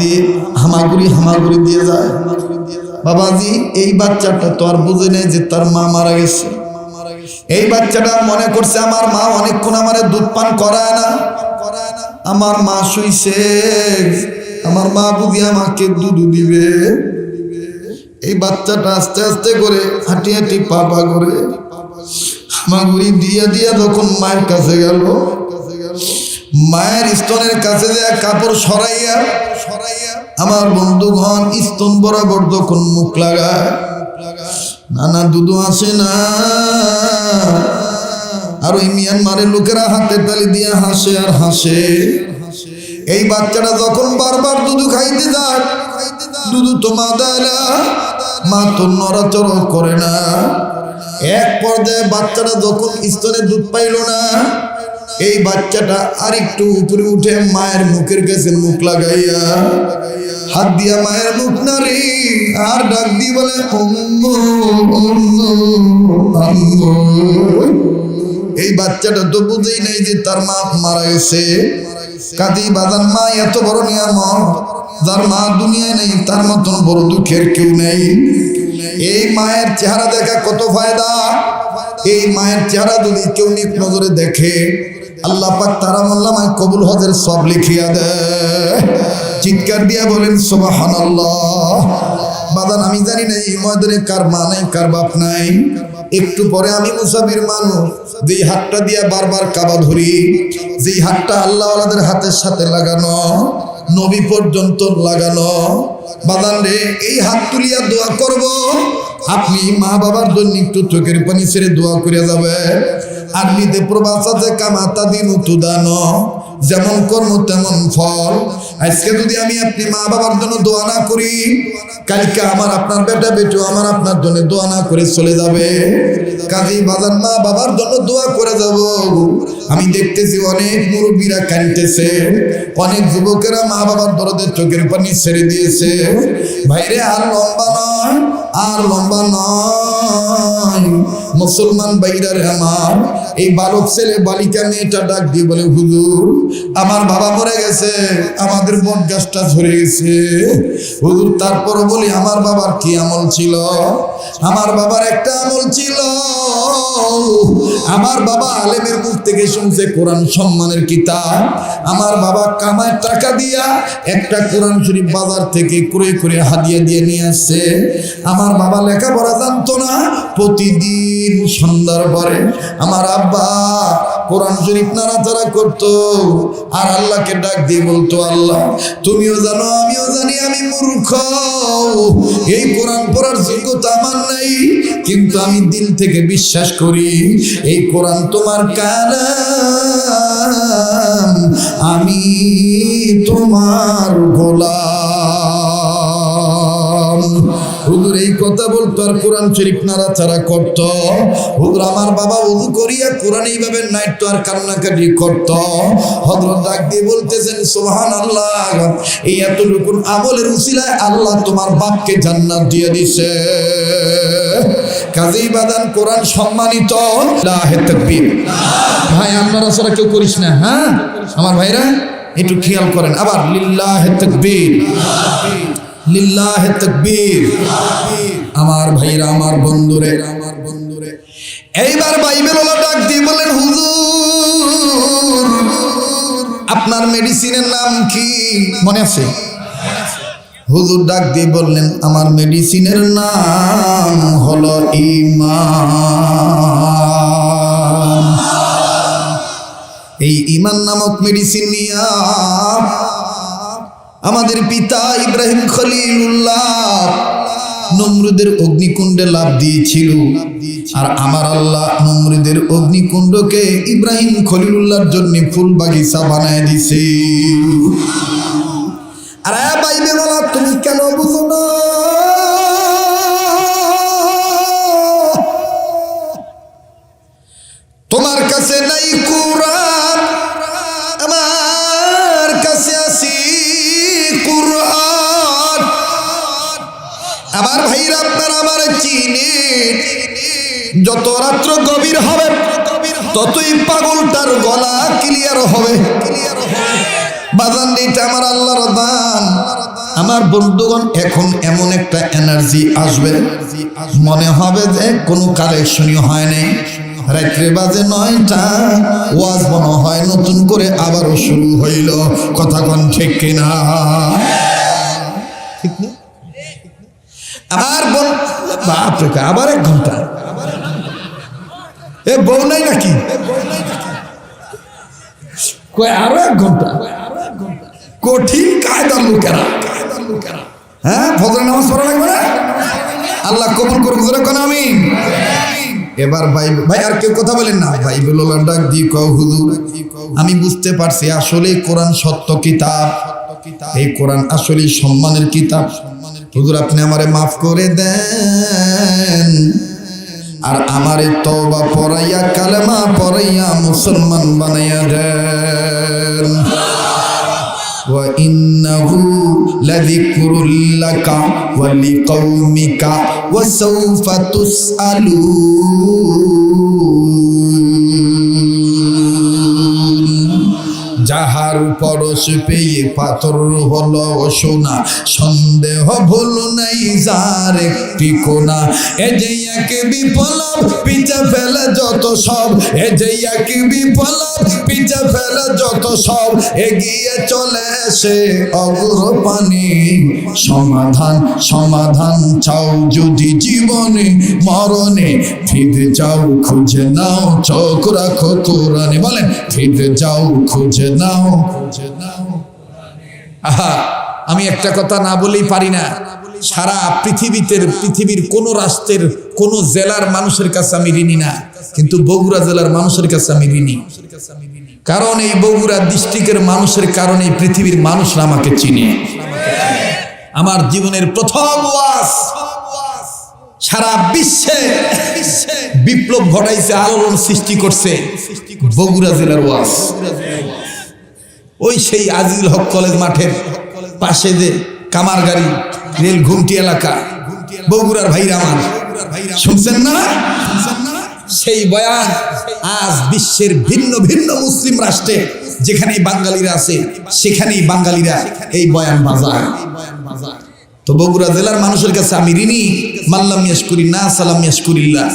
দিয়ে যায়, বাবাজি এই বাচ্চাটা তো আর বুঝে নেই যে তার মা মারা গেছে। এই বাচ্চাটা মনে করছে আমার মা অনেকক্ষণ আমারে দুধ পান করায় না, আমার মা শুইছে, আমার মা বুঝি আমাকে দুধ দিবে। এই বাচ্চাটা আস্তে আস্তে করে হাঁটি হাঁটি পা করে হামাগুড়ি দিয়ে যখন মায়ের কাছে গেল, মায়ের স্তনের কাছে যে কাপড় সরাইয়া আমার বন্ধুগণ স্তন বরাবর যখন মুখ লাগায়, নানা দুধু আসে না। আর ওই মিয়ানমারের লোকেরা হাতে তালি দিয়ে হাসে আর হাসে। এই বাচ্চাটা যখন বারবার দুধু খাইতে যায়, দুধু তো মা দেয় না, মা তো নড়াচড়া করে না। এক পর্যায়ে বাচ্চাটা যখন স্তনে দুধ পাইল না, এই বাচ্চাটা আর একটু উপরে উঠে মায়ের মুখের কাছে মুখ লাগাইয়া হাত দিয়া মায়ের মুখ নাড়ি আর ডাক দিয়ে বলে এই বাচ্চাটা তো বুঝেই নাই যে তার মা মারা গেছে। কাজী বাজান মা এত বড় নিয়ামত, যার মা দুনিয়ায় নেই তার মতন বড় দুঃখের কেউ নেই। এই মায়ের চেহারা দেখা কত ফায়দা। এই মায়ের চেহারা যদি কেউ নিক নজরে দেখে, আল্লাহ পাক তার আমলনামায় কবুল হজের সব লিখিয়া দেয়। চিৎকার দিয়া বলেন সুবহানাল্লাহ। বাদান আমি জানি না এই ময়দানে কার মা নাই কার বাপ নাই। একটু পরে আমি মুসাফির মানুষ, যেই হাতটা দিয়া বারবার কাবা ধরি, যেই হাতটা আল্লাহ ওয়ালাদের হাতের সাথে লাগানো, নবী পর্যন্ত লাগানো। বাদান রে এই হাত তুলিয়া দোয়া করব, আপনি মা বাবার জন্য একটু চোখের পানি ছেড়ে দোয়া করে যাবে। আর নিতে প্রবাসাতে কামাতা দিন উতুদান, যেমন কর্ম তেমন ফল। আজকে যদি আমি আপনি মা বাবার জন্য দোয়া না করি, কালকে আমার আপনার বেটা বেটু আমার আপনার জন্য দোয়া না করে চলে যাবে। কাজেই বাজার মা বাবার জন্য দোয়া করে যাব। আমি দেখতেছি অনেক মুরব্বীরা কাঁদতেছে, অনেক যুবকেরা মা বাবার দরদে চোখের পানি ছেড়ে দিয়েছে। ভাইরে আর লম্বা নয়, আর লম্বা নয়, নয়। মুসলমান ভাইরারে আমার, এই বালক ছেলে বালিকা মেয়েটা ডাক দিয়ে বলে, হুজুর আমার বাবা মরে গেছে, আমাদের বট গাছটা ঝরে গেছে হুজুর। তারপর বলি আমার বাবার কি আমল ছিল? আমার বাবার একটা আমল ছিল, আমার বাবা আলেমের মুখ থেকে শুনছে কোরআন সম্মানের কিতাব। আমার বাবা কামায় টাকা দিয়া একটা কোরআন শরীফ বাজার থেকে ক্রয় করে হাদিয়া দিয়ে নিয়ে আসছে। আমার বাবা লেখাপড়া জানতো না, প্রতিদিন সন্ধ্যার পরে আমার আব্বা কোরআন শরীফ নাড়াচাড়া করতো আর আল্লাহকে ডাক দিয়ে বলতো, আল্লাহ তুমিও জানো আমিও জানি আমি মূর্খ, এই কোরআন পড়ার যোগ্যতা আমার নাই, কিন্তু আমি দিল থেকে বিশ্বাস করি এই কোরআন তোমার কালাম, আমি তোমার গোলাম। হুজুর এই কথা বলতো আর কোরআন শরীফ নাড়াচাড়া করতো। হুজুর আমার বাবা ওযু করিয়া কোরআন এইভাবে নাইতো আর কান্নাকাটি করতো। হযরত ডাক দিয়ে বলতেছেন, সুবহানাল্লাহ, এই এতটুকু আমলের উসিলায় আল্লাহ তোমার বাপকে জান্নাত দিয়ে দিছে। কাজী বাদান কোরআন সম্মানিত। লাহে তাকবীর। ভাই আপনারা ছাড়া কেউ করিস না, হ্যাঁ আমার ভাইরা একটু খেয়াল করেন। আবার লিল্লাহে তাকবীর, লিল্লাহে তাকবীর। আমার ভাইরা আমার বন্ধুরে, এইবার বাইবেল ওলা ডাক দিয়ে বলেন, হুজুর আপনার মেডিসিনের নাম কি মনে আছে? হুজুর ডাক দিয়ে বললেন, আমার মেডিসিনের নাম হলো ঈমান। এই ঈমান নামক মেডিসিন নিয়া আমাদের পিতা ইব্রাহিম খলিলুল্লাহ নমরুদের অগ্নিকুণ্ডে লাফ দিয়েছিল, আর আমার আল্লাহ নমরুদের অগ্নিকুণ্ডকে ইব্রাহিম খলিলুল্লাহর জন্য ফুল বাগিচা বানায় দিছে। আর বাইবেল বলা তুমি কেন বুঝো না? তোমার কাছে নাই কুরআন, আমার কাছে আছে কুরআন। আমার ভাইরা আপনারা আমার চিনেন, যত রাত্র গভীর হবে ততই পাগলটার গলা ক্লিয়ার হবে। বাজান এটা আমার আল্লাহর দান। আমার বন্ধুগণ এখন এমন একটা এনার্জি আসবে, মনে হবে যে কোনো কালেকশনই হয় নাই। রাত্রে বাজে 9টা, ওয়াজ মনে হয় নতুন করে আবারও শুরু হইল। কথা কোন ঠিক কিনা? ঠিক না? আবার বল বাপরে, আবার 1 ঘন্টা। এ বউ নাই নাকি? কয় আরো 1 ঘন্টা। কঠিন কায়দার লোকেরা, হ্যাঁ ফজরের নামাজ পড়া লাগবে না? আল্লাহ কবুল করুক, জোরে কোন আমিন। এবার ভাই আর কেউ কথা বলেন না। বাইবেল ডাক দিয়ে কও, হুজুর আমি বুঝতে পারছি আসলে কোরআন সত্য কিতাব, এই কোরআন আসলে সম্মানের কিতাব। হুজুর আপনি আমারে মাফ করে দেন, আর আমারে তওবা পড়াইয়া কালেমা পড়াইয়া মুসলমান বানাইয়া দেন। ওয়া ইন্নাহু লাযিকরুল লাকা ওয়া লিকাওমিকা ওয়া সাওফা তুসআলুন। যাহার পরশ পেয়ে পাথর হলো সোনা, সন্দেহ ভুল নাই যার একটি কোনা। এ যে এক বিপ্লব পিছা ফেলে যত সব, এ যে এক বিপ্লব পিছা ফেলে যত সব, এগিয়ে চলে সে অগ্রপানে। সমাধান সমাধান চাও যদি জীবনে মরণে, ফিরে যাও খুঁজে নাও, চোখ রাখো কোরআনে। বলেন ফিরে যাও খুঁজে নাও। আহা, আমি একটা কথা না বলেই পারি না। সারা পৃথিবীর কোন রাষ্ট্রের কোন জেলার মানুষের কাছে আমি ঋণী না, কিন্তু বগুড়া জেলার মানুষের কাছে আমি ঋণী। কারণ এই বগুড়া ডিস্ট্রিক্টের মানুষের কারণে পৃথিবীর মানুষরা আমাকে চিনে। আমার জীবনের প্রথম ওয়াজ সারা বিশ্বে বিপ্লব ঘটাইছে, আলোড়ন সৃষ্টি করছে বগুড়া জেলার ওয়াজ। ওই সেই আজিজুল হক কলেজ মাঠের পাশে যে কামারগাড়ি রেল ঘুমটি এলাকা, বগুড়ার ভাইরা আমার শুনছেন না? সেই বয়ান আজ বিশ্বের ভিন্ন ভিন্ন মুসলিম রাষ্ট্রে যেখানেই বাঙালিরা আছে সেখানেই বাঙালিরা এই বয়ান বাজায়। তো বগুড়া জেলার মানুষের কাছে আমি ঋণী, মাল্লাম ইয়াশকুরিন নাস সালাম ইয়াশকুরিল্লাহ।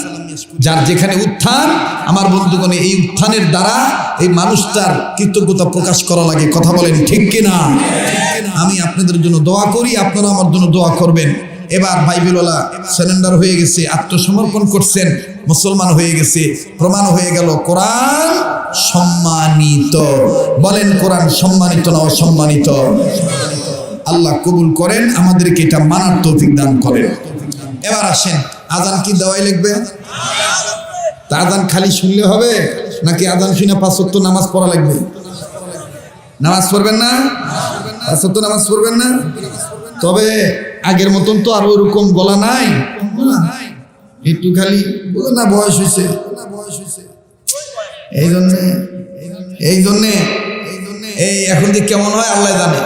যার যেখানে উত্থান, আমার বন্ধুগণ, এই উত্থানের দ্বারা এই মানুষটার কৃতজ্ঞতা প্রকাশ করা লাগে। কথা বলেন ঠিক কিনা? আমি আপনাদের জন্য দোয়া করি, আপনারা আমার জন্য দোয়া করবেন। এবার বাইবেলওয়ালা সারেন্ডার হয়ে গেছে, আত্মসমর্পণ করছেন, মুসলমান হয়ে গেছে, প্রমাণ হয়ে গেল কোরআন সম্মানিত। বলেন কোরআন সম্মানিত না অসম্মানিত? আল্লাহ কবুল করেন, আমাদেরকে এটা মানার তৌফিক দান করেন। এবার আসেন, আজান কি দেওয়াই লাগবে? তা আজান খালি শুনলে হবে নাকি আজান শুনে 5 ওয়াক্ত নামাজ পড়া লাগবে? নামাজ পড়বেন না? 5 ওয়াক্ত নামাজ পড়বেন না? তবে আগের মতন তো আর ওরকম গলা নাই, একটু খালি না বয়স হয়েছে, এই জন্যে এই এখন যে কেমন হয় আল্লাহ জানে।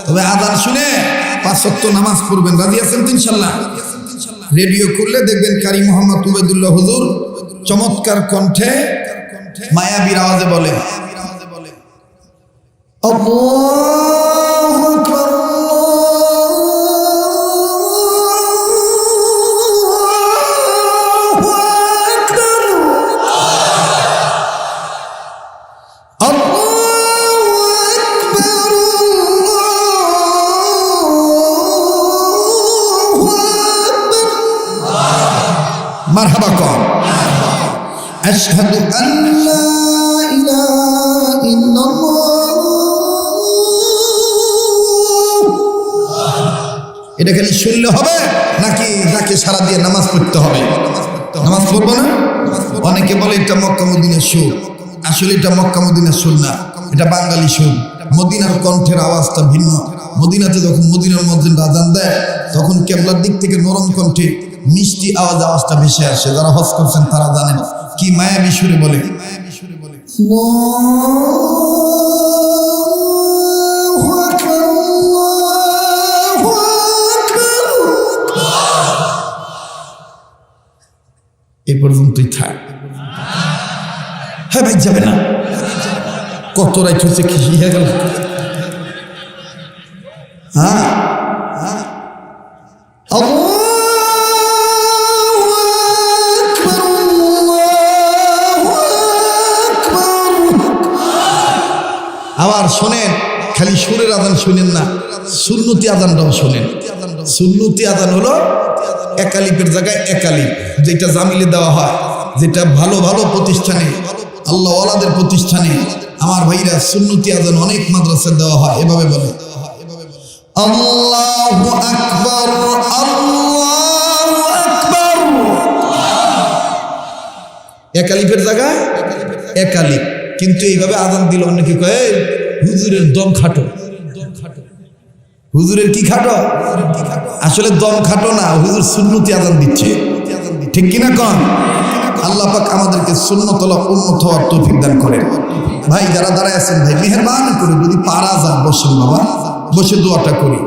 তবে আজান শুনে 5 ওয়াক্ত নামাজ পড়বেন। রাজি আছেন তো ইনশাল্লাহ? রেডিও করলে দেখবেন কারি মোহাম্মদ উবাইদুল্লাহ হুজুর চমৎকার কণ্ঠে মায়াবীর আওয়াজে বলে, আল্লাহু আকবার, মারহাবা কর, আশহাদু আল্লা ইলাহা ইল্লাল্লাহ। এটা খালি শুনলে হবে নাকি তাকে সারা দিয়ে নামাজ পড়তে হবে? নামাজ পড়বো না? অনেকে বলে এটা মক্কা মদিনার সুর, আসলে এটা মক্কা মদিনার সুর না, এটা বাঙালি সুর। মদিনার কণ্ঠের আওয়াজটা ভিন্ন। মদিনাতে যখন মদিনার মসজিদ আযান দেয় তখন কিবলার দিক থেকে নরম কণ্ঠে মিষ্টি আওয়াজটা ভেসে আসে। যারা হজ করছেন তারা জানেন কি মায়াবী সুরে বলে। এই পর্যন্তই থাক। হ্যাঁ ভাই, যাবে না? কত রাইট হচ্ছে, কি হয়ে গেল? হ্যাঁ, আবার শোনেন, খালি সুরের আজান শুনেন না, সুন্নতি আজানটাও শোনেন। সুন্নতি আজান হলো একালিপের জায়গায় একালিপ, যেটা জামিলে দেওয়া হয়, যেটা ভালো ভালো প্রতিষ্ঠানে, আল্লাহ ওয়ালাদের প্রতিষ্ঠানে আমার ভাইরা সুন্নতি আজান অনেক মাদ্রাসায় দেওয়া হয়। এভাবে বলে, আল্লাহু আকবার, আল্লাহু আকবার। একালিপের জায়গায় একালিপ, কিন্তু এইভাবে আজান দিল অনেকে কয় হুজুরের দম খাটো। হুজুরের কি খাটো? আসলে দম খাটো না, হুজুর সুন্নতি আজান দিচ্ছে। ঠিক কিনা কন? আল্লাহ পাক আমাদেরকে সুন্নতলা উন্নত হওয়ার তৌফিক দান করেন। ভাই যারা দাঁড়ায় আছেন, ভাই মেহেরবানি করে যদি পারা যায় বসেন, বাবা বসে দোয়াটা করি।